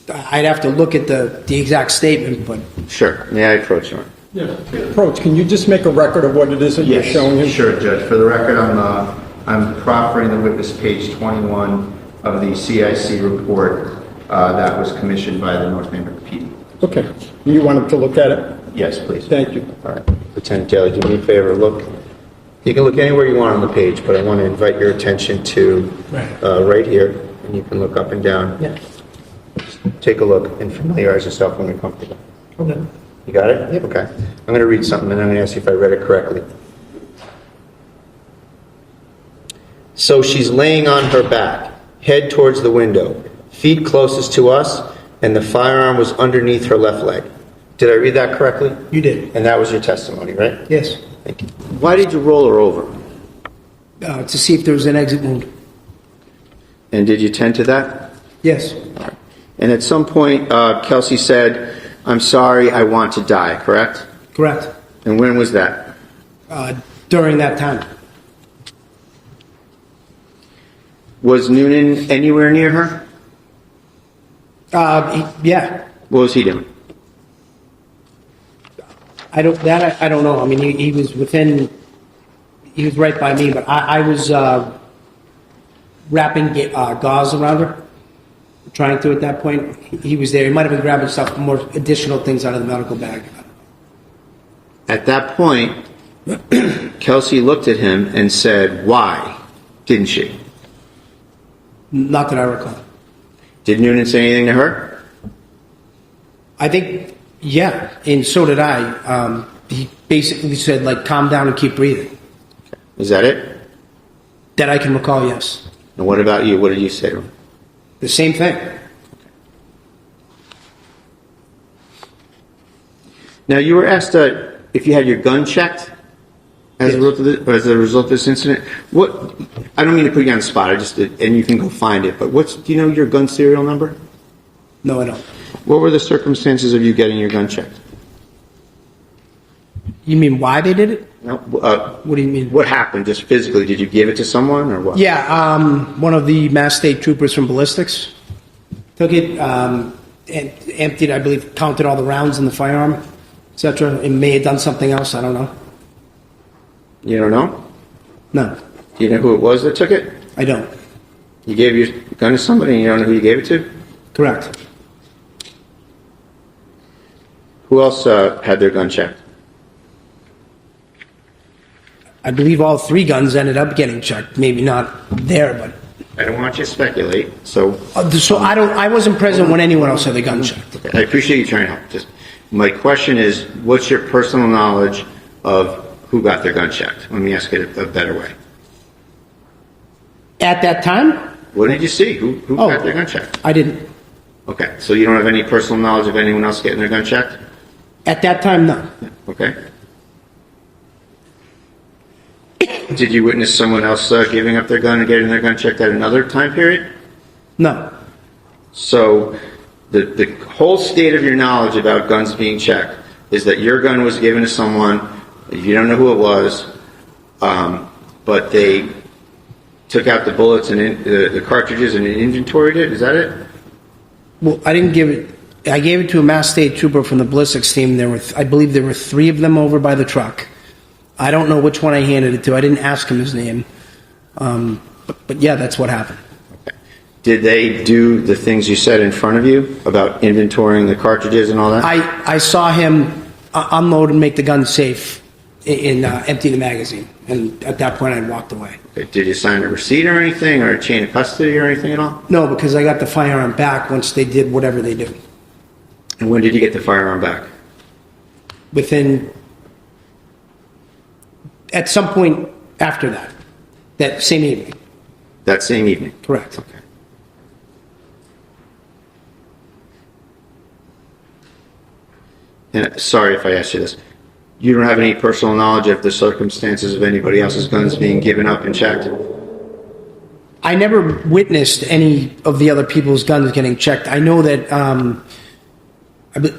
I'd have to look at the exact statement, but Sure. May I approach you? Yeah. Approach, can you just make a record of what it is that you're showing him? Sure, Judge. For the record, I'm proffering the witness page 21 of the CIC report that was commissioned by the North Neighborhood PD. Okay. You want him to look at it? Yes, please. Thank you. All right. Lieutenant Daley, do me a favor. Look. You can look anywhere you want on the page, but I want to invite your attention to right here, and you can look up and down. yeah. Take a look and familiarize yourself when you're comfortable. Okay. You got it? Yep. Okay. I'm going to read something, and I'm going to ask you if I read it correctly. So she's laying on her back, head towards the window, feet closest to us, and the firearm was underneath her left leg. Did I read that correctly? You did. And that was your testimony, right? Yes. Thank you. Why did you roll her over? To see if there was an exit wound. And did you tend to that? Yes. And at some point, Kelsey said, "I'm sorry, I want to die," correct? Correct. And when was that? During that time. Was Noonan anywhere near her? Yeah. What was he doing? I don't know. I mean, he was right by me, but I was wrapping gauze around her, trying to at that point. He was there. He might have been grabbing stuff, more additional things out of the medical bag. At that point, Kelsey looked at him and said, "Why?" Didn't she? Not that I recall. Did Noonan say anything to her? I think, yeah, and so did I. He basically said, like, calm down and keep breathing. Is that it? That I can recall, yes. And what about you? What did you say to him? The same thing. Now, you were asked if you had your gun checked as a result of this incident. What? I don't mean to put you on the spot. And you can go find it. But do you know your gun serial number? No, I don't. What were the circumstances of you getting your gun checked? You mean why they did it? No, What do you mean? what happened just physically? Did you give it to someone or what? Yeah, one of the Mass State troopers from ballistics took it, and emptied, I believe, counted all the rounds in the firearm, etc. It may have done something else. I don't know. You don't know? No, Do you know who it was that took it? I don't. You gave your gun to somebody and you don't know who you gave it to? Correct. Who else had their gun checked? I believe all 3 guns ended up getting checked. Maybe not there, but I don't want you to speculate, so so I wasn't present when anyone else had the gun checked. I appreciate you trying to help. Just my question is, what's your personal knowledge of who got their gun checked? Let me ask it a better way. At that time, What did you see? Who got their gun checked? I didn't. Okay, so you don't have any personal knowledge of anyone else getting their gun checked? At that time, no. Okay. Did you witness someone else giving up their gun and getting their gun checked at another time period? No. So the whole state of your knowledge about guns being checked is that your gun was given to someone, you don't know who it was, but they took out the bullets and the cartridges and inventoried it. Is that it? Well, I didn't give it. I gave it to a Mass State trooper from the ballistics team. I believe there were 3 of them over by the truck. I don't know which one I handed it to. I didn't ask him his name. But yeah, that's what happened. Okay. Did they do the things you said in front of you about inventorying the cartridges and all that? I saw him unload and make the gun safe and empty the magazine. And at that point, I walked away. Okay. Did you sign a receipt or anything, or a chain of custody or anything at all? No, because I got the firearm back once they did whatever they did. And when did you get the firearm back? At some point after that same evening. That same evening? Correct. Okay. And sorry if I asked you this. You don't have any personal knowledge of the circumstances of anybody else's guns being given up and checked? I never witnessed any of the other people's guns getting checked. I know that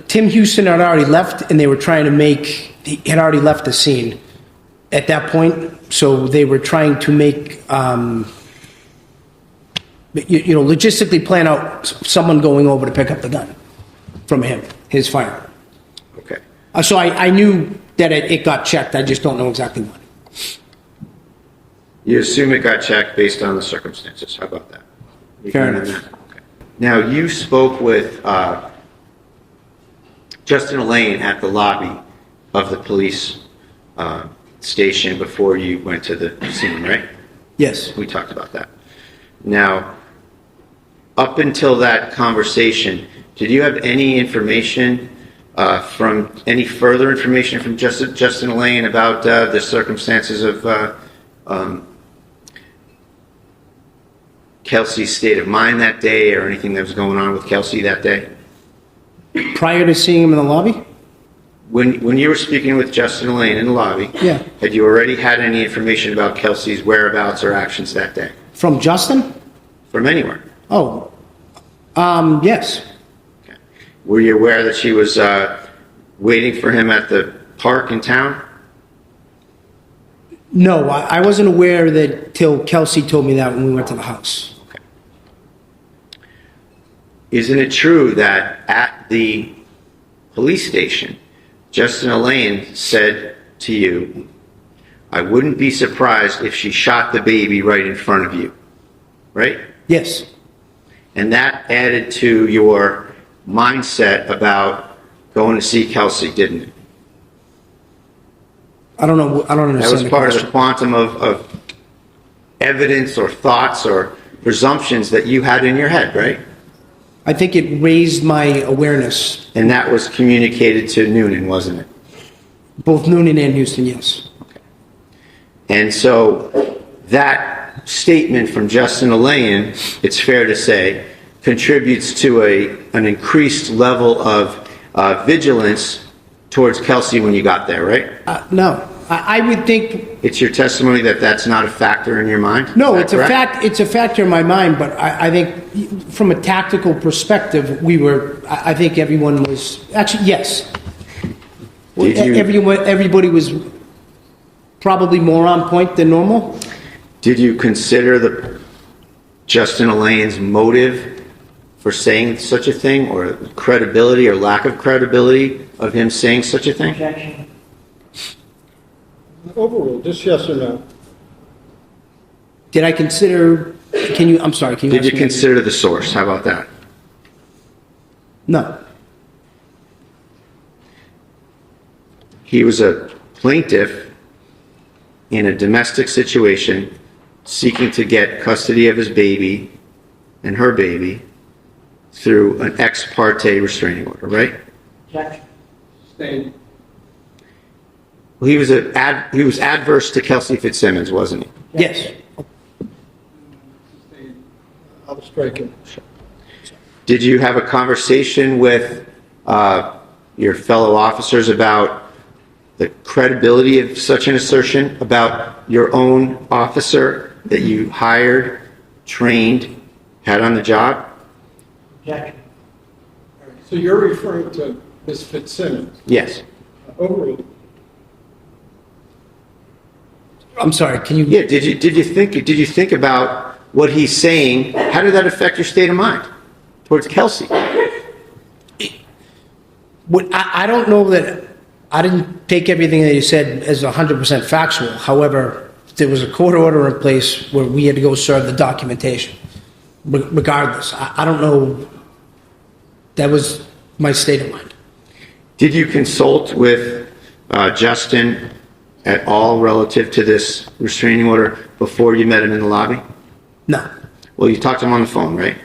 Tim Houston had already left, and they were trying to he had already left the scene at that point, so they were trying to make, logistically plan out someone going over to pick up the gun from his firearm. Okay. So I knew that it got checked. I just don't know exactly when. You assume it got checked based on the circumstances. How about that? Fair enough. Okay. Now, you spoke with Justin Aylaian at the lobby of the police station before you went to the scene, right? Yes. We talked about that. Now, up until that conversation, did you have any information any further information from Justin Aylaian about the circumstances of Kelsey's state of mind that day, or anything that was going on with Kelsey that day? Prior to seeing him in the lobby? When you were speaking with Justin Aylaian in the lobby, Yeah. had you already had any information about Kelsey's whereabouts or actions that day? From Justin? From anywhere? Oh, yes. Okay. Were you aware that she was waiting for him at the park in town? No, I wasn't aware that till Kelsey told me that when we went to the house. Okay. Isn't it true that at the police station, Justin Aylaian said to you, "I wouldn't be surprised if she shot the baby right in front of you," right? Yes. And that added to your mindset about going to see Kelsey, didn't it? I don't know. I don't understand. That was part of the quantum of evidence or thoughts or presumptions that you had in your head, right? I think it raised my awareness. And that was communicated to Noonan, wasn't it? Both Noonan and Houston, yes. Okay. And so that statement from Justin Aylaian, it's fair to say, contributes to an increased level of vigilance towards Kelsey when you got there, right? No. I would think, It's your testimony that that's not a factor in your mind? no, Is it's that a correct? fact, it's a factor in my mind, but I think from a tactical perspective, I think everyone was, actually, yes. Did you- Everybody was probably more on point than normal. Did you consider Justin Aylaian's motive for saying such a thing, or credibility or lack of credibility of him saying such a thing? Objection. Overruled, just yes or no? Did I consider, I'm sorry, can you Did ask you me? consider the source? How about that? No. He was a plaintiff in a domestic situation seeking to get custody of his baby and her baby through an ex parte restraining order, right? Objection. Sustained. Well, he was adverse to Kelsey Fitzsimmons, wasn't he? Yes. I'll strike him. Did you have a conversation with your fellow officers about the credibility of such an assertion about your own officer that you hired, trained, had on the job? Objection. So you're referring to Ms. Fitzsimmons? Yes. Overruled. I'm sorry, can you? Yeah. Did you think about what he's saying? How did that affect your state of mind towards Kelsey? I don't know that, I didn't take everything that you said as 100% factual. However, there was a court order in place where we had to go serve the documentation. Regardless, I don't know, that was my state of mind. Did you consult with Justin at all relative to this restraining order before you met him in the lobby? No. Well, you talked to him on the phone, right?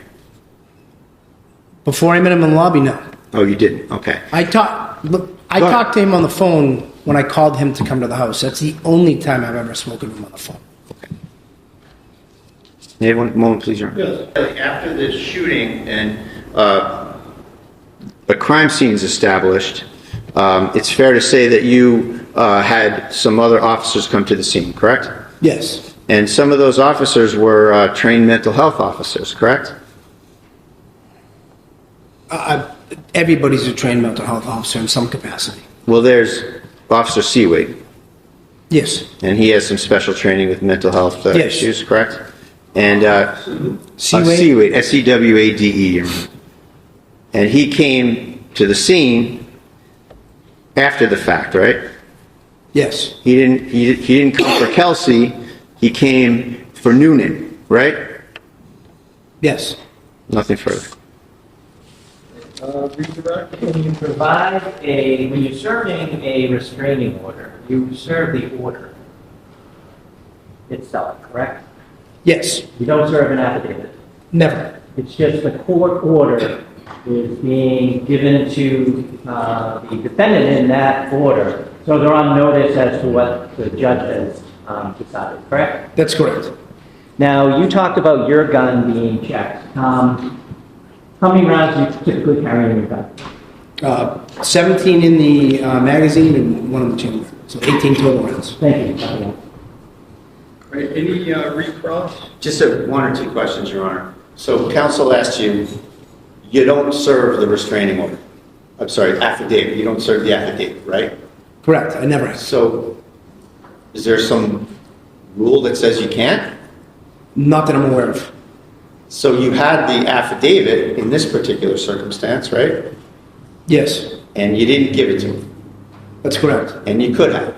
Before I met him in the lobby, no. Oh, you didn't? Okay. I talked to him on the phone when I called him to come to the house. That's the only time I've ever spoken to him on the phone. May I have one moment, please, Your Honor? Yes. After the shooting and a crime scene is established, it's fair to say that you had some other officers come to the scene, correct? Yes. And some of those officers were trained mental health officers, correct? Everybody's a trained mental health officer in some capacity. Well, there's Officer Seawade, Yes. and he has some special training with mental health Yes. issues, correct? And Seawade? Seawade, S-E-W-A-D-E, Your Honor. And he came to the scene after the fact, right? Yes. He didn't come for Kelsey. He came for Noonan, right? Yes. Nothing further. Redirect. When you when you're serving a restraining order, you serve the order itself, correct? Yes. You don't serve an affidavit. Never. It's just the court order is being given to the defendant in that order. So they're on notice as to what the judge has decided, correct? That's correct. Now, you talked about your gun being checked. How many rounds do you typically carry in your gun? 17 in the magazine and one in the chamber. So 18 total rounds. Thank you. Right. Any recross? Just one or two questions, Your Honor. So counsel asked you, you don't serve the restraining order. I'm sorry, affidavit. You don't serve the affidavit, right? Correct. I never have. So is there some rule that says you can't? Not that I'm aware of. So you had the affidavit in this particular circumstance, right? Yes. And you didn't give it to him. That's correct. And you could have.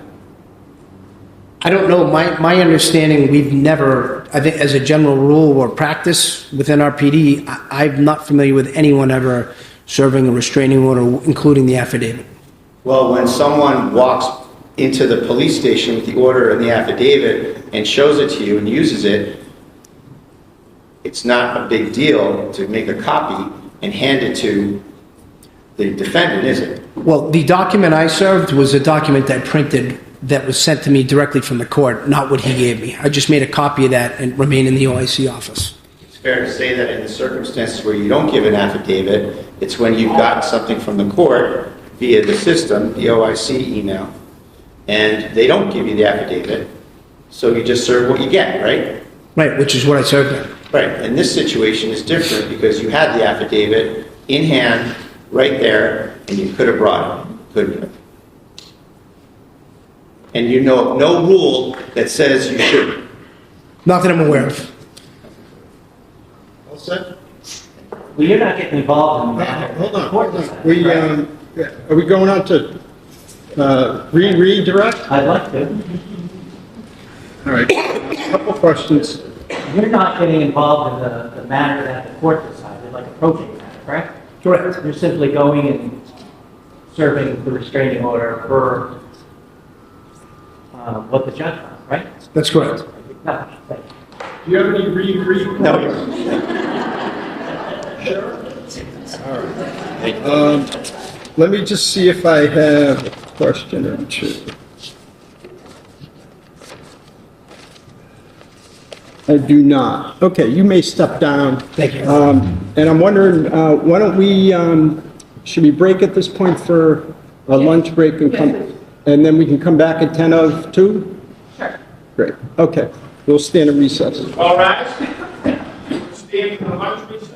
I don't know. My understanding, we've never, I think as a general rule or practice within our PD, I'm not familiar with anyone ever serving a restraining order, including the affidavit. Well, when someone walks into the police station with the order and the affidavit and shows it to you and uses it, it's not a big deal to make a copy and hand it to the defendant, is it? Well, the document I served was a document I printed that was sent to me directly from the court, not what he gave me. I just made a copy of that and remained in the OIC office. It's fair to say that in the circumstances where you don't give an affidavit, it's when you've gotten something from the court via the system, the OIC email, and they don't give you the affidavit, so you just serve what you get, right? Right, which is what I served them. Right, and this situation is different because you had the affidavit in hand, right there, and you could have brought it, couldn't you? And you know no rule that says you shouldn't. Not that I'm aware of. All set? Well, you're not getting involved in that. Hold on. Are we going on to redirect? I'd like to. All right. A couple questions. You're not getting involved in the matter that the court decided, like approaching the matter, correct? Correct. You're simply going and serving the restraining order for what the judge found, right? That's correct. No, thank you. Do you have any re? No. Let me just see if I have a question or two. I do not. Okay, you may step down. Thank you. And I'm wondering, why don't we, should we break at this point for a lunch break and come, and then we can come back at 10:02? Sure. Great. Okay, we'll stand in recess. All right. Stand for the lunch recess.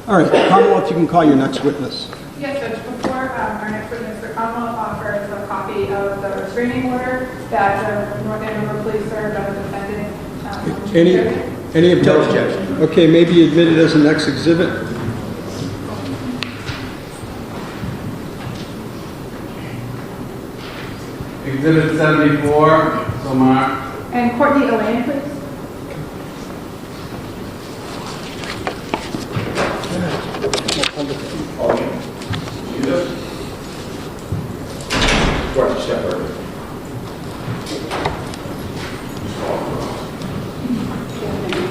All right, Commonwealth, you can call your next witness. Yes, Judge, before our next witness, the Commonwealth offers a copy of the restraining order that the North Andover Police served on the defendant. Any objection? Okay, maybe admitted as an next exhibit. Exhibit 74, so marked. And Courtney Aylaian, please.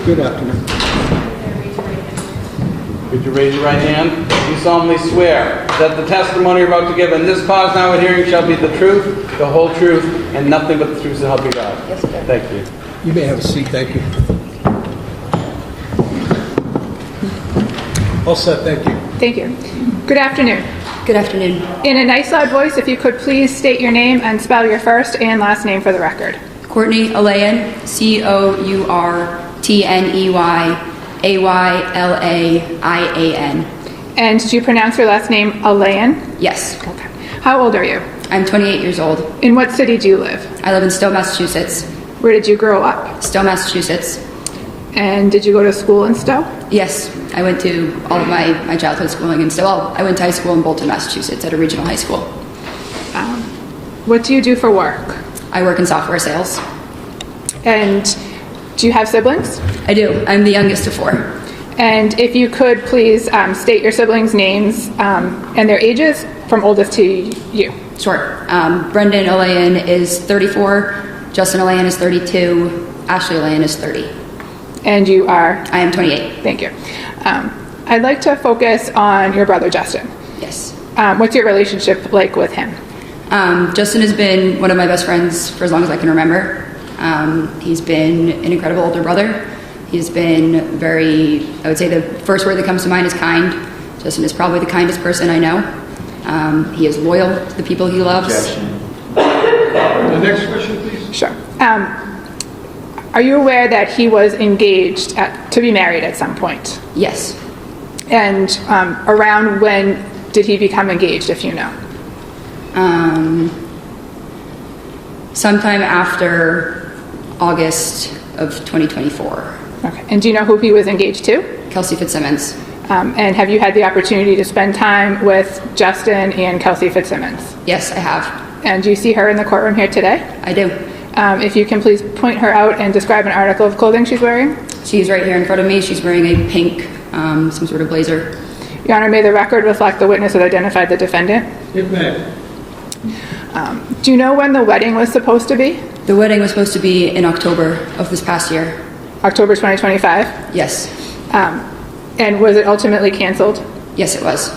Good afternoon. Could you raise your right hand? You solemnly swear that the testimony you're about to give in this cause now and hearing shall be the truth, the whole truth, and nothing but the truth to help you God. Yes, sir. Thank you. You may have a seat, thank you. All set, thank you. Thank you. Good afternoon. Good afternoon. In a nice loud voice, if you could please state your name and spell your first and last name for the record. Courtney Aylaian, Courtneyaylaian. And do you pronounce your last name Aylaian? Yes. Okay. How old are you? I'm 28 years old. In what city do you live? I live in Stowe, Massachusetts. Where did you grow up? Stowe, Massachusetts. And did you go to school in Stowe? Yes, I went to all of my childhood schooling in Stowe. Well, I went to high school in Bolton, Massachusetts at a regional high school. What do you do for work? I work in software sales. And do you have siblings? I do. I'm the youngest of 4. And if you could please state your siblings' names and their ages from oldest to you. Sure. Brendan Aylaian is 34, Justin Aylaian is 32, Ashley Aylaian is 30. And you are? I am 28. Thank you. I'd like to focus on your brother, Justin. Yes. What's your relationship like with him? Justin has been one of my best friends for as long as I can remember. He's been an incredible older brother. He's been very, I would say the first word that comes to mind is kind. Justin is probably the kindest person I know. He is loyal to the people he loves. The next question, please. Sure. Are you aware that he was engaged to be married at some point? Yes. And around when did he become engaged, if you know? Sometime after August of 2024. Okay. And do you know who he was engaged to? Kelsey Fitzsimmons. And have you had the opportunity to spend time with Justin and Kelsey Fitzsimmons? Yes, I have. And do you see her in the courtroom here today? I do. If you can please point her out and describe an article of clothing she's wearing. She's right here in front of me. She's wearing a pink, some sort of blazer. Your Honor, may the record reflect the witness that identified the defendant? It may. Do you know when the wedding was supposed to be? The wedding was supposed to be in October of this past year. October 2025? Yes. And was it ultimately canceled? Yes, it was.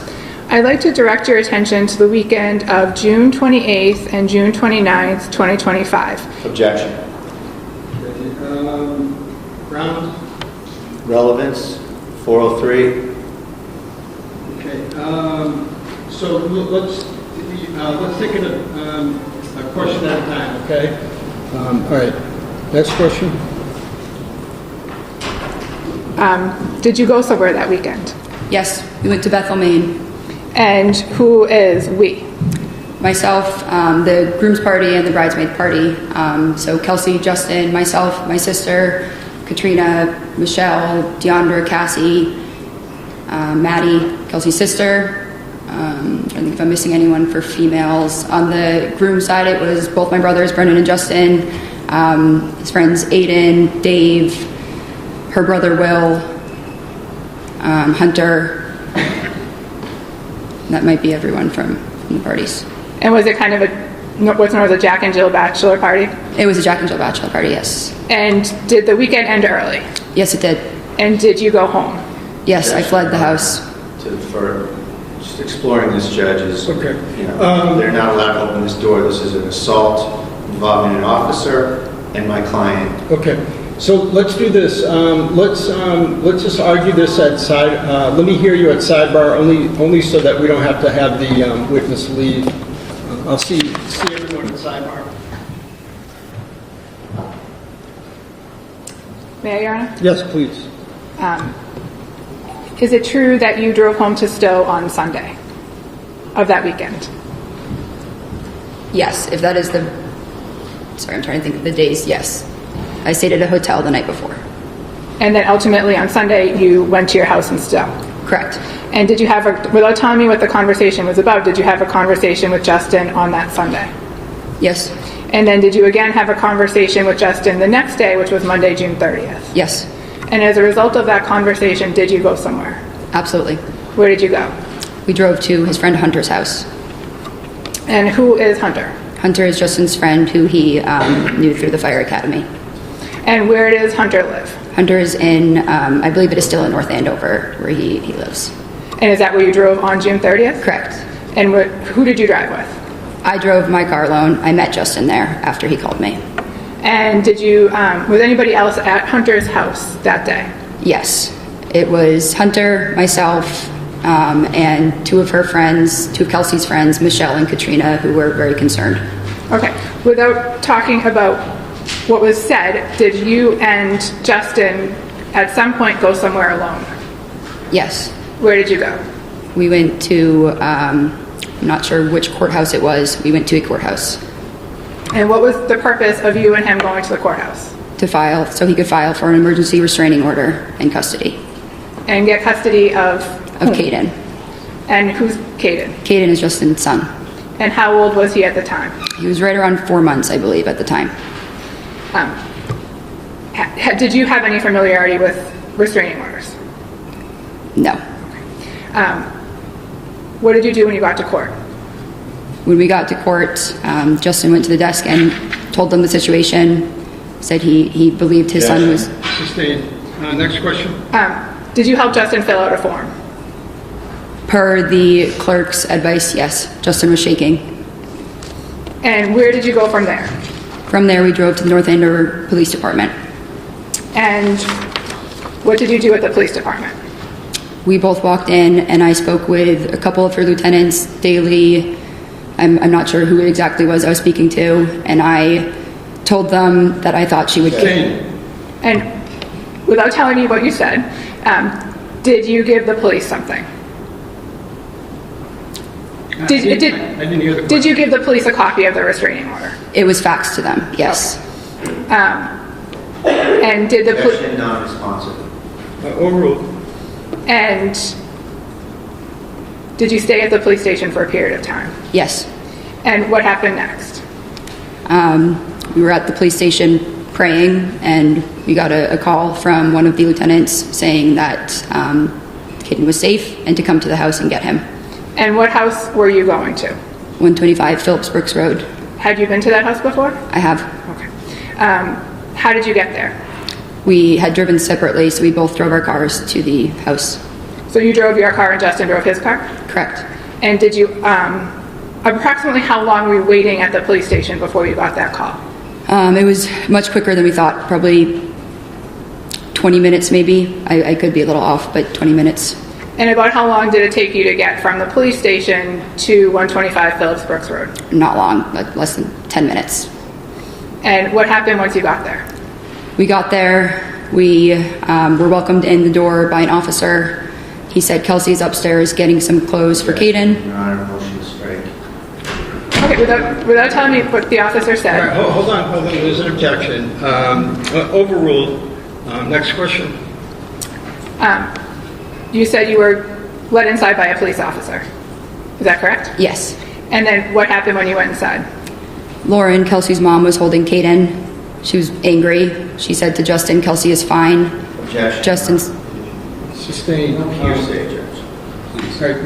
I'd like to direct your attention to the weekend of June 28th and June 29th, 2025. Objection. Grounds? Relevance, 403. Okay. So let's, Let's take it a question at a time, okay? All right. Next question. Did you go somewhere that weekend? Yes, we went to Bethel, Maine. And who is we? Myself, the groom's party and the bridesmaid party. So Kelsey, Justin, myself, my sister, Katrina, Michelle, Deandra, Cassie, Maddie, Kelsey's sister. I don't think if I'm missing anyone for females. On the groom's side, it was both my brothers, Brendan and Justin, his friends Aiden, Dave, her brother Will, Hunter. That might be everyone from the parties. And was it kind of what's known as a Jack and Jill bachelor party? It was a Jack and Jill bachelor party, yes. And did the weekend end early? Yes, it did. And did you go home? Yes, I fled the house. For just exploring this, judge, is, Okay. they're not allowed to open this door. This is an assault involving an officer and my client. Okay. So let's do this. Let's just argue this at side. Let me hear you at sidebar, only so that we don't have to have the witness leave. I'll see everyone at sidebar. May I, Your Honor? Yes, please. Is it true that you drove home to Stowe on Sunday of that weekend? Yes, if that is the... Sorry, I'm trying to think of the days. Yes. I stayed at a hotel the night before. And then ultimately on Sunday, you went to your house in Stowe? Correct. And did you have without telling me what the conversation was about, did you have a conversation with Justin on that Sunday? Yes. And then did you again have a conversation with Justin the next day, which was Monday, June 30th? Yes. And as a result of that conversation, did you go somewhere? Absolutely. Where did you go? We drove to his friend Hunter's house. And who is Hunter? Hunter is Justin's friend who he knew through the fire academy. And where does Hunter live? Hunter is in, I believe it is still in North Andover, where he lives. And is that where you drove on June 30th? Correct. And who did you drive with? I drove my car alone. I met Justin there after he called me. And did you, was anybody else at Hunter's house that day? Yes. It was Hunter, myself, and two of her friends, two of Kelsey's friends, Michelle and Katrina, who were very concerned. Okay. Without talking about what was said, did you and Justin at some point go somewhere alone? Yes. Where did you go? We went to, I'm not sure which courthouse it was. We went to a courthouse. And what was the purpose of you and him going to the courthouse? To file, so he could file for an emergency restraining order and custody. And get custody of whom? Caden. And who's Caden? Caden is Justin's son. And how old was he at the time? He was right around 4 months, I believe, at the time. Did you have any familiarity with restraining orders? No. What did you do when you got to court? When we got to court, Justin went to the desk and told them the situation, said he believed his son was... Sustained. Next question. Did you help Justin fill out a form? Per the clerk's advice, yes. Justin was shaking. And where did you go from there? From there, we drove to the North Andover Police Department. And what did you do at the police department? We both walked in, and I spoke with a couple of her lieutenants, Daley. I'm not sure who it exactly was I was speaking to, and I told them that I thought she would kill. And without telling me what you said, did you give the police something? I didn't hear the question. Did you give the police a copy of the restraining order? It was faxed to them, yes. And did the police... Objection, non-responsive. Overruled. And did you stay at the police station for a period of time? Yes. And what happened next? We were at the police station praying, and we got a call from one of the lieutenants saying that Caden was safe and to come to the house and get him. And what house were you going to? 125 Phillips Brooks Road. Had you been to that house before? I have. Okay. How did you get there? We had driven separately, so we both drove our cars to the house. So you drove your car and Justin drove his car? Correct. And did you, approximately how long were you waiting at the police station before you got that call? It was much quicker than we thought, probably 20 minutes maybe. I could be a little off, but 20 minutes. And about how long did it take you to get from the police station to 125 Phillips Brooks Road? Not long, like less than 10 minutes. And what happened once you got there? We got there, we were welcomed in the door by an officer. He said Kelsey's upstairs getting some clothes for Caden. Your Honor, motion to strike. Okay, without telling me what the officer All said. right, hold on, there's an objection. Overruled. Next question. You said you were let inside by a police officer. Is that correct? Yes. And then what happened when you went inside? Lauren, Kelsey's mom, was holding Caden. She was angry. She said to Justin, Kelsey is fine. Objection. Justin's... Sustained. Hearsay, Judge. Right,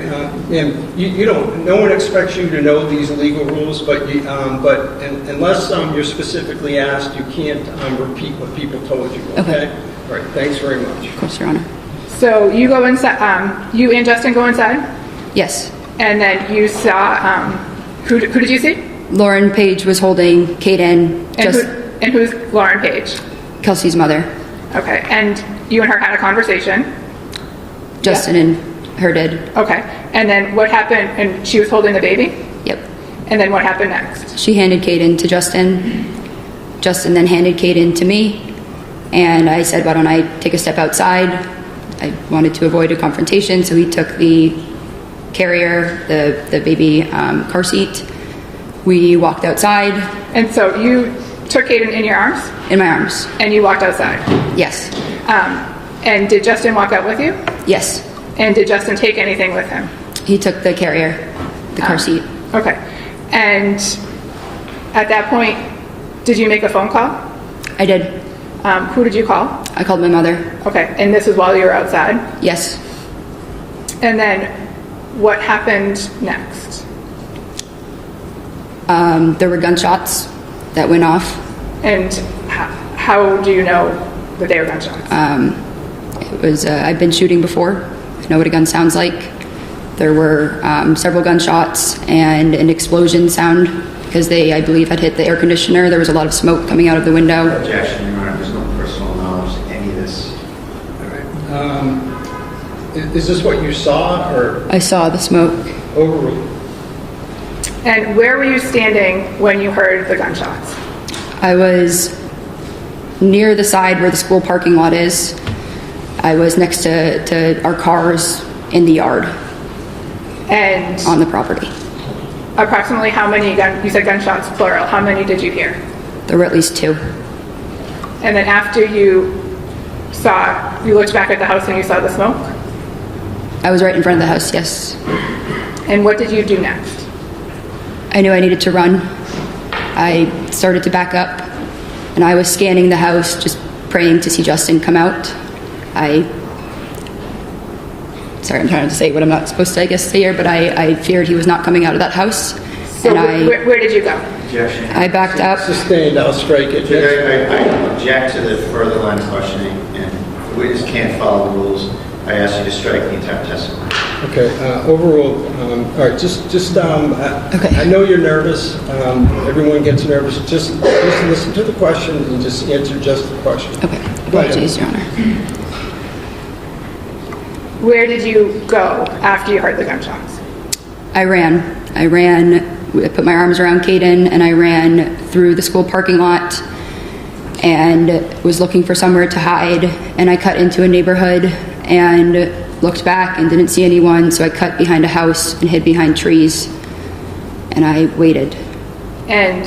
ma'am, you don't. No one expects you to know these legal rules, but unless you're specifically asked, you can't repeat what people told you. Okay. All right. Thanks very much. Of course, Your Honor. So you go inside. You and Justin go inside, Yes. and then you saw. Who did you see? Lauren Page was holding Caden. And who's Lauren Page? Kelsey's mother. Okay. And you and her had a conversation. Justin and her did. Okay. And then what happened? And she was holding the baby? Yep. And then what happened next? She handed Caden to Justin. Justin then handed Caden to me. And I said, why don't I take a step outside? I wanted to avoid a confrontation, so he took the carrier, the baby car seat. We walked outside. And so you took Caden in your arms? In my arms. And you walked outside? Yes. And did Justin walk out with you? Yes. And did Justin take anything with him? He took the carrier, the car seat. Okay. And at that point, did you make a phone call? I did. Who did you call? I called my mother. Okay. And this was while you were outside? Yes. And then what happened next? There were gunshots that went off. And how do you know that they were gunshots? It was, I've been shooting before. I know what a gun sounds like. There were several gunshots and an explosion sound because they, I believe, had hit the air conditioner. There was a lot of smoke coming out of the window. Objection, Your Honor. There's no personal knowledge to any of this. All right. Is this what you saw or I saw the smoke. overruled? And where were you standing when you heard the gunshots? I was near the side where the school parking lot is. I was next to our cars in the yard And on the property. approximately how many you said gunshots plural, how many did you hear? There were at least 2. And then after you looked back at the house and you saw the smoke? I was right in front of the house, yes. And what did you do next? I knew I needed to run. I started to back up, and I was scanning the house, just praying to see Justin come out. Sorry, I'm trying to say what I'm not supposed to, I guess, say here, but I feared he was not coming out of that house. So where did you go? Objection. I backed up. Sustained. I'll strike it. Judge, I object to the further line of questioning, and the witness can't follow the rules. I ask you to strike the entire testimony. Okay, overruled. All right, Okay. I know you're nervous. Everyone gets nervous. Just listen to the question and just answer just the question. Okay, apologies, Your Honor. Where did you go after you heard the gunshots? I ran. I put my arms around Caden, and I ran through the school parking lot and was looking for somewhere to hide. And I cut into a neighborhood and looked back and didn't see anyone, so I cut behind a house and hid behind trees, and I waited. And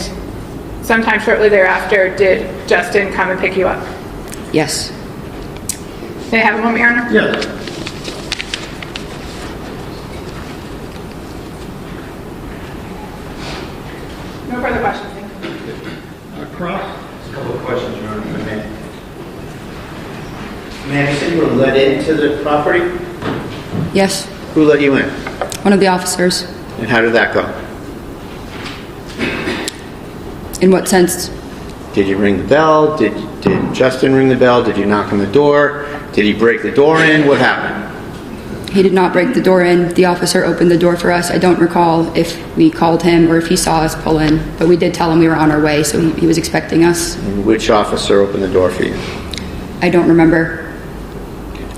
sometime shortly thereafter, did Justin come and pick you up? Yes. May I have a moment, Your Honor? Yes. No further questions. Thank you. Cross. A couple of questions, Your Honor, if I may. Ma'am, you said you were let into the property? Yes. Who let you in? One of the officers. And how did that go? In what sense? Did you ring the bell? Did Justin ring the bell? Did you knock on the door? Did he break the door in? What happened? He did not break the door in. The officer opened the door for us. I don't recall if we called him or if he saw us pull in, but we did tell him we were on our way, so he was expecting us. And which officer opened the door for you? I don't remember.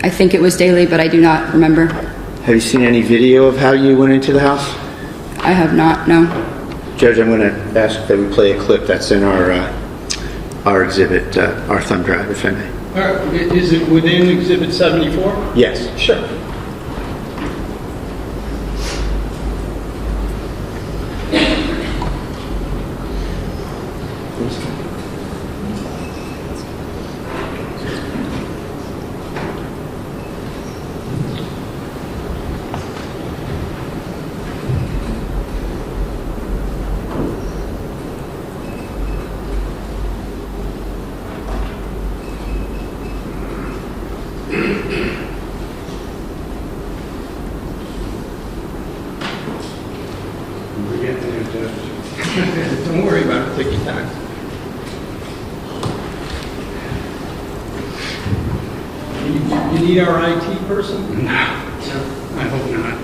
I think it was Daley, but I do not remember. Have you seen any video of how you went into the house? I have not, no. Judge, I'm going to ask that we play a clip that's in our exhibit, our thumb drive, if I may. All right, is it within Exhibit 74? Yes. Sure. Don't worry about it. Take your time. You need our IT person? No, I hope not.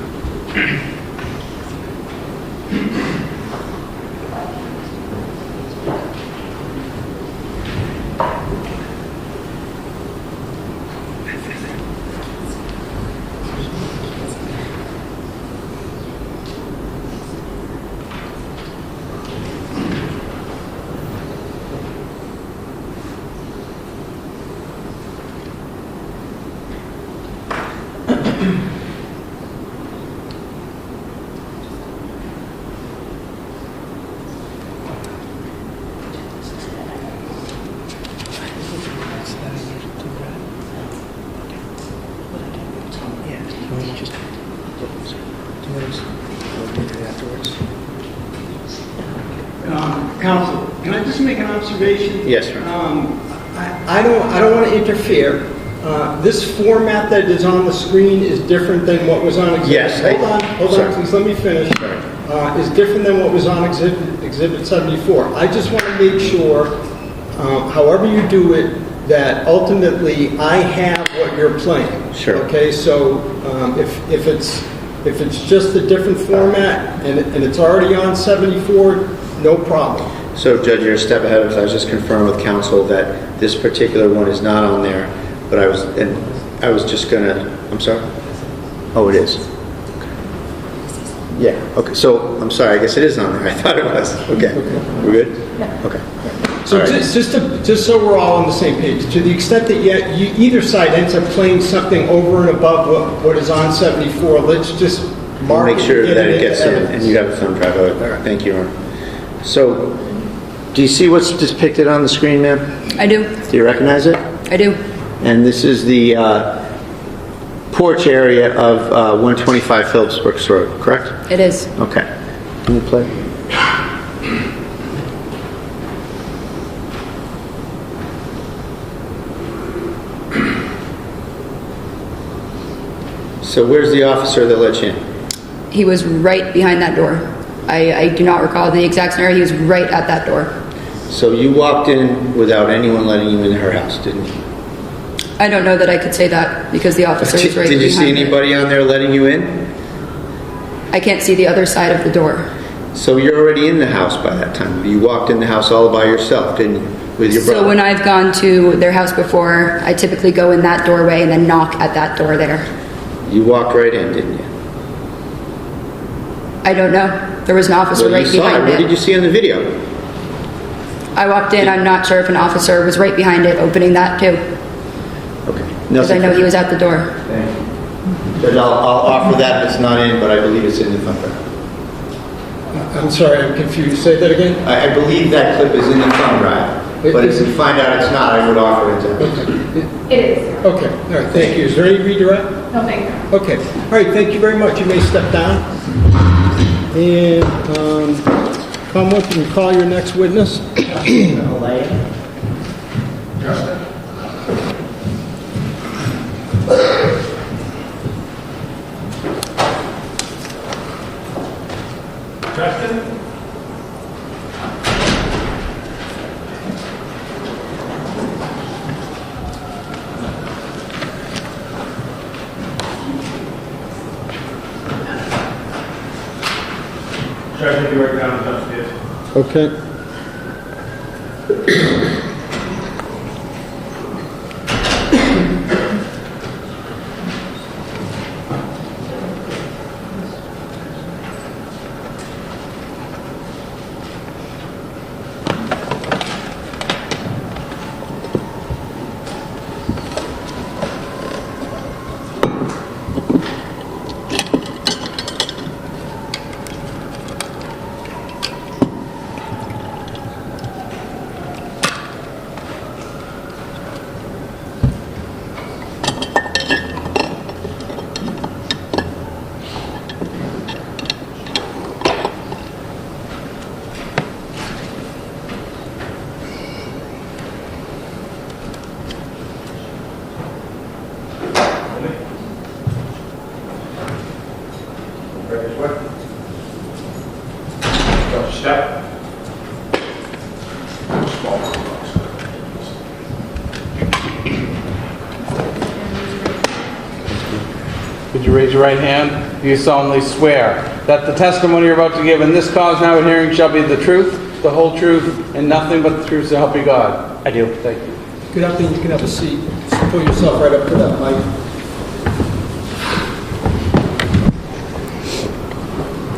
Counsel, can I just make an observation? Yes, sir. I don't want to interfere. This format that is on the screen is different than what was on exhibit. Yes. Hold on, please let me finish. Is different than what was on exhibit 74. I just want to make sure, however you do it, that ultimately I have what you're playing. Sure. Okay, so if it's just a different format and it's already on 74, no problem. So, Judge, you're a step ahead of us. I was just confirming with counsel that this particular one is not on there, but I was just gonna. I'm sorry. Oh, it is. Okay. Yeah. Okay. So I'm sorry. I guess it is on there. I thought it was. Okay. We're good. Yeah. Okay. So All right. just so we're all on the same page, to the extent that either side ends up playing something over and above what is on 74, let's just mark Make sure it, that it gets in, evidence. and you have a thumb drive of it. Thank you, Ron. So, do you see what's depicted on the screen, ma'am? I do. Do you recognize it? I do. And this is the porch area of 125 Phillips Brooks Road, correct? It is. Okay. Can you play? So where's the officer that let you in? He was right behind that door. I do not recall the exact scenario. He was right at that door. So you walked in without anyone letting you in her house, didn't you? I don't know that I could say that because the officer was right behind Did you see it. anybody on there letting you in? I can't see the other side of the door. So you're already in the house by that time. You walked in the house all by yourself, didn't you? With your brother? So when I've gone to their house before, I typically go in that doorway and then knock at that door there. You walked right in, didn't you? I don't know. There was an officer Well, right you saw behind it. What did you it. see on the video? I walked in. I'm not sure if an officer was right behind it opening that too. Okay. Because I know he was at the door. Thank you. But I'll offer that. It's not in, but I believe it's in the thumb drive. I'm sorry, I'm confused. Say that again? I believe that clip is in the thumb drive. But if you find out it's not, I would offer it to It is. Okay, all right, thank you. Is there any redirect? No, thank you. Okay, all right, thank you very much. You may step down. And Commonwealth, you can call your next witness. Aylaian. Justin? Judge, if you work down upstairs. Okay. Would you raise your right hand? Do you solemnly swear that the testimony you're about to give in this cause now and hearing shall be the truth, the whole truth, and nothing but the truth, so help you God? I do. Thank you. Good afternoon. You can have a seat. Just pull yourself right up to that mic.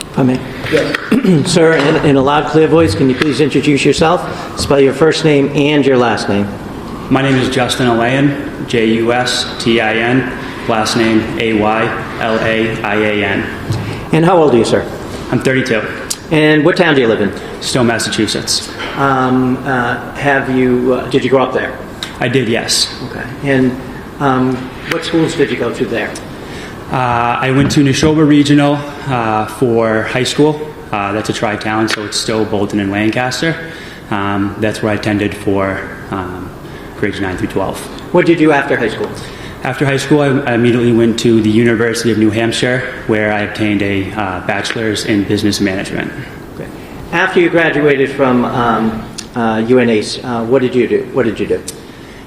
If I may. Yes. Sir, in a loud, clear voice, can you please introduce yourself? Spell your first name and your last name. My name is Justin Aylaian, Justin, last name Aylaian. And how old are you, sir? I'm 32, And what town do you live in? still Massachusetts. Did you grow up there? I did, yes. Okay. And what schools did you go to there? I went to Neshoba Regional for high school. That's a tri-town, so it's still Bolton and Lancaster. That's where I attended for grades 9 through 12. What did you do after high school? After high school, I immediately went to the University of New Hampshire, where I obtained a bachelor's in business management. Okay. After you graduated from UNH, what did you do?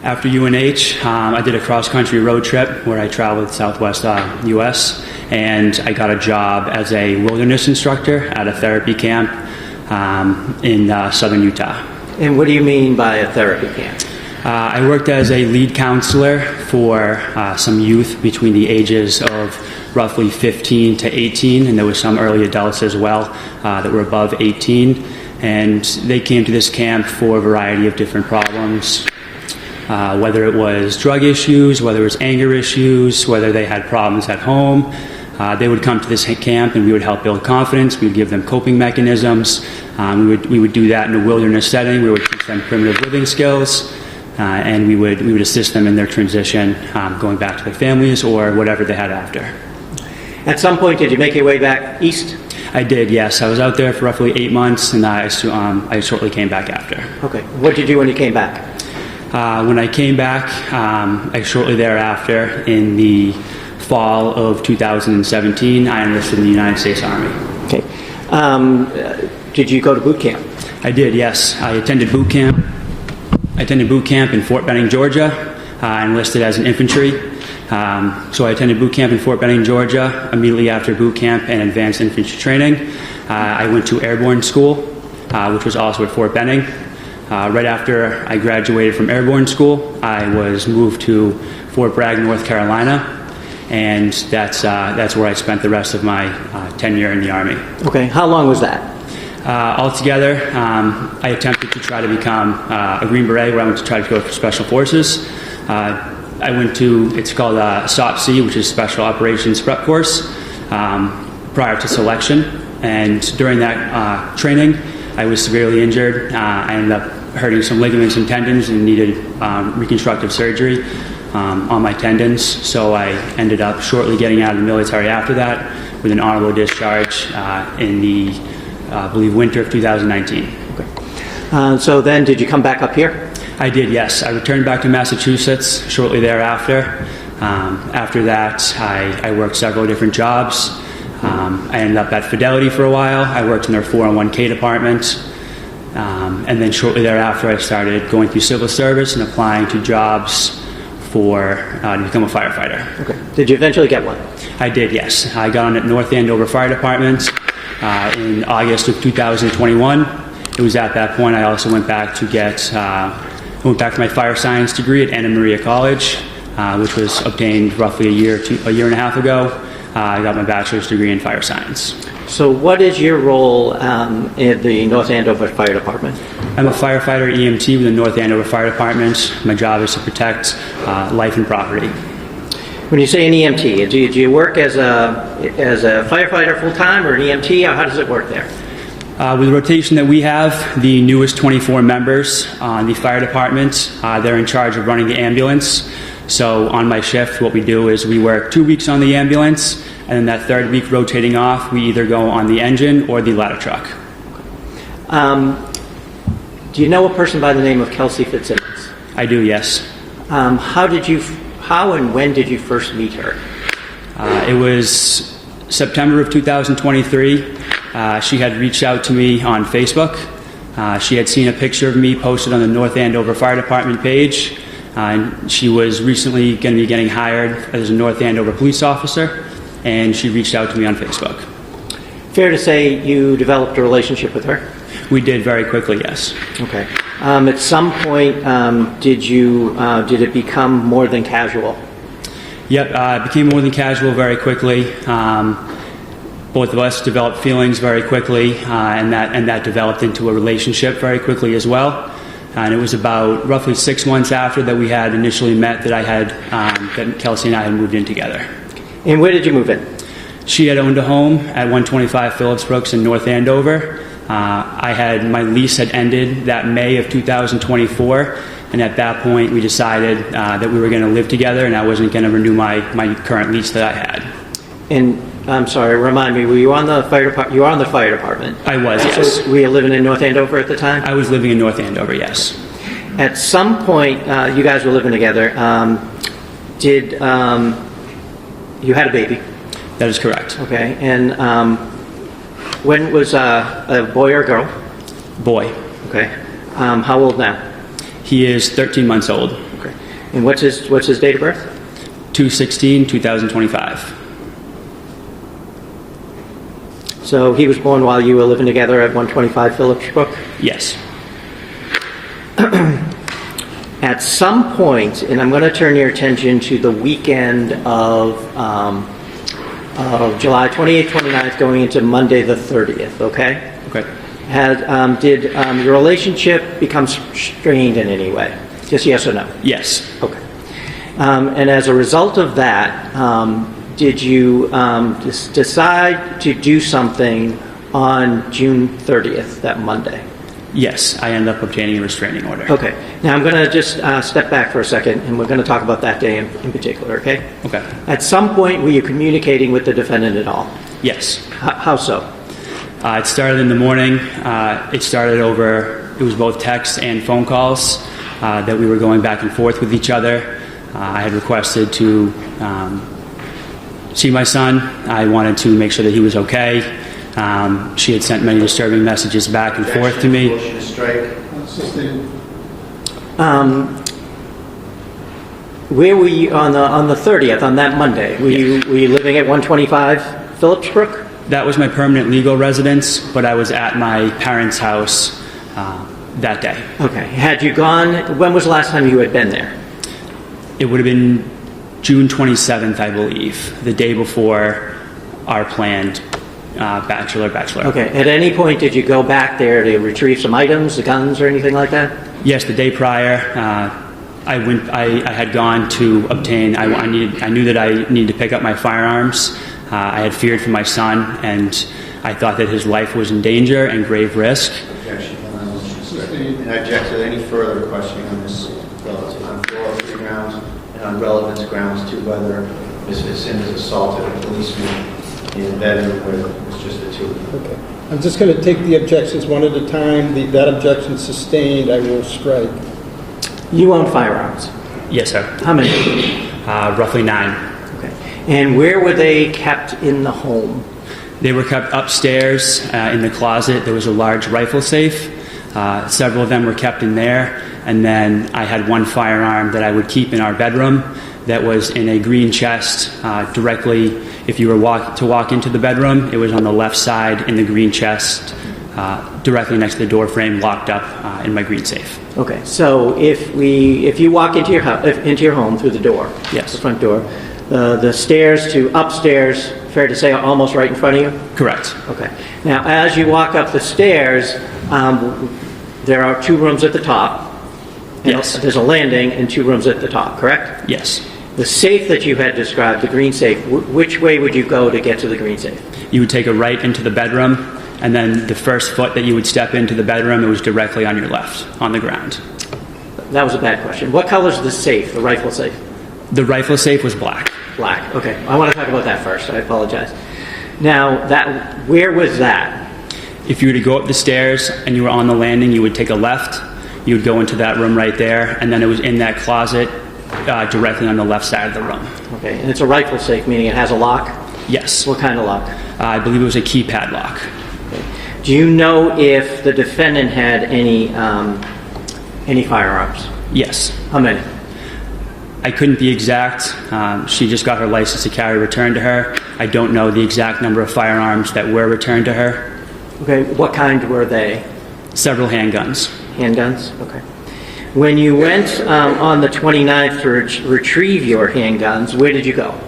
After UNH, I did a cross-country road trip where I traveled Southwest U.S., and I got a job as a wilderness instructor at a therapy camp in southern Utah. And what do you mean by a therapy camp? I worked as a lead counselor for some youth between the ages of roughly 15 to 18, and there were some early adults as well that were above 18. And they came to this camp for a variety of different problems, whether it was drug issues, whether it was anger issues, whether they had problems at home. They would come to this camp and we would help build confidence. We would give them coping mechanisms. We would do that in a wilderness setting. We would teach them primitive living skills. And we would assist them in their transition, going back to their families or whatever they had after. At some point, did you make your way back east? I did, yes. I was out there for roughly 8 months, and I shortly came back after. Okay. What did you do when you came back? When I came back, I shortly thereafter, in the fall of 2017, I enlisted in the United States Army. Okay. Did you go to boot camp? I did, yes. I attended boot camp in Fort Benning, Georgia. I enlisted as an infantry. So I attended boot camp in Fort Benning, Georgia. Immediately after boot camp and advanced infantry training, I went to airborne school, which was also at Fort Benning. Right after I graduated from airborne school, I was moved to Fort Bragg, North Carolina, and that's where I spent the rest of my tenure in the Army. Okay. How long was that? Altogether, I attempted to try to become a Green Beret, where I went to try to go for Special Forces. I went to, it's called SOPC, which is Special Operations Prep Course, prior to selection. And during that training, I was severely injured. I ended up hurting some ligaments and tendons and needed reconstructive surgery on my tendons. So I ended up shortly getting out of the military after that with an honorable discharge in the I believe winter of 2019. Okay. So then, did you come back up here? I did, yes. I returned back to Massachusetts shortly thereafter. After that, I worked several different jobs. I ended up at Fidelity for a while. I worked in their 401k department. And then shortly thereafter, I started going through civil service and applying to jobs to become a firefighter. Okay. Did you eventually get one? I did, yes. I got on at North Andover Fire Department in August of 2021. It was at that point I also went back to my fire science degree at Anna Maria College, which was obtained roughly a year and a half ago. I got my bachelor's degree in fire science. So what is your role in the North Andover Fire Department? I'm a firefighter EMT with the North Andover Fire Department. My job is to protect life and property. When you say an EMT, do you work as a firefighter full-time or an EMT, or how does it work there? With the rotation that we have, the newest 24 members on the fire department, they're in charge of running the ambulance. So on my shift, what we do is we work 2 weeks on the ambulance, and then that third week rotating off, we either go on the engine or the ladder truck. Do you know a person by the name of Kelsey Fitzsimmons? I do, yes. How and when did you first meet her? It was September of 2023. She had reached out to me on Facebook. She had seen a picture of me posted on the North Andover Fire Department page. And she was recently going to be getting hired as a North Andover police officer. and she reached out to me on Facebook. Fair to say you developed a relationship with her? We did very quickly, yes. Okay. At some point, did it become more than casual? Yep, it became more than casual very quickly. Both of us developed feelings very quickly, and that developed into a relationship very quickly as well. And it was about roughly 6 months after that we had initially met that Kelsey and I had moved in together. And where did you move in? She had owned a home at 125 Phillips Brooks in North Andover. My lease had ended that May of 2024, and at that point we decided that we were going to live together, and I wasn't going to renew my current lease that I had. And I'm sorry, remind me, were you on the fire department? You were on the fire department. I was, yes. So were you living in North Andover at the time? I was living in North Andover, yes. At some point, you guys were living together. You had a baby? That is correct. Okay. And when was a boy or a girl? Boy. Okay. How old now? He is 13 months old. Okay. And what's his date of birth? 2/16/2025. So he was born while you were living together at 125 Phillips Brook? Yes. At some point, and I'm going to turn your attention to the weekend of July 28th, 29th, going into Monday the 30th, okay? Okay. Did your relationship become strained in any way? Just yes or no? Yes. Okay. And as a result of that, did you decide to do something on June 30th, that Monday? Yes, I ended up obtaining a restraining order. Okay. Now I'm going to just step back for a second, and we're going to talk about that day in particular, okay? Okay. At some point, were you communicating with the defendant at all? Yes. How so? It started in the morning. It was both text and phone calls that we were going back and forth with each other. I had requested to see my son. I wanted to make sure that he was okay. She had sent many disturbing messages back and forth to me. Motion to strike. Where were you on the 30th, on that Monday? Were you living at 125 Phillips Brook? That was my permanent legal residence, but I was at my parents' house that day. Okay. Had you gone, when was the last time you had been there? It would have been June 27th, I believe, the day before our planned bachelor. Okay. At any point, did you go back there to retrieve some items, the guns or anything like that? Yes, the day prior, I had gone to obtain. I knew that I needed to pick up my firearms. I had feared for my son, and I thought that his life was in danger and grave risk. Objection. And I object to any further questioning on this relative on 403 grounds and on relevance grounds to whether Ms. Fitzsimmons assaulted a policeman in a bedroom where it was just the two of them. Okay. I'm just going to take the objections one at a time. That objection sustained, I will strike. You own firearms? Yes, sir. How many? Roughly 9. Okay. And where were they kept in the home? They were kept upstairs in the closet. There was a large rifle safe. Several of them were kept in there. And then I had one firearm that I would keep in our bedroom that was in a green chest directly. If you were to walk into the bedroom, it was on the left side in the green chest, directly next to the door frame, locked up in my green safe. Okay, so if you walk into your home through the door, yes, the front door, the stairs to upstairs, fair to say, are almost right in front of you? Correct. Okay. Now, as you walk up the stairs, there are 2 rooms at the top. Yes. There's a landing and 2 rooms at the top, correct? Yes. The safe that you had described, the green safe, which way would you go to get to the green safe? You would take a right into the bedroom, and then the first foot that you would step into the bedroom, it was directly on your left, on the ground. That was a bad question. What color is the safe, the rifle safe? The rifle safe was black. Black, okay. I want to talk about that first. I apologize. Now, where was that? If you were to go up the stairs and you were on the landing, you would take a left. You would go into that room right there, and then it was in that closet directly on the left side of the room. Okay, and it's a rifle safe, meaning it has a lock? Yes. What kind of lock? I believe it was a keypad lock. Okay. Do you know if the defendant had any firearms? Yes. How many? I couldn't be exact. She just got her license to carry returned to her. I don't know the exact number of firearms that were returned to her. Okay, what kind were they? Several handguns. Handguns? Okay. When you went on the 29th to retrieve your handguns, where did you go?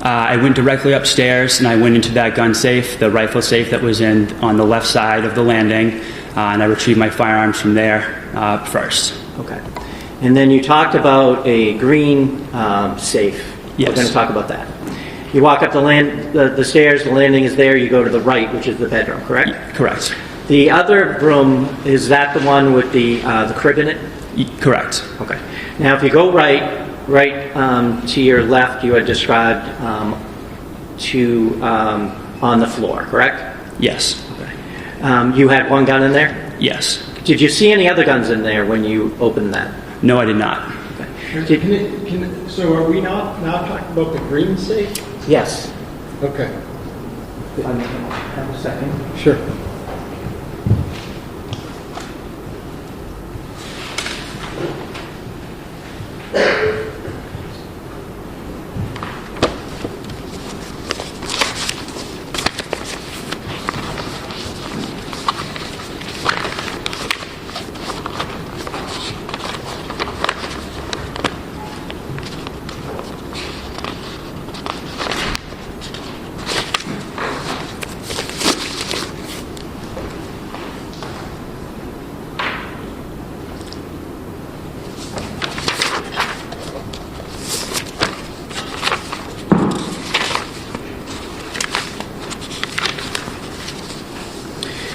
I went directly upstairs and I went into that gun safe, the rifle safe that was on the left side of the landing, and I retrieved my firearms from there first. Okay. And then you talked about a green safe. Yes. We're going to talk about that. You walk up the stairs, the landing is there, you go to the right, which is the bedroom, correct? Correct. The other room, is that the one with the crib in it? Correct. Okay. Now, if you go right to your left, you had described on the floor, correct? Yes. Okay. You had one gun in there? Yes. Did you see any other guns in there when you opened that? No, I did not. Okay. So are we now talking about the green safe? Yes. Okay. If I may have a second. Sure.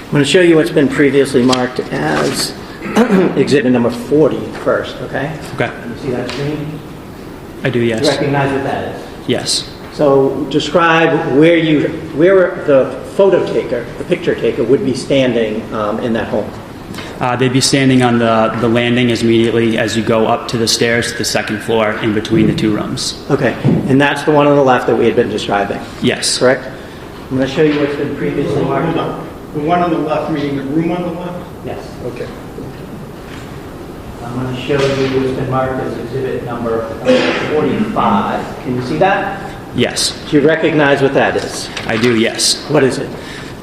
I'm going to show you what's been previously marked as exhibit number 40 first, okay? Okay. You see that screen? I do, yes. You recognize what that is? Yes. So describe where the photo taker, the picture taker, would be standing in that home. They'd be standing on the landing as immediately as you go up to the stairs to the second floor in between the two rooms. Okay, and that's the one on the left that we had been describing? Yes. Correct? I'm going to show you what's been previously marked. The one on the left, meaning the room on the left? Yes. Okay. I'm going to show you what's been marked as exhibit number 45. Can you see that? Yes. Do you recognize what that is? I do, yes. What is it?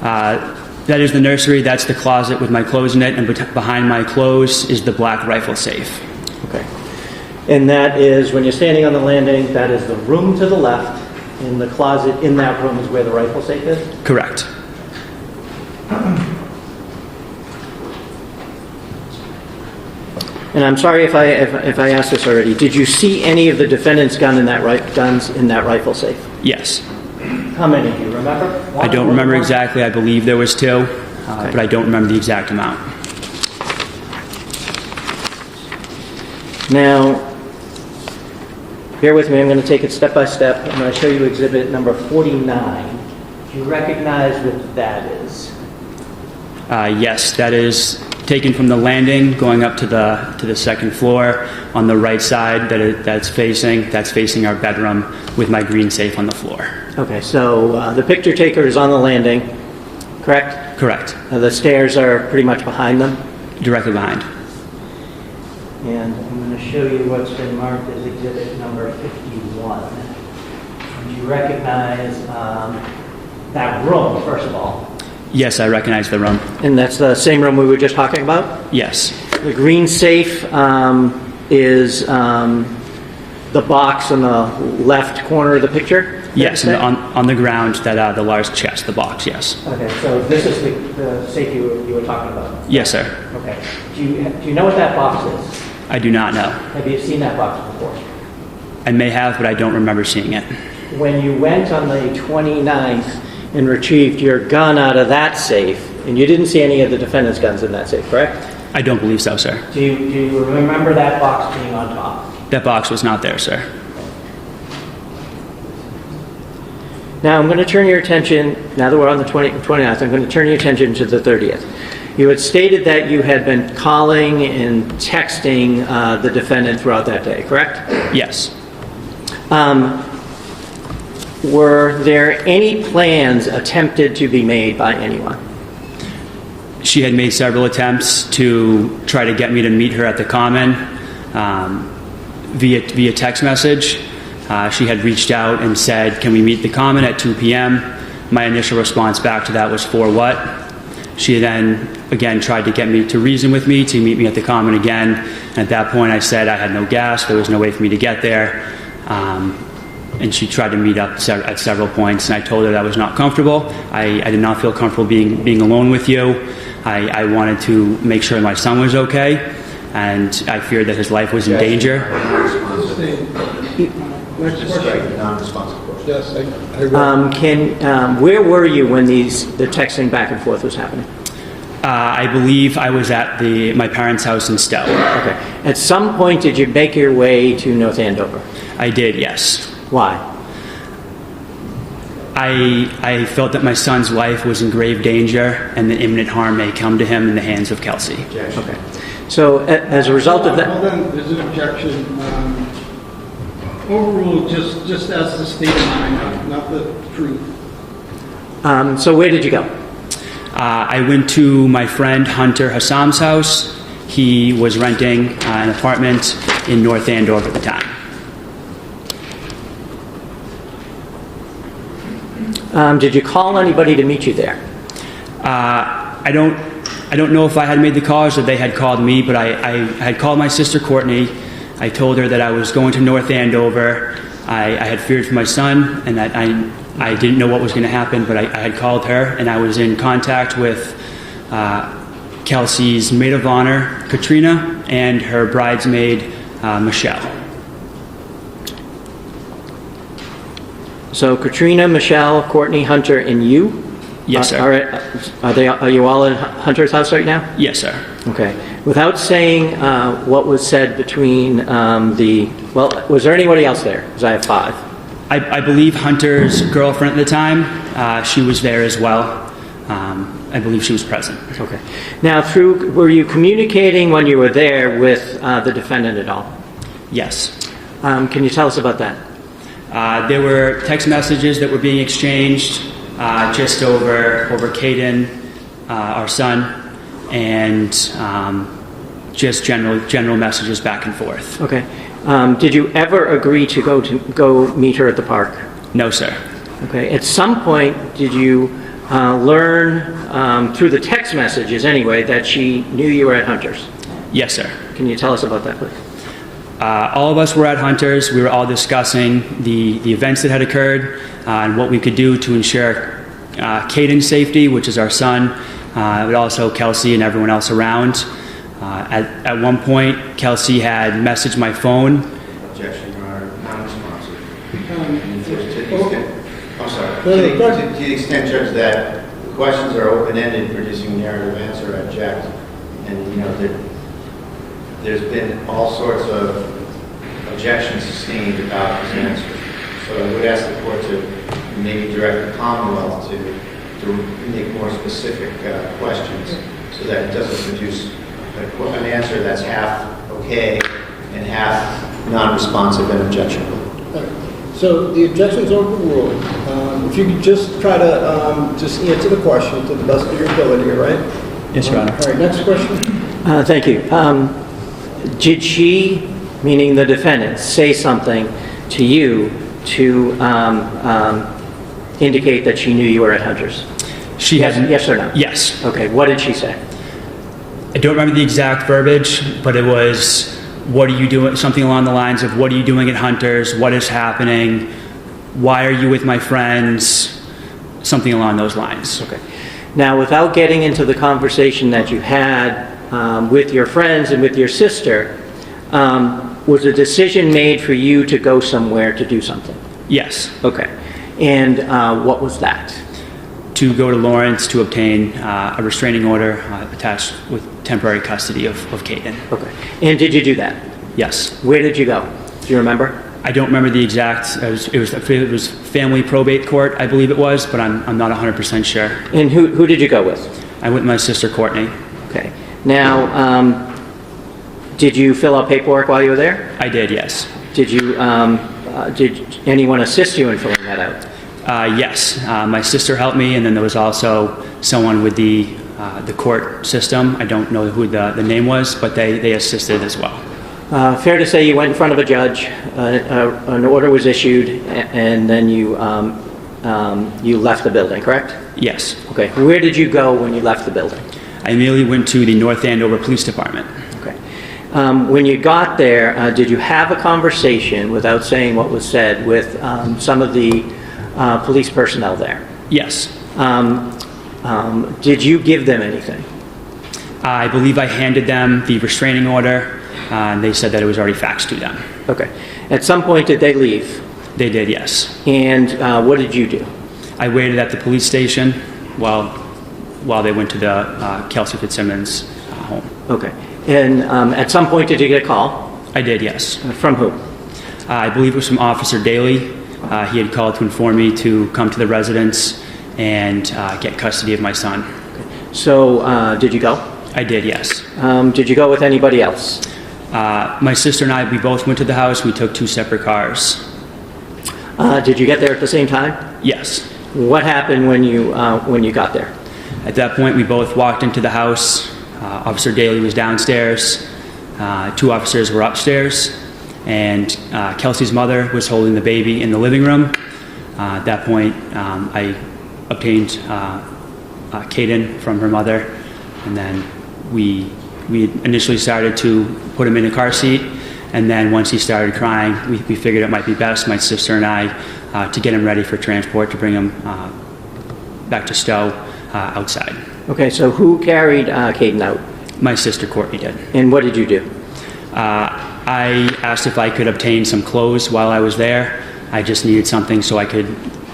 That is the nursery. That's the closet with my clothes in it, and behind my clothes is the black rifle safe. Okay. And that is, when you're standing on the landing, that is the room to the left, and the closet in that room is where the rifle safe is? Correct. And I'm sorry if I asked this already. Did you see any of the defendant's guns in that rifle safe? Yes. How many? Do you remember? I don't remember exactly. I believe there was two, but I don't remember the exact amount. Now, bear with me. I'm going to take it step by step. I'm going to show you exhibit number 49. Do you recognize what that is? Yes, that is taken from the landing going up to the second floor on the right side. That's facing our bedroom with my green safe on the floor. Okay, so the picture taker is on the landing, correct? Correct. The stairs are pretty much behind them. Directly behind. And I'm going to show you what's been marked as exhibit number 51. Do you recognize that room, first of all? Yes, I recognize the room. And that's the same room we were just talking about? Yes. The green safe is the box on the left corner of the picture? Yes, and on the ground, the large chest, the box, yes. Okay, so this is the safe you were talking about? Yes, sir. Okay. Do you know what that box is? I do not know. Have you seen that box before? I may have, but I don't remember seeing it. When you went on the 29th and retrieved your gun out of that safe, and you didn't see any of the defendant's guns in that safe, correct? I don't believe so, sir. Do you remember that box being on top? That box was not there, sir. Now I'm going to turn your attention, now that we're on the 29th, I'm going to turn your attention to the 30th. You had stated that you had been calling and texting the defendant throughout that day, correct? Yes. Were there any plans attempted to be made by anyone? She had made several attempts to try to get me to meet her at the Common. via text message. She had reached out and said, "Can we meet the Common at 2 p.m.?" My initial response back to that was, "For what?" She then again tried to get me to reason with me, to meet me at the Common again. And at that point, I said I had no gas. There was no way for me to get there. And she tried to meet up at several points, and I told her that I was not comfortable. I did not feel comfortable being alone with you. I wanted to make sure my son was okay, and I feared that his life was in danger. Yes, Where were you when the texting back and forth was happening? I believe I was at my parents' house in Stowe. Okay. At some point, did you make your way to North Andover? I did, yes. Why? I felt that my son's life was in grave danger and that imminent harm may come to him in the hands of Kelsey. Okay. So as a result of that... Well, then, there's an objection. Overruled just as the state of mind, not the truth. So where did you go? I went to my friend Hunter Hassam's house. He was renting an apartment in North Andover at the time. Did you call anybody to meet you there? I don't know if I had made the calls or they had called me, but I had called my sister Courtney. I told her that I was going to North Andover. I had feared for my son and that I didn't know what was going to happen, but I had called her, and I was in contact with Kelsey's maid of honor, Katrina, and her bridesmaid, Michelle. So Katrina, Michelle, Courtney, Hunter, and you? Yes, sir. Are you all at Hunter's house right now? Yes, sir. Okay. Without saying what was said between was there anybody else there? Because I have 5. I believe Hunter's girlfriend at the time, she was there as well. I believe she was present. Okay. Now, were you communicating when you were there with the defendant at all? Yes. Can you tell us about that? There were text messages that were being exchanged just over Caden, our son, and just general messages back and forth. Okay. Did you ever agree to go meet her at the park? No, sir. Okay. At some point, did you learn through the text messages anyway that she knew you were at Hunter's? Yes, sir. Can you tell us about that, please? All of us were at Hunter's. We were all discussing the events that had occurred and what we could do to ensure Caden's safety, which is our son, but also Kelsey and everyone else around. At one point, Kelsey had messaged my phone. Objection, Your Honor, non-responsive. I'm sorry. To the extent, Judge, that the questions are open-ended, producing narrative answer, I object. And, there's been all sorts of objections sustained about his answer. So I would ask the court to maybe direct the Commonwealth to make more specific questions so that it doesn't produce an answer that's half okay and half non-responsive and objectionable. So the objection's overruled. If you could just try to just answer the question to the best of your ability, all right? Yes, Your Honor. All right, next question. Thank you. Did she, meaning the defendant, say something to you to indicate that she knew you were at Hunter's? Yes or no? Yes. Okay, what did she say? I don't remember the exact verbiage, but it was, what are you doing? Something along the lines of, what are you doing at Hunter's? What is happening? Why are you with my friends? Something along those lines. Okay. Now, without getting into the conversation that you had with your friends and with your sister, was a decision made for you to go somewhere to do something? Yes. Okay. And what was that? To go to Lawrence to obtain a restraining order attached with temporary custody of Caden. Okay. And did you do that? Yes. Where did you go? Do you remember? I don't remember the exact. It was family probate court, I believe it was, but I'm not 100% sure. And who did you go with? I went with my sister Courtney. Okay. Now, did you fill out paperwork while you were there? I did, yes. Did anyone assist you in filling that out? Yes. My sister helped me, and then there was also someone with the court system. I don't know who the name was, but they assisted as well. Fair to say you went in front of a judge, an order was issued, and then you left the building, correct? Yes. Okay. Where did you go when you left the building? I immediately went to the North Andover Police Department. Okay. When you got there, did you have a conversation, without saying what was said, with some of the police personnel there? Yes. Did you give them anything? I believe I handed them the restraining order, and they said that it was already faxed to them. Okay. At some point, did they leave? They did, yes. And what did you do? I waited at the police station while they went to the Kelsey Fitzsimmons home. Okay. And at some point, did you get a call? I did, yes. From who? I believe it was from Officer Daley. He had called to inform me to come to the residence and get custody of my son. Okay. So, did you go? I did, yes. Did you go with anybody else? My sister and I, we both went to the house. We took 2 separate cars. Did you get there at the same time? Yes. What happened when you got there? At that point, we both walked into the house. Officer Daley was downstairs. 2 officers were upstairs. And Kelsey's mother was holding the baby in the living room. At that point, I obtained Caden from her mother. And then we initially started to put him in a car seat. And then once he started crying, we figured it might be best, my sister and I, to get him ready for transport, to bring him back to Stowe outside. Okay, so who carried Caden out? My sister, Courtney, did. And what did you do? I asked if I could obtain some clothes while I was there. I just needed something so I could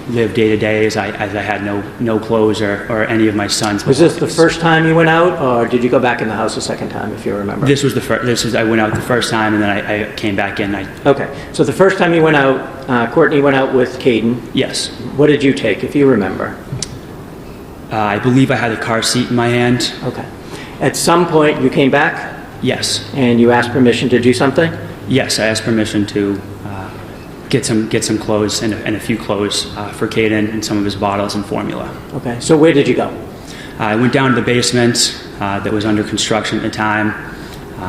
live day to day, as I had no clothes or any of my son's belongings. Was this the first time you went out, or did you go back in the house a second time, if you remember? This was the first. I went out the first time, and then I came back in. Okay, so the first time you went out, Courtney went out with Caden. Yes. What did you take, if you remember? I believe I had a car seat in my hand. Okay. At some point, you came back? Yes. And you asked permission to do something? Yes, I asked permission to get some clothes and a few clothes for Caden and some of his bottles and formula. Okay, so where did you go? I went down to the basement that was under construction at the time.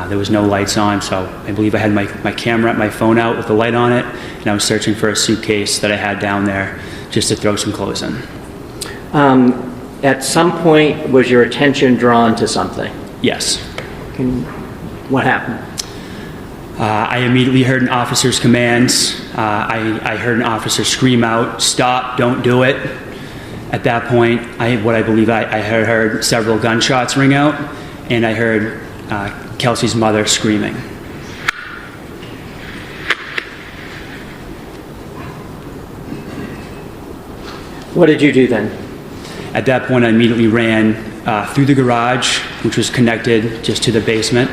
There was no lights on, so I believe I had my camera, my phone out with the light on it, and I was searching for a suitcase that I had down there just to throw some clothes in. At some point, was your attention drawn to something? Yes. What happened? I immediately heard an officer's commands. I heard an officer scream out, "Stop, don't do it." At that point, I believe I had heard several gunshots ring out, and I heard Kelsey's mother screaming. What did you do then? At that point, I immediately ran through the garage, which was connected just to the basement.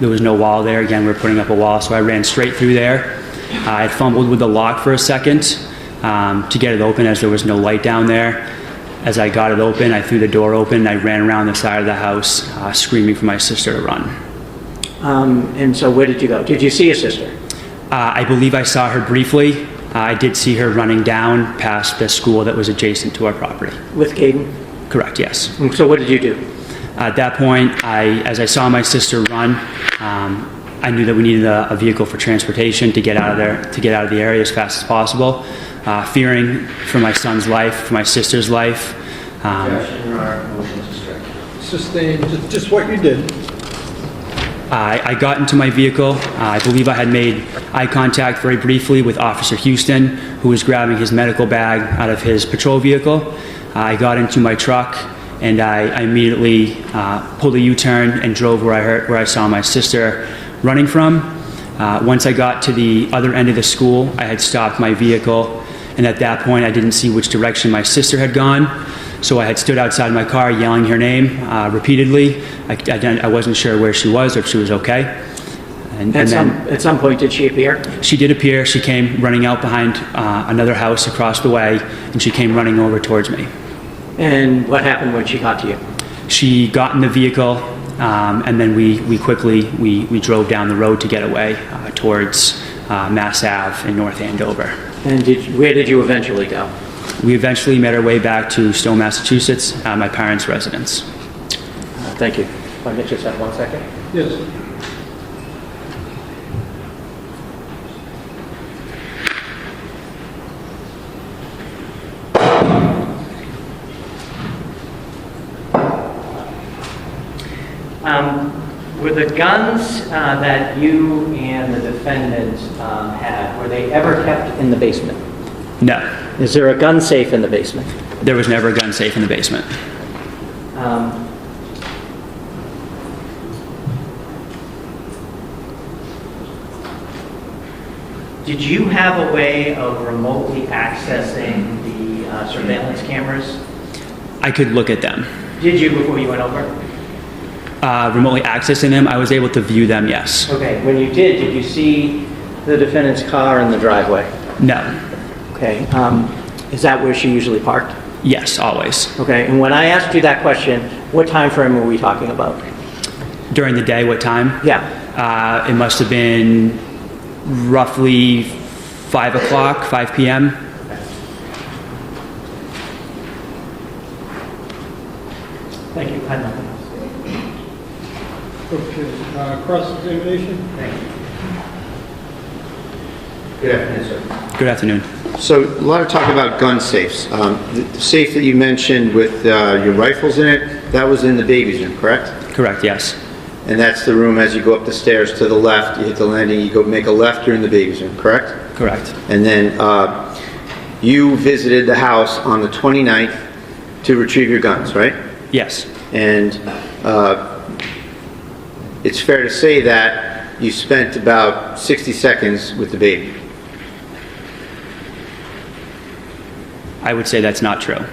There was no wall there. Again, we were putting up a wall, so I ran straight through there. I fumbled with the lock for a second to get it open, as there was no light down there. As I got it open, I threw the door open, and I ran around the side of the house, screaming for my sister to run. And so where did you go? Did you see your sister? I believe I saw her briefly. I did see her running down past the school that was adjacent to our property. With Caden? Correct, yes. So what did you do? At that point, as I saw my sister run, I knew that we needed a vehicle for transportation to get out of there, to get out of the area as fast as possible. Fearing for my son's life, for my sister's life. Sustain just what you did. I got into my vehicle. I believe I had made eye contact very briefly with Officer Houston, who was grabbing his medical bag out of his patrol vehicle. I got into my truck, and I immediately pulled a U-turn and drove where I saw my sister running from. Once I got to the other end of the school, I had stopped my vehicle, and at that point I didn't see which direction my sister had gone. So I had stood outside my car yelling her name repeatedly. I wasn't sure where she was or if she was okay. At some point, did she appear? She did appear. She came running out behind another house across the way, and she came running over towards me. And what happened when she got to you? She got in the vehicle, and then we quickly drove down the road to get away towards Mass Ave in North Andover. And where did you eventually go? We eventually made our way back to Stowe, Massachusetts, my parents' residence. Thank you. If I may just have 1 second. Yes. Were the guns that you and the defendant had, were they ever kept in the basement? No, Is there a gun safe in the basement? there was never a gun safe in the basement. Did you have a way of remotely accessing the surveillance cameras? I could look at them. Did you before you went over? Remotely accessing them, I was able to view them, yes. Okay, when you did you see the defendant's car in the driveway? No. Okay, is that where she usually parked? Yes, always. Okay, and when I asked you that question, what time frame were we talking about? During the day, what time? Yeah. It must have been roughly 5 o'clock, 5 p.m. Thank you. I have nothing else. Okay, cross-examination? Thank you. Good afternoon, sir. Good afternoon. So, a lot of talk about gun safes. The safe that you mentioned with your rifles in it, that was in the baby's room, correct? Correct, yes. And that's the room as you go up the stairs to the left, you hit the landing, you go make a left, you're in the baby's room, correct? Correct. And then you visited the house on the 29th to retrieve your guns, right? Yes. And it's fair to say that you spent about 60 seconds with the baby. I would say that's not true.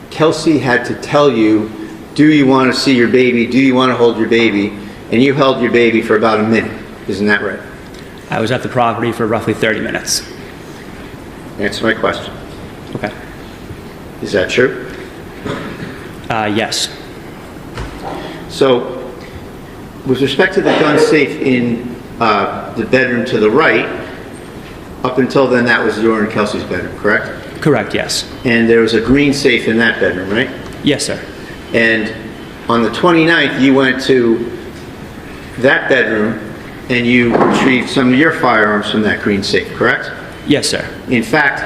Kelsey had to tell you, do you want to see your baby? Do you want to hold your baby? And you held your baby for about a minute. Isn't that right? I was at the property for roughly 30 minutes. Answer my question. Okay. Is that true? Yes. So, with respect to the gun safe in the bedroom to the right, up until then that was your and Kelsey's bedroom, correct? Correct, yes. And there was a green safe in that bedroom, right? Yes, sir. And on the 29th, you went to that bedroom and you retrieved some of your firearms from that green safe, correct? Yes, sir. In fact,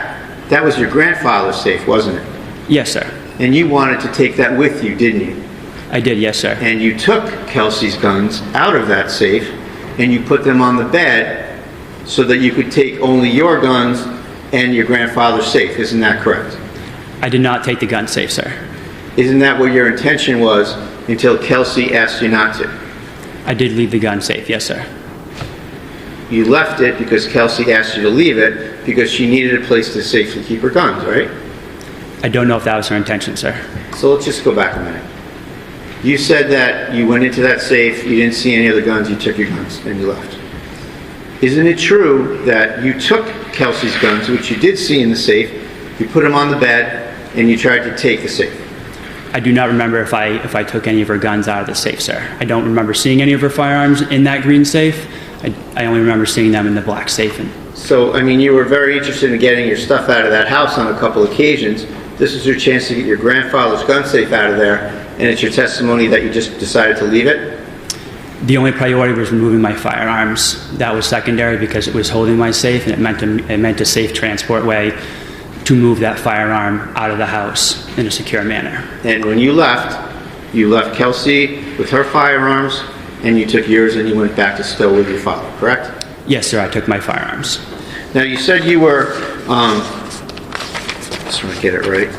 that was your grandfather's safe, wasn't it? Yes, sir. And you wanted to take that with you, didn't you? I did, yes, sir. And you took Kelsey's guns out of that safe and you put them on the bed so that you could take only your guns and your grandfather's safe. Isn't that correct? I did not take the gun safe, sir. Isn't that what your intention was until Kelsey asked you not to? I did leave the gun safe, yes, sir. You left it because Kelsey asked you to leave it because she needed a place to safely keep her guns, right? I don't know if that was her intention, sir. So let's just go back a minute. You said that you went into that safe, you didn't see any other guns, you took your guns, and you left. Isn't it true that you took Kelsey's guns, which you did see in the safe, you put them on the bed, and you tried to take the safe? I do not remember if I took any of her guns out of the safe, sir. I don't remember seeing any of her firearms in that green safe. I only remember seeing them in the black safe. So, I mean, you were very interested in getting your stuff out of that house on a couple occasions. This was your chance to get your grandfather's gun safe out of there, and it's your testimony that you just decided to leave it? The only priority was removing my firearms. That was secondary because it was holding my safe, and it meant a safe transport way to move that firearm out of the house in a secure manner. And when you left Kelsey with her firearms, and you took yours and you went back to still with your father, correct? Yes, sir, I took my firearms. Now, you said you were, just want to get it right.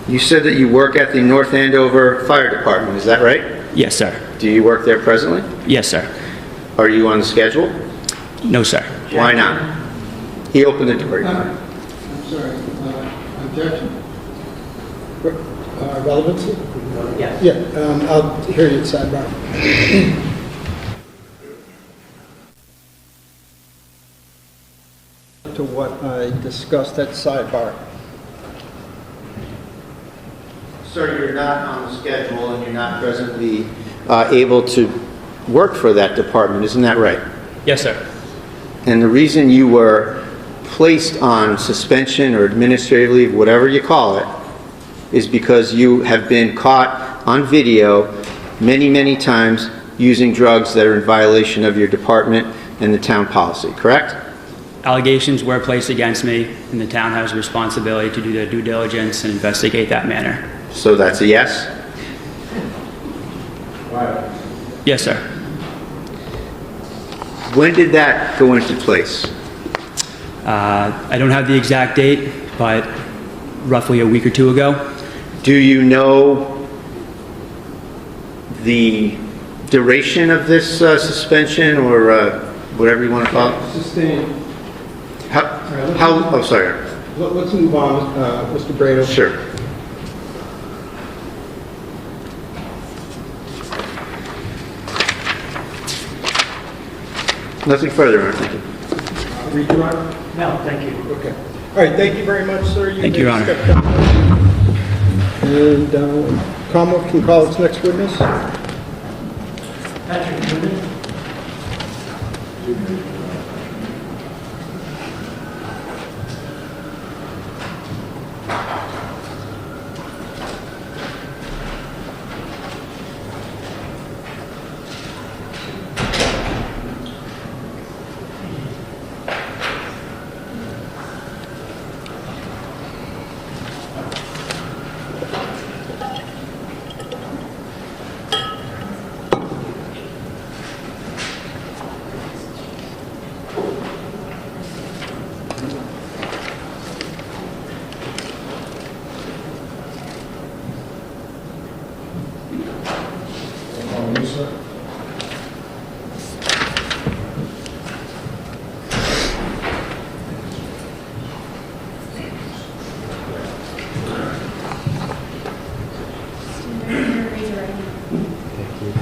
You said that you work at the North Andover Fire Department, is that right? Yes, sir. Do you work there presently? Yes, sir. Are you on the schedule? No, sir. Why not? He opened the door. I'm sorry. Objection? Relevancy? Yes. Yeah, I'll hear you at sidebar. To what I discussed at sidebar. Sir, you're not on the schedule and you're not presently able to work for that department, isn't that right? Yes, sir. And the reason you were placed on suspension or administrative leave, whatever you call it, is because you have been caught on video many, many times using drugs that are in violation of your department and the town policy, correct? Allegations were placed against me, and the town has a responsibility to do their due diligence and investigate that matter. So that's a yes? Yes, sir. When did that go into place? I don't have the exact date, but roughly a week or two ago. Do you know the duration of this suspension or whatever you want to call it? Sustained. Oh, sorry. Let's move on, Mr. Brado. Sure. Nothing further, thank you. Redirect? No, thank you. Okay. All right, thank you very much, sir. Thank you, Your Honor. step down. And Commonwealth can call its next witness. Patrick Noonan.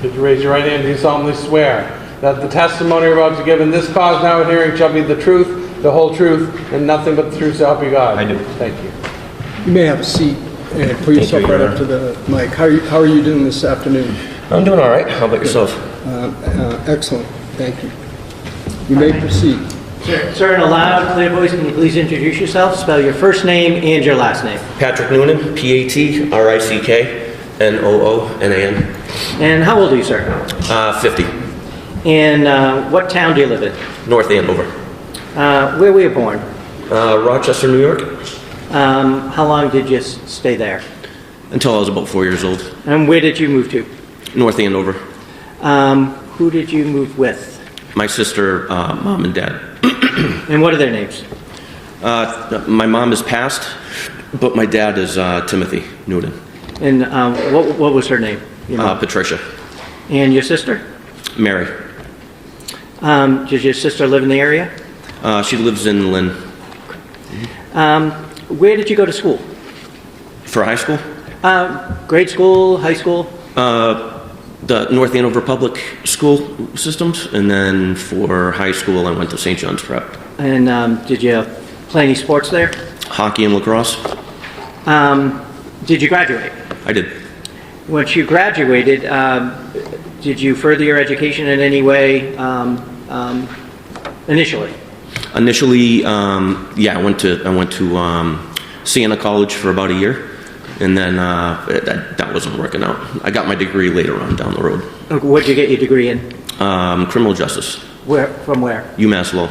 Could you raise your right hand? Do you solemnly swear that the testimony you're about to give in this cause now and hearing shall be the truth, the whole truth, and nothing but the truth so help you God? I do. Thank you. You may have a seat and put yourself right up to the mic. How are you doing this afternoon? I'm doing all right. How about yourself? Excellent. Thank you. You may proceed. Sir, in a loud, clear voice, can you please introduce yourself? Spell your first name and your last name. Patrick Noonan, P-A-T-R-I-C-K-N-O-O-N-A-N. And how old are you, sir? 50. And what town do you live in? North Andover. Where were you born? Rochester, New York. How long did you stay there? Until I was about 4 years old. And where did you move to? North Andover. Who did you move with? My sister, mom and dad. And what are their names? My mom is passed, but my dad is Timothy Noonan. And what was her name? Patricia. And your sister? Mary. Does your sister live in the area? She lives in Lynn. Where did you go to school? For high school? Grade school, high school? The North Andover Public School systems, and then for high school I went to St. John's Prep. And did you play any sports there? Hockey and lacrosse. Did you graduate? I did. Once you graduated, did you further your education in any way initially? Initially, yeah, I went to Siena College for about a year, and then that wasn't working out. I got my degree later on down the road. What did you get your degree in? Criminal justice. From where? UMass Law.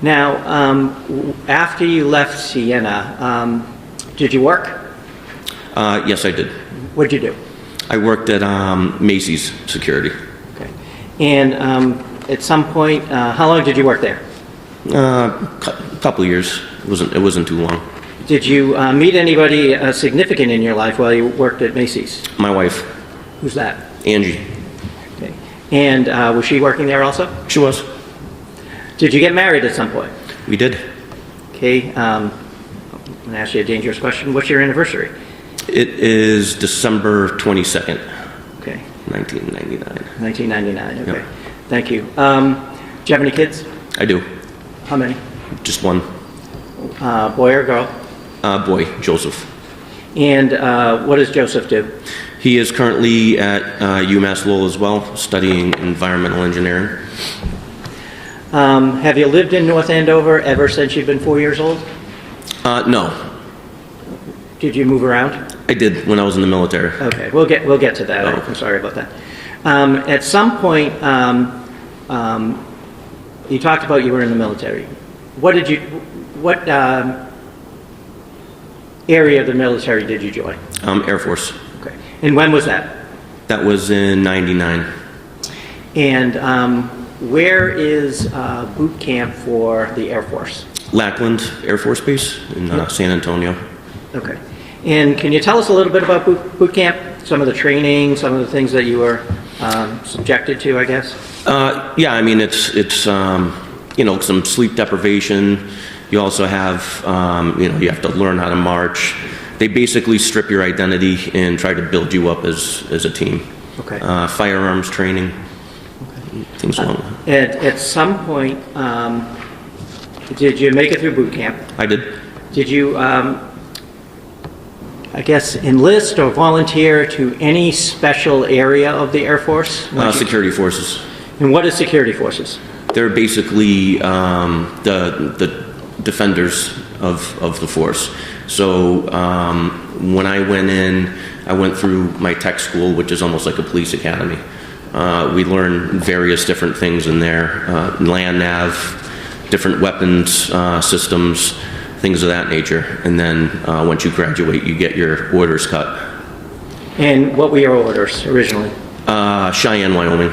Now, after you left Siena, did you work? Yes, I did. What did you do? I worked at Macy's Security. Okay. And at some point, how long did you work there? Couple of years. It wasn't too long. Did you meet anybody significant in your life while you worked at Macy's? My wife. Who's that? Angie. Okay. And was she working there also? She was. Did you get married at some point? We did. Okay. I'm going to ask you a dangerous question. What's your anniversary? It is December 22nd. Okay. 1999. 1999. Okay. Yep. Thank you. Do you have any kids? I do. How many? Just one. Boy or girl? Boy, Joseph. And what does Joseph do? He is currently at UMass Lowell as well, studying environmental engineering. Have you lived in North Andover ever since you've been 4 years old? No. Did you move around? I did when I was in the military. Okay, we'll get to that. Oh. I'm sorry about that. At some point, you talked about you were in the military. What area of the military did you join? Air Force. Okay. And when was that? That was in '99. And where is boot camp for the Air Force? Lackland Air Force Base in San Antonio. Okay. And can you tell us a little bit about boot camp? Some of the training, some of the things that you were subjected to, I guess? Yeah, I mean, it's some sleep deprivation. You also have, you have to learn how to march. They basically strip your identity and try to build you up as a team. Okay. Firearms training, things along that. At some point, did you make it through boot camp? I did. Did you, I guess, enlist or volunteer to any special area of the Air Force? Security forces. And what is security forces? They're basically the defenders of the force. So when I went in, I went through my tech school, which is almost like a police academy. We learned various different things in there, land nav, different weapons systems, things of that nature. And then once you graduate, you get your orders cut. And what were your orders originally? Cheyenne, Wyoming.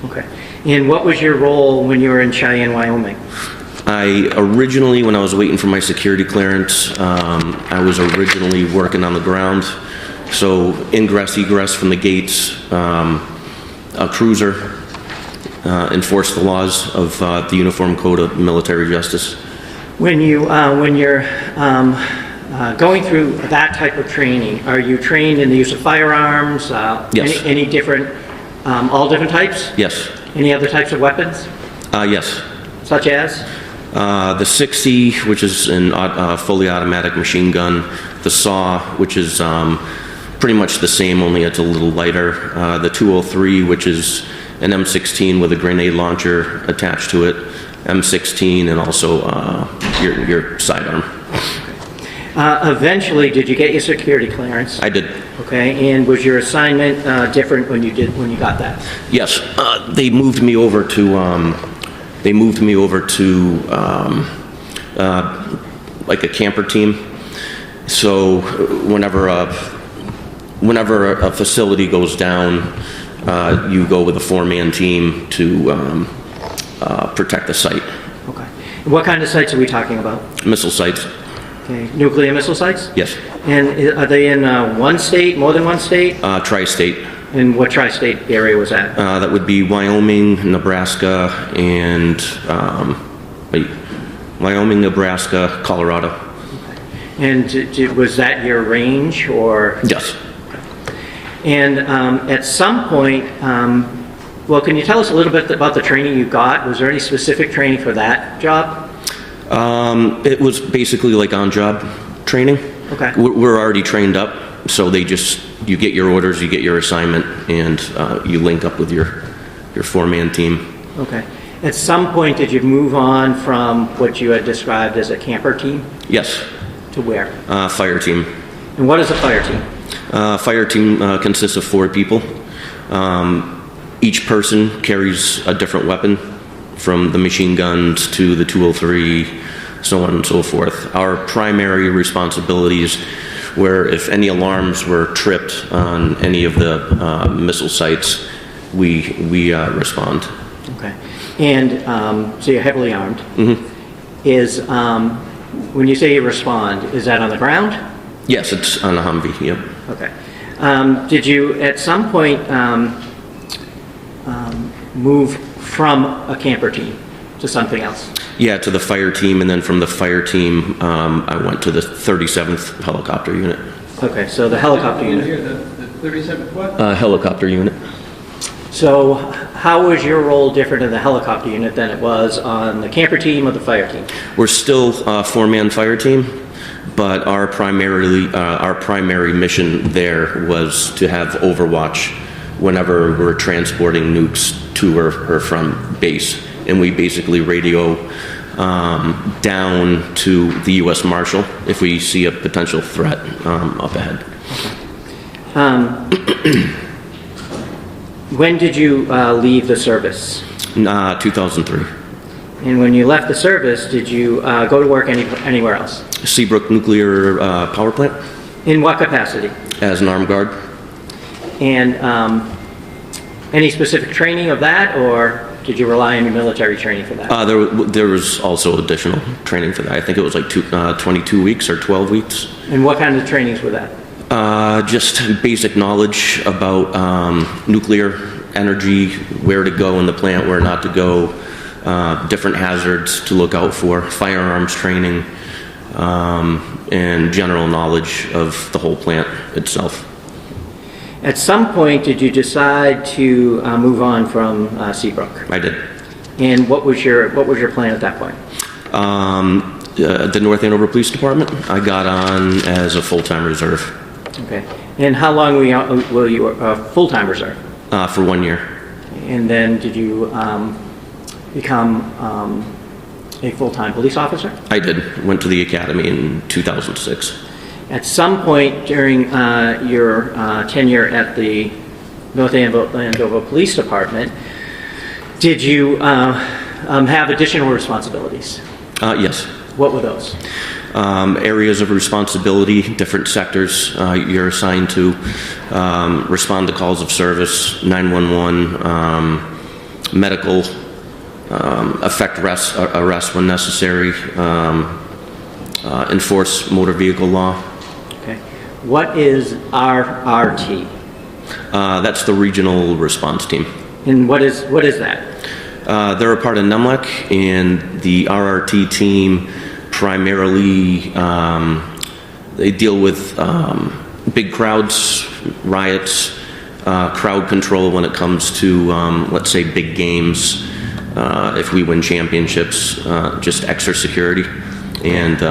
Okay. And what was your role when you were in Cheyenne, Wyoming? I originally, when I was waiting for my security clearance, I was originally working on the ground. So ingress, egress from the gates, a cruiser, enforce the laws of the Uniform Code of Military Justice. When you're going through that type of training, are you trained in the use of firearms? Yes. Any different, all different types? Yes. Any other types of weapons? Yes. Such as? The 60, which is a fully automatic machine gun. The SAW, which is pretty much the same, only it's a little lighter. The 203, which is an M16 with a grenade launcher attached to it. M16 and also your sidearm. Eventually, did you get your security clearance? I did. Okay, and was your assignment different when you got that? Yes, they moved me over to like a camper team. So whenever a facility goes down, you go with a 4-man team to protect the site. Okay. What kind of sites are we talking about? Missile sites. Okay. Nuclear missile sites? Yes. And are they in one state, more than one state? Tri-state. And what tri-state area was that? That would be Wyoming, Nebraska, and Wyoming, Nebraska, Colorado. Okay. And was that your range, or? Yes. And at some point, well, can you tell us a little bit about the training you got? Was there any specific training for that job? It was basically like on-job training. Okay. We're already trained up, so you get your orders, you get your assignment, and you link up with your 4-man team. Okay. At some point, did you move on from what you had described as a camper team? Yes. To where? Fire team. And what is a fire team? Fire team consists of 4 people. Each person carries a different weapon, from the machine guns to the 203, so on and so forth. Our primary responsibilities were if any alarms were tripped on any of the missile sites, we respond. Okay. And so you're heavily armed. Mm-hmm. Is when you say you respond, is that on the ground? Yes, it's on a Humvee. Yep. Okay. Did you at some point move from a camper team to something else? Yeah, to the fire team, and then from the fire team, I went to the 37th helicopter unit. Okay, so the helicopter unit. The 37th what? Helicopter unit. So how was your role different in the helicopter unit than it was on the camper team or the fire team? We're still a 4-man fire team, but our primary mission there was to have overwatch whenever we're transporting nukes to or from base. And we basically radio down to the U.S. Marshal if we see a potential threat up ahead. When did you leave the service? 2003. And when you left the service, did you go to work anywhere else? Seabrook Nuclear Power Plant. In what capacity? As an armed guard? And any specific training of that, or did you rely on your military training for that? There was also additional training for that. I think it was like 22 weeks or 12 weeks. And what kind of trainings were that? Just basic knowledge about nuclear energy, where to go in the plant, where not to go, different hazards to look out for, firearms training, and general knowledge of the whole plant itself. At some point, did you decide to move on from Seabrook? I did. And what was your plan at that point? The North Andover Police Department. I got on as a full-time reserve. Okay. And how long were you a full-time reserve? For 1 year. And then did you become a full-time police officer? I did. Went to the academy in 2006. At some point during your tenure at the North Andover Police Department, did you have additional responsibilities? Yes. What were those? Areas of responsibility, different sectors you're assigned to, respond to calls of service, 911, medical, effect arrest when necessary, enforce motor vehicle law. Okay. What is RRT? That's the regional response team. And what is that? They're a part of NEMLEC, and the RRT team primarily they deal with big crowds, riots, crowd control when it comes to let's say big games. If we win championships, just extra security, and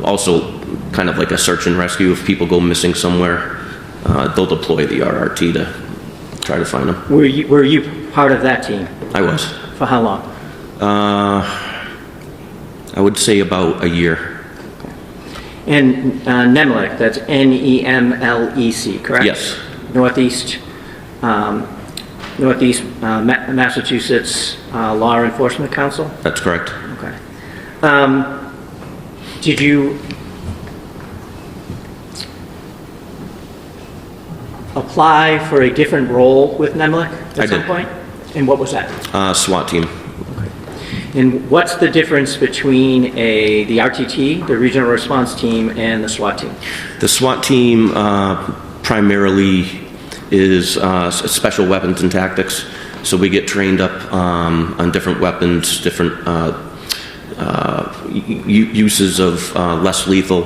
also kind of like a search and rescue. If people go missing somewhere, they'll deploy the RRT to try to find them. Were you part of that team? I was. For how long? I would say about a year. And NEMLEC, that's NEMLEC, correct? Yes. Northeast Massachusetts Law Enforcement Council? That's correct. Okay. Did you apply for a different role with NEMLEC at some point? And what was that? SWAT team. Okay. And what's the difference between the RTT, the Regional Response Team, and the SWAT team? The SWAT team primarily is special weapons and tactics. So we get trained up on different weapons, different uses of less lethal.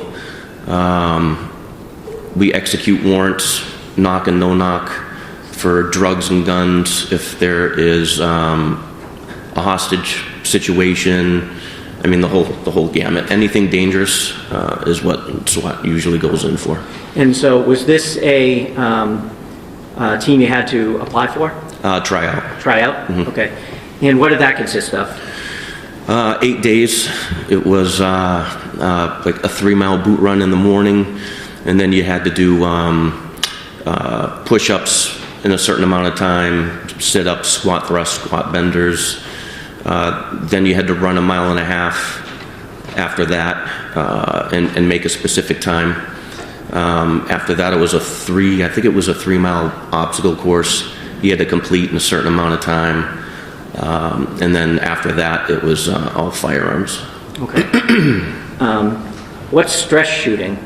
We execute warrants, knock and no knock, for drugs and guns. If there is a hostage situation, I mean the whole gamut. Anything dangerous is what SWAT usually goes in for. And so, was this a team you had to apply for? Tryout. Tryout. Mm-hmm. Okay. And what did that consist of? 8 days. It was like a 3-mile boot run in the morning, and then you had to do push-ups in a certain amount of time, sit-ups, squat thrusts, squat benders. Then you had to run 1.5 miles after that and make a specific time. After that, it was I think it was a 3-mile obstacle course you had to complete in a certain amount of time. And then after that, it was all firearms. Okay. What's stress shooting?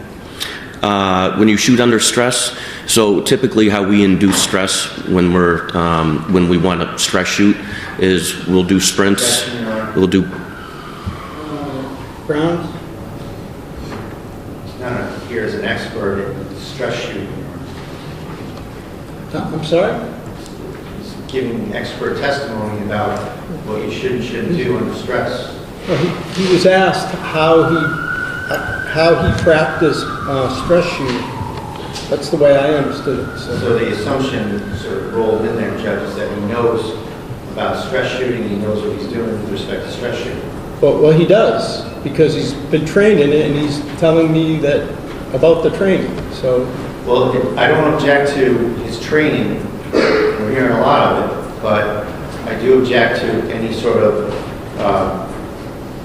When you shoot under stress, so typically how we induce stress when we want to stress shoot is we'll do sprints, we'll do... Brown? Here is an expert in stress shooting. I'm sorry? He's giving expert testimony about what you should and shouldn't do under stress. Well, he was asked how he practiced stress shooting. That's the way I understood it. So the assumption sort of rolled in there, Judge, is that he knows about stress shooting, he knows what he's doing with respect to stress shooting. Well, he does, because he's been trained in it, and he's telling me that about the training. So, well, I don't object to his training. We're hearing a lot of it, but I do object to any sort of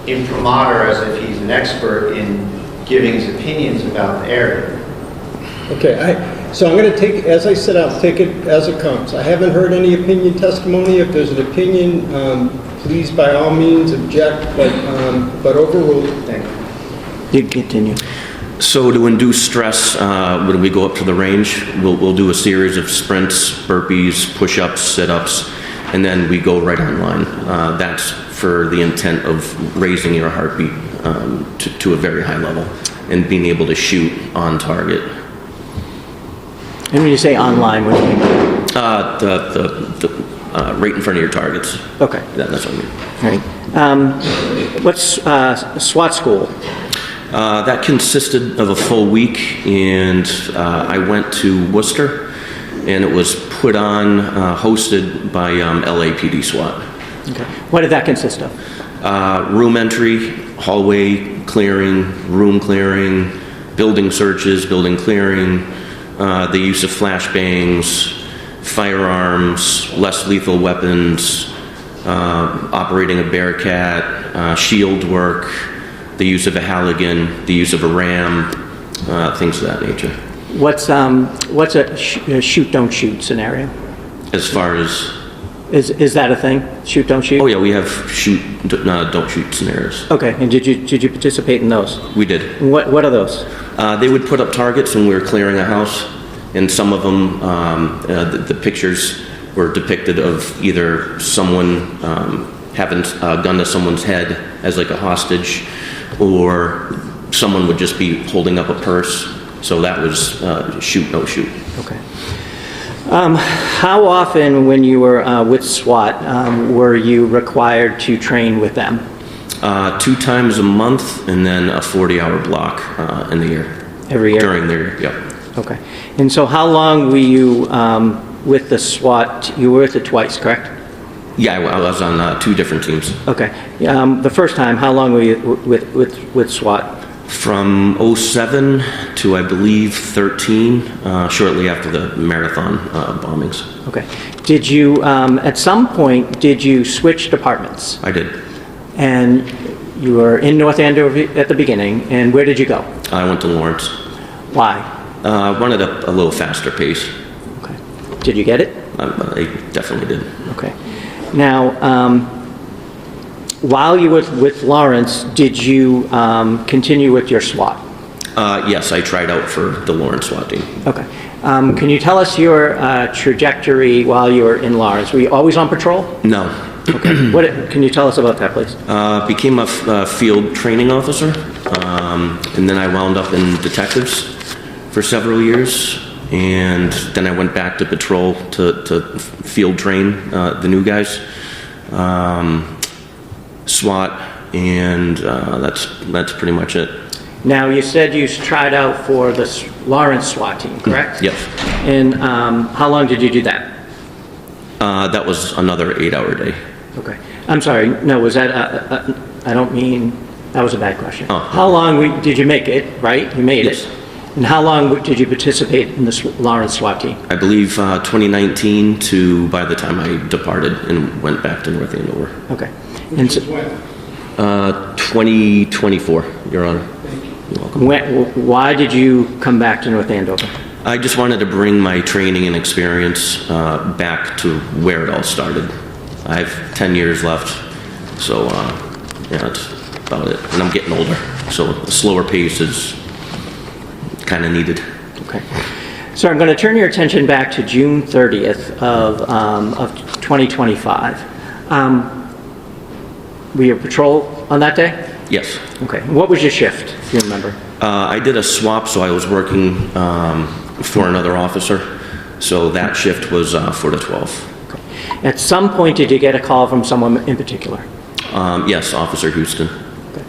imprimatur as if he's an expert in giving his opinions about the area. okay, So I'm going to take, as I said, I'll take it as it comes. I haven't heard any opinion testimony. If there's an opinion, please by all means object, but overrule. Thank you. You continue. So to induce stress, when we go up to the range, we'll do a series of sprints, burpees, push-ups, sit-ups, and then we go right online. That's for the intent of raising your heartbeat to a very high level and being able to shoot on target. And when you say online, what do you mean? Right in front of your targets. Okay. That's what I mean. All right. What's SWAT school? That consisted of a full week, and I went to Worcester, and it was put on, hosted by LAPD SWAT. Okay. What did that consist of? Room entry, hallway clearing, room clearing, building searches, building clearing, the use of flashbangs, firearms, less lethal weapons, operating a Bearcat, shield work, the use of a Halligan, the use of a ram, things of that nature. What's a shoot, don't shoot scenario? As far as... Is that a thing? Shoot, don't shoot? Oh yeah, we have shoot, don't shoot scenarios. Okay, and did you participate in those? We did. What are those? They would put up targets when we were clearing a house, and some of them, the pictures were depicted of either someone having a gun to someone's head as like a hostage, or someone would just be holding up a purse. So that was shoot, no shoot. Okay. How often, when you were with SWAT, were you required to train with them? 2 times a month, and then a 40-hour block in the year. Every year? During the year, yep. Okay. And so how long were you with the SWAT? You were with it twice, correct? Yeah, I was on 2 different teams. Okay. The first time, how long were you with SWAT? From 07 to, I believe, 13, shortly after the marathon bombings. Okay. Did you, at some point, did you switch departments? I did. And you were in North Andover at the beginning, and where did you go? I went to Lawrence. Why? Wanted a little faster pace. Okay. Did you get it? I definitely did. Okay. Now, while you were with Lawrence, did you continue with your SWAT? Yes, I tried out for the Lawrence SWAT team. Okay. Can you tell us your trajectory while you were in Lawrence? Were you always on patrol? No. Okay. Can you tell us about that, please? Became a field training officer, and then I wound up in detectives for several years, and then I went back to patrol to field train the new guys. SWAT, and that's pretty much it. Now, you said you tried out for the Lawrence SWAT team, correct? Yep. And how long did you do that? That was another 8-hour day. Okay. I'm sorry. No, was that, I don't mean, that was a bad question. Oh. How long did you make it, right? You made Yes. it. And how long did you participate in the Lawrence SWAT team? I believe 2019 to by the time I departed and went back to North Andover. Okay. And so, 2024, Your Honor. You're welcome. why did you come back to North Andover? I just wanted to bring my training and experience back to where it all started. I have 10 years left, so yeah, that's about it. And I'm getting older, so a slower pace is kind of needed. Okay. So I'm going to turn your attention back to June 30th of 2025. Were you patrol on that day? Yes. Okay. What was your shift, if you remember? I did a swap, so I was working for another officer. So that shift was 4 to 12. Okay. At some point, did you get a call from someone in particular? Yes, Officer Houston. Okay.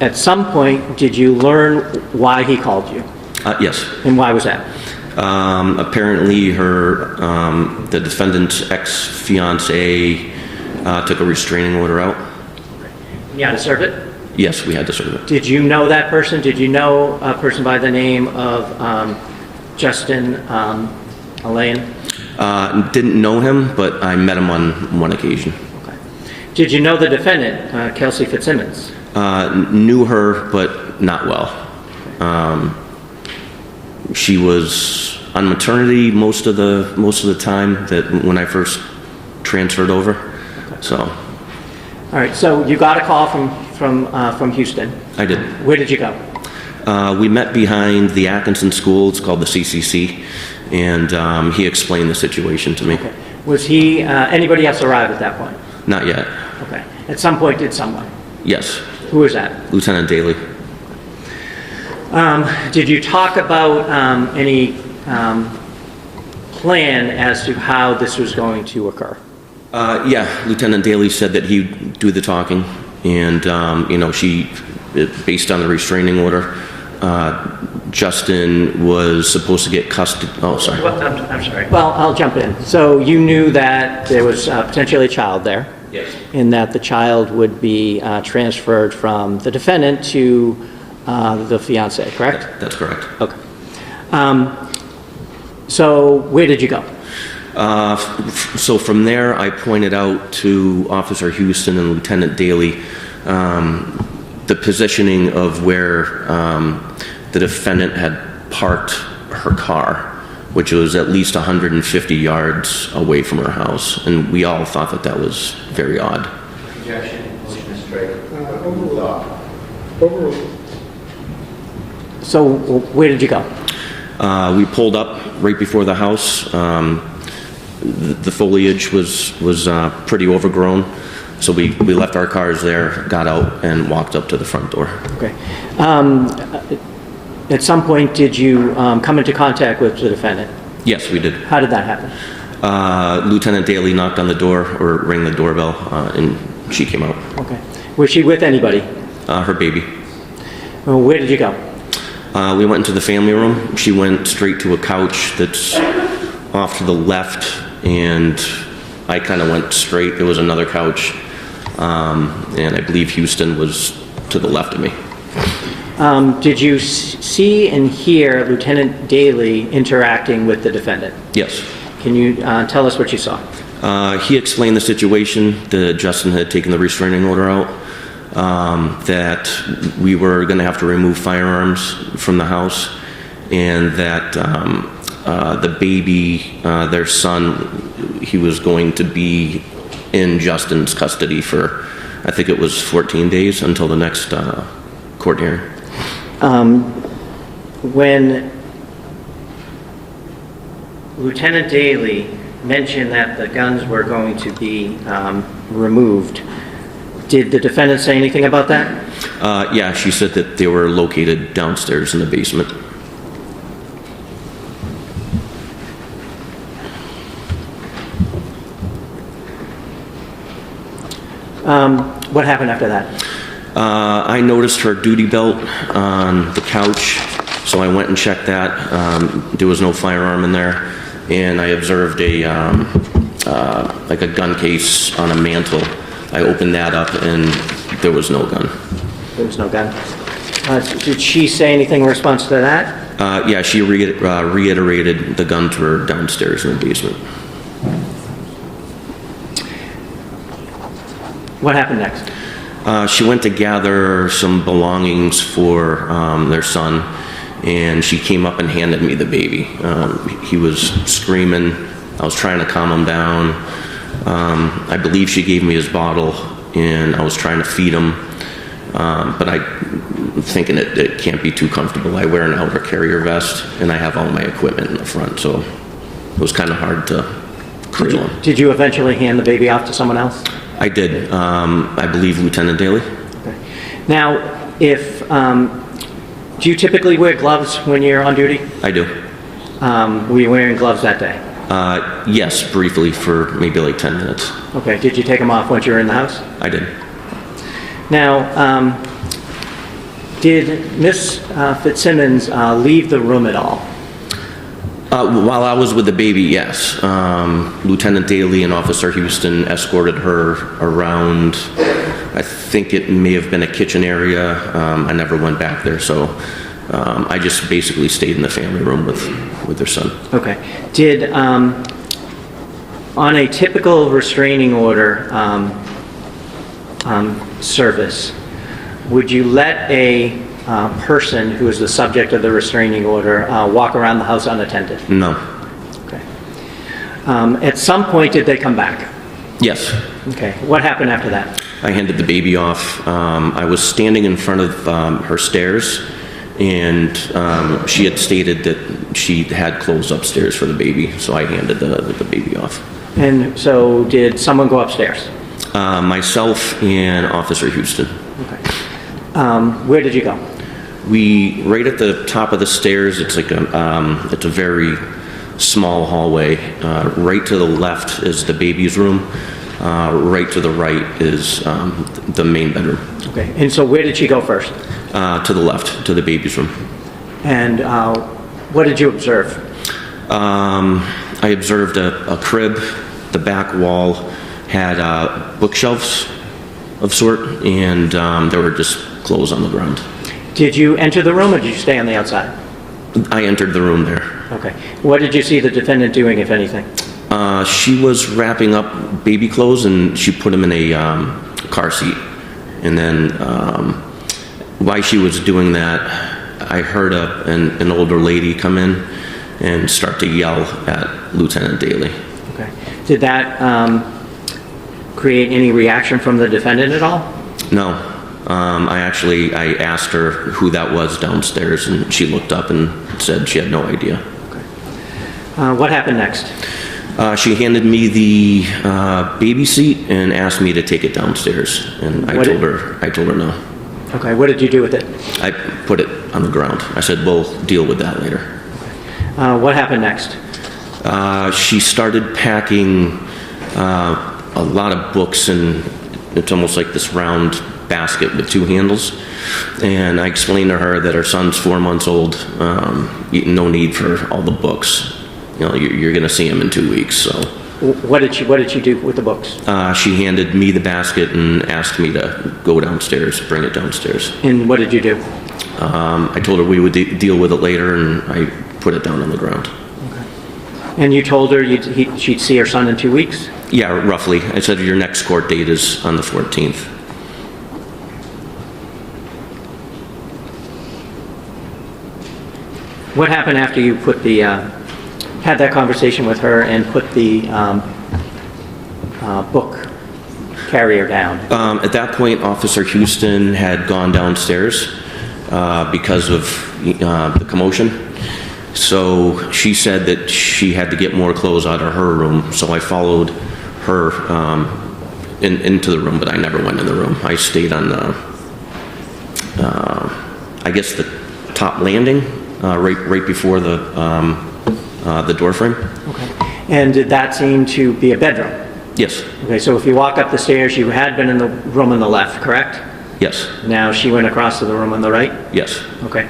At some point, did you learn why he called you? Yes. And why was that? Apparently, the defendant's ex-fiancée took a restraining order out. You had to serve it? Yes, we had to serve it. Did you know that person? Did you know a person by the name of Justin Aylaian? Didn't know him, but I met him on one occasion. Okay. Did you know the defendant, Kelsey Fitzsimmons? Knew her, but not well. she was on maternity most of the time that when I first transferred over. So. All right. So you got a call from Houston. I did. Where did you go? We met behind the Atkinson School. It's called the CCC, and he explained the situation to me. Okay. Was he anybody else arrive at that point? Not yet. Okay. At some point, did someone? Yes. Who was that? Lieutenant Daley. Did you talk about any plan as to how this was going to occur? Yeah, Lieutenant Daley said that he'd do the talking, and she, based on the restraining order, Justin was supposed to get custody. Oh, sorry. Well, I'm sorry. Well, I'll jump in. So you knew that there was potentially a child there. Yes. And that the child would be transferred from the defendant to the fiancé, correct? That's correct. Okay. So where did you go? So from there, I pointed out to Officer Houston and Lieutenant Daley the positioning of where the defendant had parked her car, which was at least 150 yards away from her house, and we all thought that that was very odd. Objection. Motion is straight. Overruled. So where did you go? We pulled up right before the house. The foliage was pretty overgrown, so we left our cars there, got out, and walked up to the front door. Okay. At some point, did you come into contact with the defendant? Yes, we did. How did that happen? Lieutenant Daley knocked on the door or rang the doorbell, and she came out. Okay. Was she with anybody? Her baby. Well, where did you go? We went into the family room. She went straight to a couch that's off to the left, and I kind of went straight. There was another couch, and I believe Houston was to the left of me. Did you see and hear Lieutenant Daley interacting with the defendant? Yes. Can you tell us what you saw? He explained the situation that Justin had taken the restraining order out, that we were going to have to remove firearms from the house, and that the baby, their son, he was going to be in Justin's custody for, I think it was 14 days until the next court hearing. When Lieutenant Daley mentioned that the guns were going to be removed, did the defendant say anything about that? Yeah, she said that they were located downstairs in the basement. What happened after that? I noticed her duty belt on the couch, so I went and checked that. There was no firearm in there, and I observed like a gun case on a mantle. I opened that up, and there was no gun. There was no gun. Did she say anything in response to that? Yeah, she reiterated the guns were downstairs in the basement. What happened next? She went to gather some belongings for their son, and she came up and handed me the baby. He was screaming. I was trying to calm him down. I believe she gave me his bottle, and I was trying to feed him, but I'm thinking it can't be too comfortable. I wear an outer carrier vest, and I have all my equipment in the front, so it was kind of hard to cradle him. Did you eventually hand the baby off to someone else? I did. I believe Lieutenant Daley. Okay. Now, do you typically wear gloves when you're on duty? I do. Were you wearing gloves that day? Yes, briefly for maybe like 10 minutes. Okay. Did you take them off once you were in the house? I did. Now, did Miss Fitzsimmons leave the room at all? While I was with the baby, yes. Lieutenant Daley and Officer Houston escorted her around. I think it may have been a kitchen area. I never went back there, so I just basically stayed in the family room with their son. Okay. Did, on a typical restraining order service, would you let a person who is the subject of the restraining order walk around the house unattended? No. Okay. At some point, did they come back? Yes. Okay. What happened after that? I handed the baby off. I was standing in front of her stairs, and she had stated that she had clothes upstairs for the baby, so I handed the baby off. And so did someone go upstairs? Myself and Officer Houston. Okay. Where did you go? Right at the top of the stairs, it's like it's a very small hallway. Right to the left is the baby's room. Right to the right is the main bedroom. Okay. And so where did she go first? To the left, to the baby's room. And what did you observe? I observed a crib. The back wall had bookshelves of sort, and there were just clothes on the ground. Did you enter the room or did you stay on the outside? I entered the room there. Okay. What did you see the defendant doing, if anything? She was wrapping up baby clothes, and she put them in a car seat. And then while she was doing that, I heard an older lady come in and start to yell at Lieutenant Daley. Okay. Did that create any reaction from the defendant at all? No. I asked her who that was downstairs, and she looked up and said she had no idea. Okay. What happened next? She handed me the baby seat and asked me to take it downstairs, and I told her no. Okay. What did you do with it? I put it on the ground. I said, we'll deal with that later. Okay. What happened next? She started packing a lot of books, and it's almost like this round basket with two handles. And I explained to her that her son's 4 months old. No need for all the books. You know, you're going to see him in 2 weeks. So. What did she do with the books? She handed me the basket and asked me to go downstairs, bring it downstairs. And what did you do? I told her we would deal with it later, and I put it down on the ground. Okay. And you told her she'd see her son in 2 weeks? Yeah, roughly. I said your next court date is on the 14th. What happened after you put had that conversation with her and put the book carrier down? At that point, Officer Houston had gone downstairs because of the commotion. So she said that she had to get more clothes out of her room. So I followed her into the room, but I never went in the room. I stayed on the, I guess the top landing, right before the door frame. Okay. And did that seem to be a bedroom? Yes. Okay, so if you walk up the stairs, you had been in the room on the left, correct? Yes. Now she went across to the room on the right? Yes. Okay.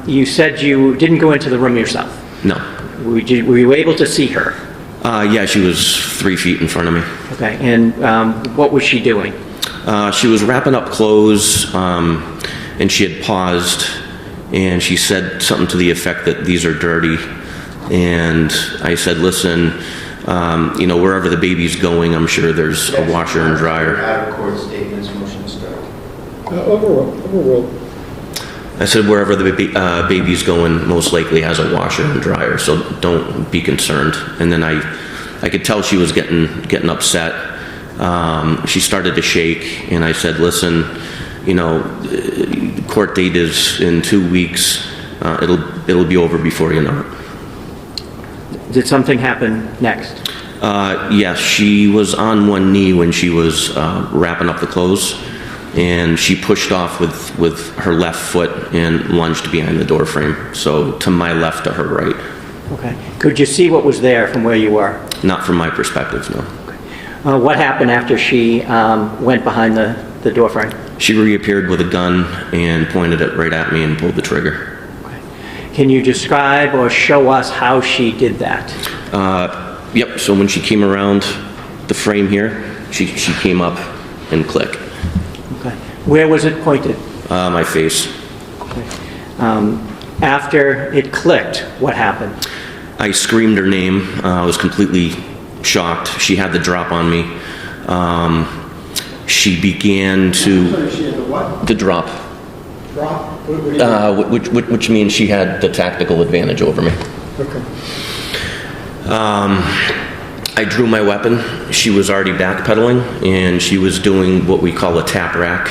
You said you didn't go into the room yourself? No. Were you able to see her? Yeah, she was 3 feet in front of me. Okay, and what was she doing? She was wrapping up clothes, and she had paused, and she said something to the effect that these are dirty. And I said, listen, wherever the baby's going, I'm sure there's a washer and dryer. Out of court statements, motion to start. Overruled. I said, wherever the baby's going, most likely has a washer and dryer, so don't be concerned. And then I could tell she was getting upset. She started to shake, and I said, listen, court date is in 2 weeks. It'll be over before you know it. Did something happen next? Yes, she was on one knee when she was wrapping up the clothes, and she pushed off with her left foot and lunged behind the door frame. So to my left, to her right. Okay. Could you see what was there from where you were? Not from my perspective, no. Okay. What happened after she went behind the door frame? She reappeared with a gun and pointed it right at me and pulled the trigger. Okay. Can you describe or show us how she did that? Yep, so when she came around the frame here, she came up and clicked. Okay. Where was it pointed? My face. Okay. After it clicked, what happened? I screamed her name. I was completely shocked. She had the drop on me. She began to... She had the what? The drop. Drop? What do you mean? Which means she had the tactical advantage over me. Okay. I drew my weapon. She was already backpedaling, and she was doing what we call a tap rack.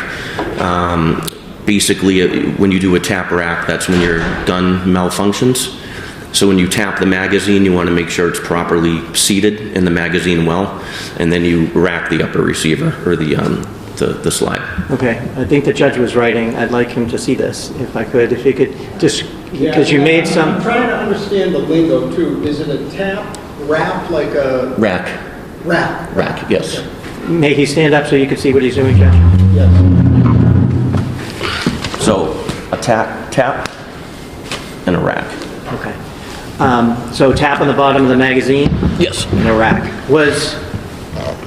Basically, when you do a tap rack, that's when your gun malfunctions. So when you tap the magazine, you want to make sure it's properly seated in the magazine well, and then you rack the upper receiver, or the slide. Okay, I think the judge was writing. I'd like him to see this, if I could. If you could just, because you made some... I'm trying to understand the lingo, too. Is it a tap, wrap, like a... Rack. Wrap? Rack, yes. Okay. May he stand up so you can see what he's doing, Judge? Yes. So a tap, and a rack. Okay. So tap on the bottom of the magazine? Yes. And a rack.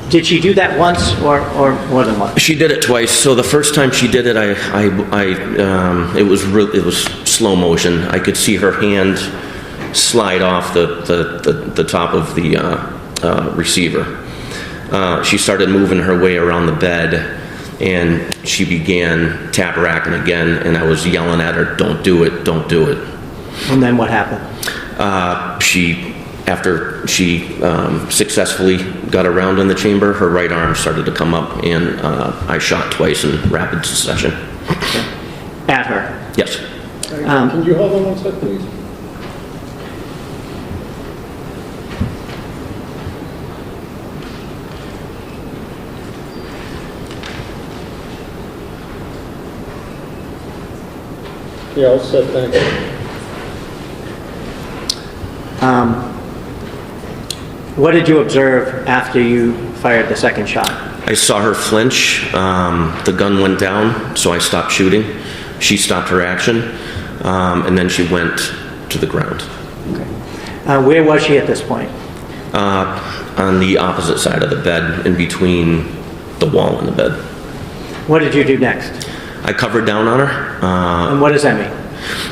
Did she do that once or more than once? She did it twice. So the first time she did it, it was slow motion. I could see her hand slide off the top of the receiver. She started moving her way around the bed, and she began tap racking again. And I was yelling at her, "Don't do it! Don't do it!" And then what happened? After she successfully got around in the chamber, her right arm started to come up, and I shot twice in rapid succession. At her? Yes. Can you hold on one sec, please? Yeah, I'll set that. What did you observe after you fired the second shot? I saw her flinch. The gun went down, so I stopped shooting. She stopped her action, and then she went to the ground. Okay. Where was she at this point? On the opposite side of the bed, in between the wall and the bed. What did you do next? I covered down on her. And what does that mean?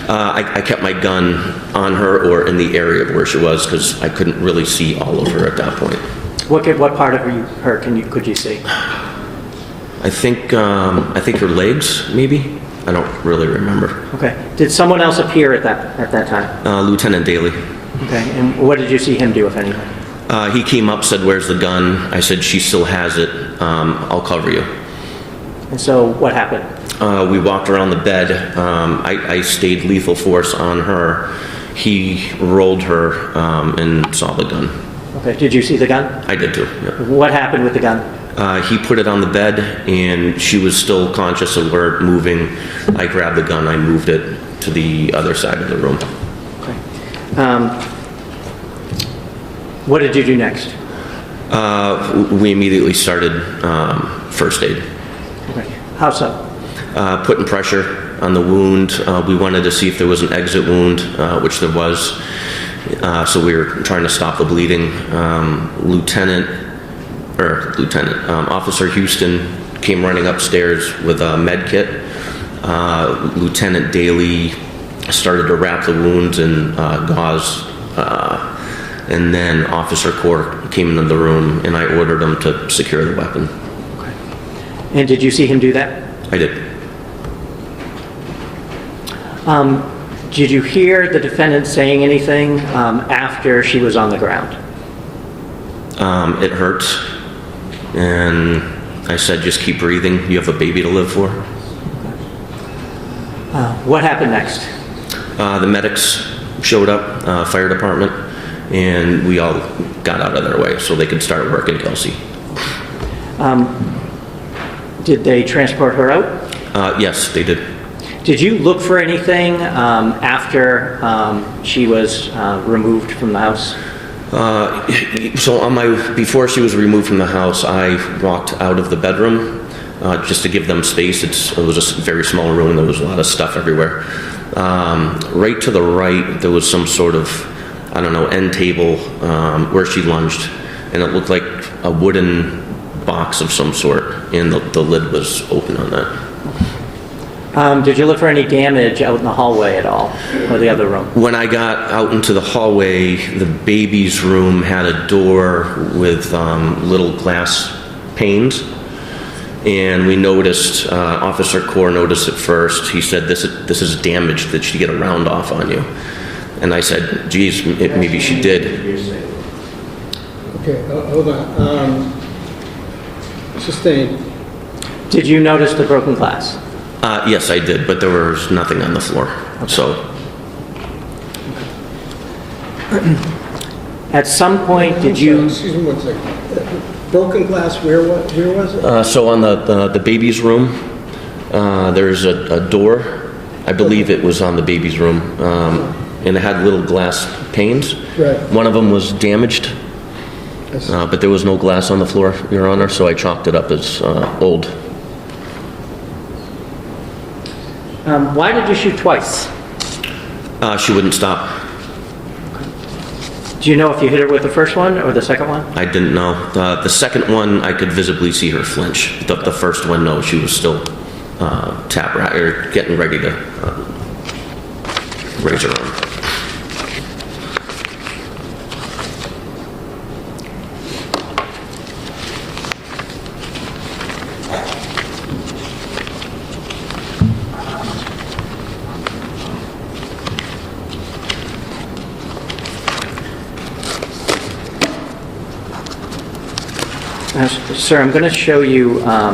I kept my gun on her or in the area of where she was, because I couldn't really see all of her at that point. What part of her could you see? I think her legs, maybe. I don't really remember. Okay. Did someone else appear at that time? Lieutenant Daley. Okay. And what did you see him do, if anything? He came up, said, "Where's the gun?" I said, "She still has it. I'll cover you." And so what happened? We walked around the bed. I stayed lethal force on her. He rolled her and saw the gun. Okay. Did you see the gun? I did too. Yeah. What happened with the gun? He put it on the bed, and she was still conscious, alert, moving. I grabbed the gun. I moved it to the other side of the room. Okay. What did you do next? We immediately started first aid. Okay. How so? Putting pressure on the wound. We wanted to see if there was an exit wound, which there was. So we were trying to stop the bleeding. Officer Houston came running upstairs with a med kit. Lieutenant Daley started to wrap the wounds in gauze. And then Officer Karp came into the room, and I ordered him to secure the weapon. Okay. And did you see him do that? I did. Did you hear the defendant saying anything after she was on the ground? It hurt, and I said, "Just keep breathing. You have a baby to live for." What happened next? The medics showed up, fire department, and we all got out of their way so they could start working Kelsey. Did they transport her out? Yes, they did. Did you look for anything after she was removed from the house? So before she was removed from the house, I walked out of the bedroom just to give them space. It was a very small room. There was a lot of stuff everywhere. Right to the right, there was some sort of, end table where she lunged, and it looked like a wooden box of some sort, and the lid was open on that. Did you look for any damage out in the hallway at all, or the other room? When I got out into the hallway, the baby's room had a door with little glass panes, And we noticed, Officer Core noticed it first. He said, this is damage. Did she get a round off on you? And I said, geez, maybe she did. Okay, hold on. Sustained. Did you notice the broken glass? Yes, I did, but there was nothing on the floor. So, at some point, did you? Excuse me 1 second. Broken glass. Where was it? so on the baby's room, there's a door. I believe it was on the baby's room, and it had little glass panes. Right. One of them was damaged, but there was no glass on the floor, Your Honor. So I chalked it up as old. Why did you shoot twice? She wouldn't stop. Do you know if you hit her with the first one or the second one? I didn't know. The second one, I could visibly see her flinch. The first one, no, she was still getting ready to raise her arm. Sir, I'm going to show you a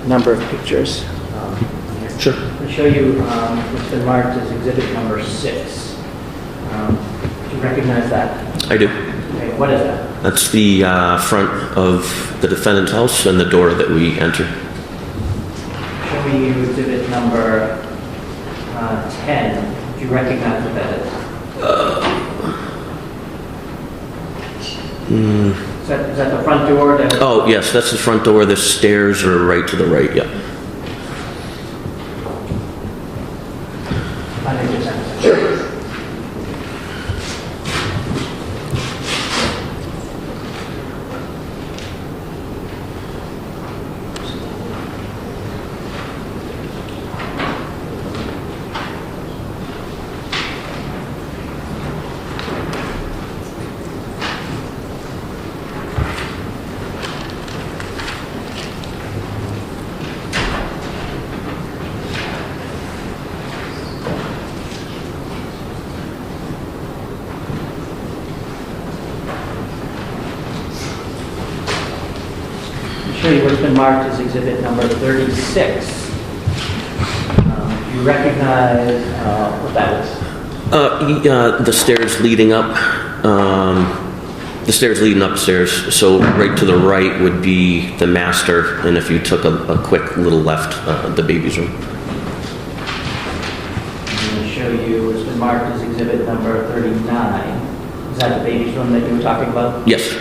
number of pictures. Sure. I'm going to show you what's been marked as exhibit number 6. Do you recognize that? I do. Okay, what is that? That's the front of the defendant's house and the door that we enter. Showing you exhibit number 10. Do you recognize what that is? Is that the front door? Oh, yes, that's the front door. The stairs are right to the right, yeah. Sure. Show you what's been marked as exhibit number 36. Do you recognize what that is? The stairs leading up. The stairs leading upstairs. So right to the right would be the master, and if you took a quick little left, the baby's room. I'm going to show you what's been marked as exhibit number 39. Is that the baby's room that you were talking about? Yes.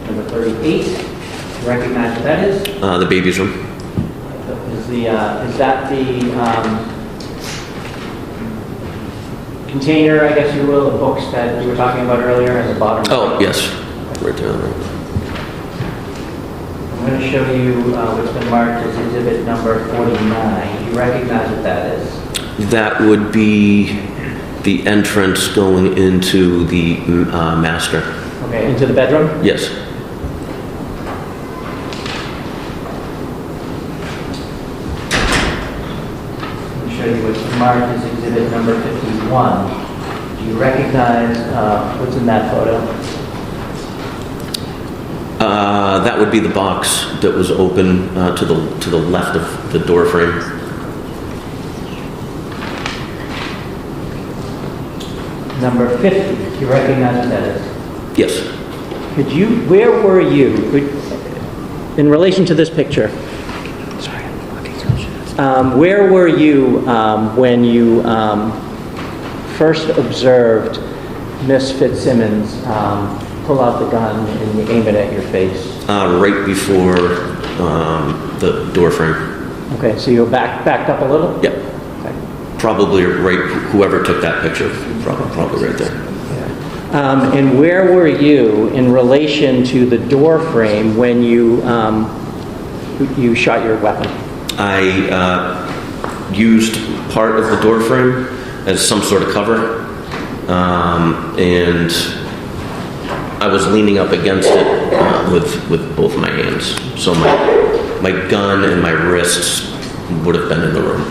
Number 38. Recognize what that is? The baby's room. Is that the container, I guess you will, of books that you were talking about earlier at the bottom? Oh, yes. Right down there. I'm going to show you what's been marked as exhibit number 49. Do you recognize what that is? That would be the entrance going into the master. Okay, into the bedroom? Yes. Show you what's marked as exhibit number 51. Do you recognize what's in that photo? That would be the box that was open to the left of the door frame. Number 50. Do you recognize what that is? Yes. Where were you in relation to this picture? Where were you when you first observed Miss Fitzsimmons pull out the gun and aim it at your face? Right before the door frame. Okay, so you backed up a little? Yep. Okay. Probably right, whoever took that picture, probably right there. And where were you in relation to the door frame when you shot your weapon? I used part of the door frame as some sort of cover, and I was leaning up against it with both my hands. So my gun and my wrists would have been in the room.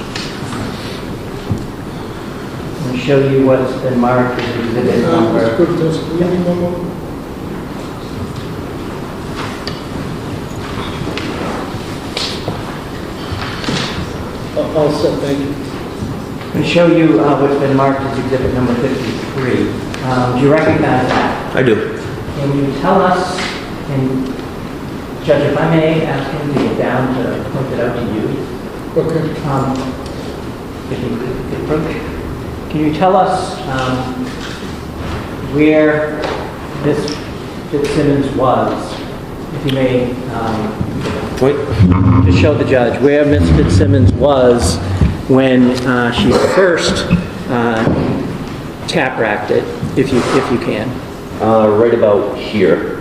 Let me show you what's been marked as exhibit number. All set, thank you. I'm going to show you what's been marked as exhibit number 53. Do you recognize that? I do. Can you tell us, and Judge, if I may ask him to get down to point it out to you? Okay. If you could approach. Can you tell us where this Fitzsimmons was? If you may, to show the judge where Miss Fitzsimmons was when she first tap-racked it, if you can. Right about here.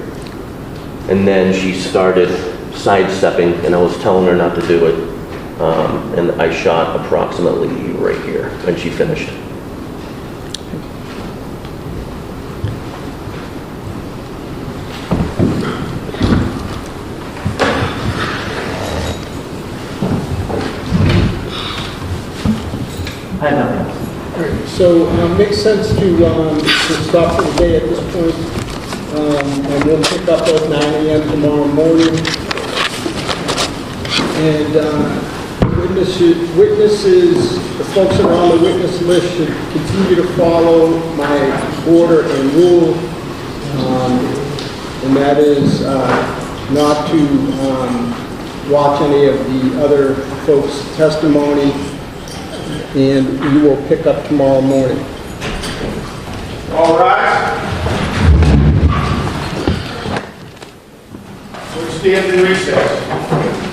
And then she started sidestepping, and I was telling her not to do it. And I shot approximately right here, and she finished. I have nothing else. All right, so makes sense to stop for the day at this point. And we'll pick up at 9 a.m. tomorrow morning. And witnesses, the folks that are on the witness list should continue to follow my order and rule. And that is not to watch any of the other folks' testimony. And you will pick up tomorrow morning. All right. We'll stand in recess.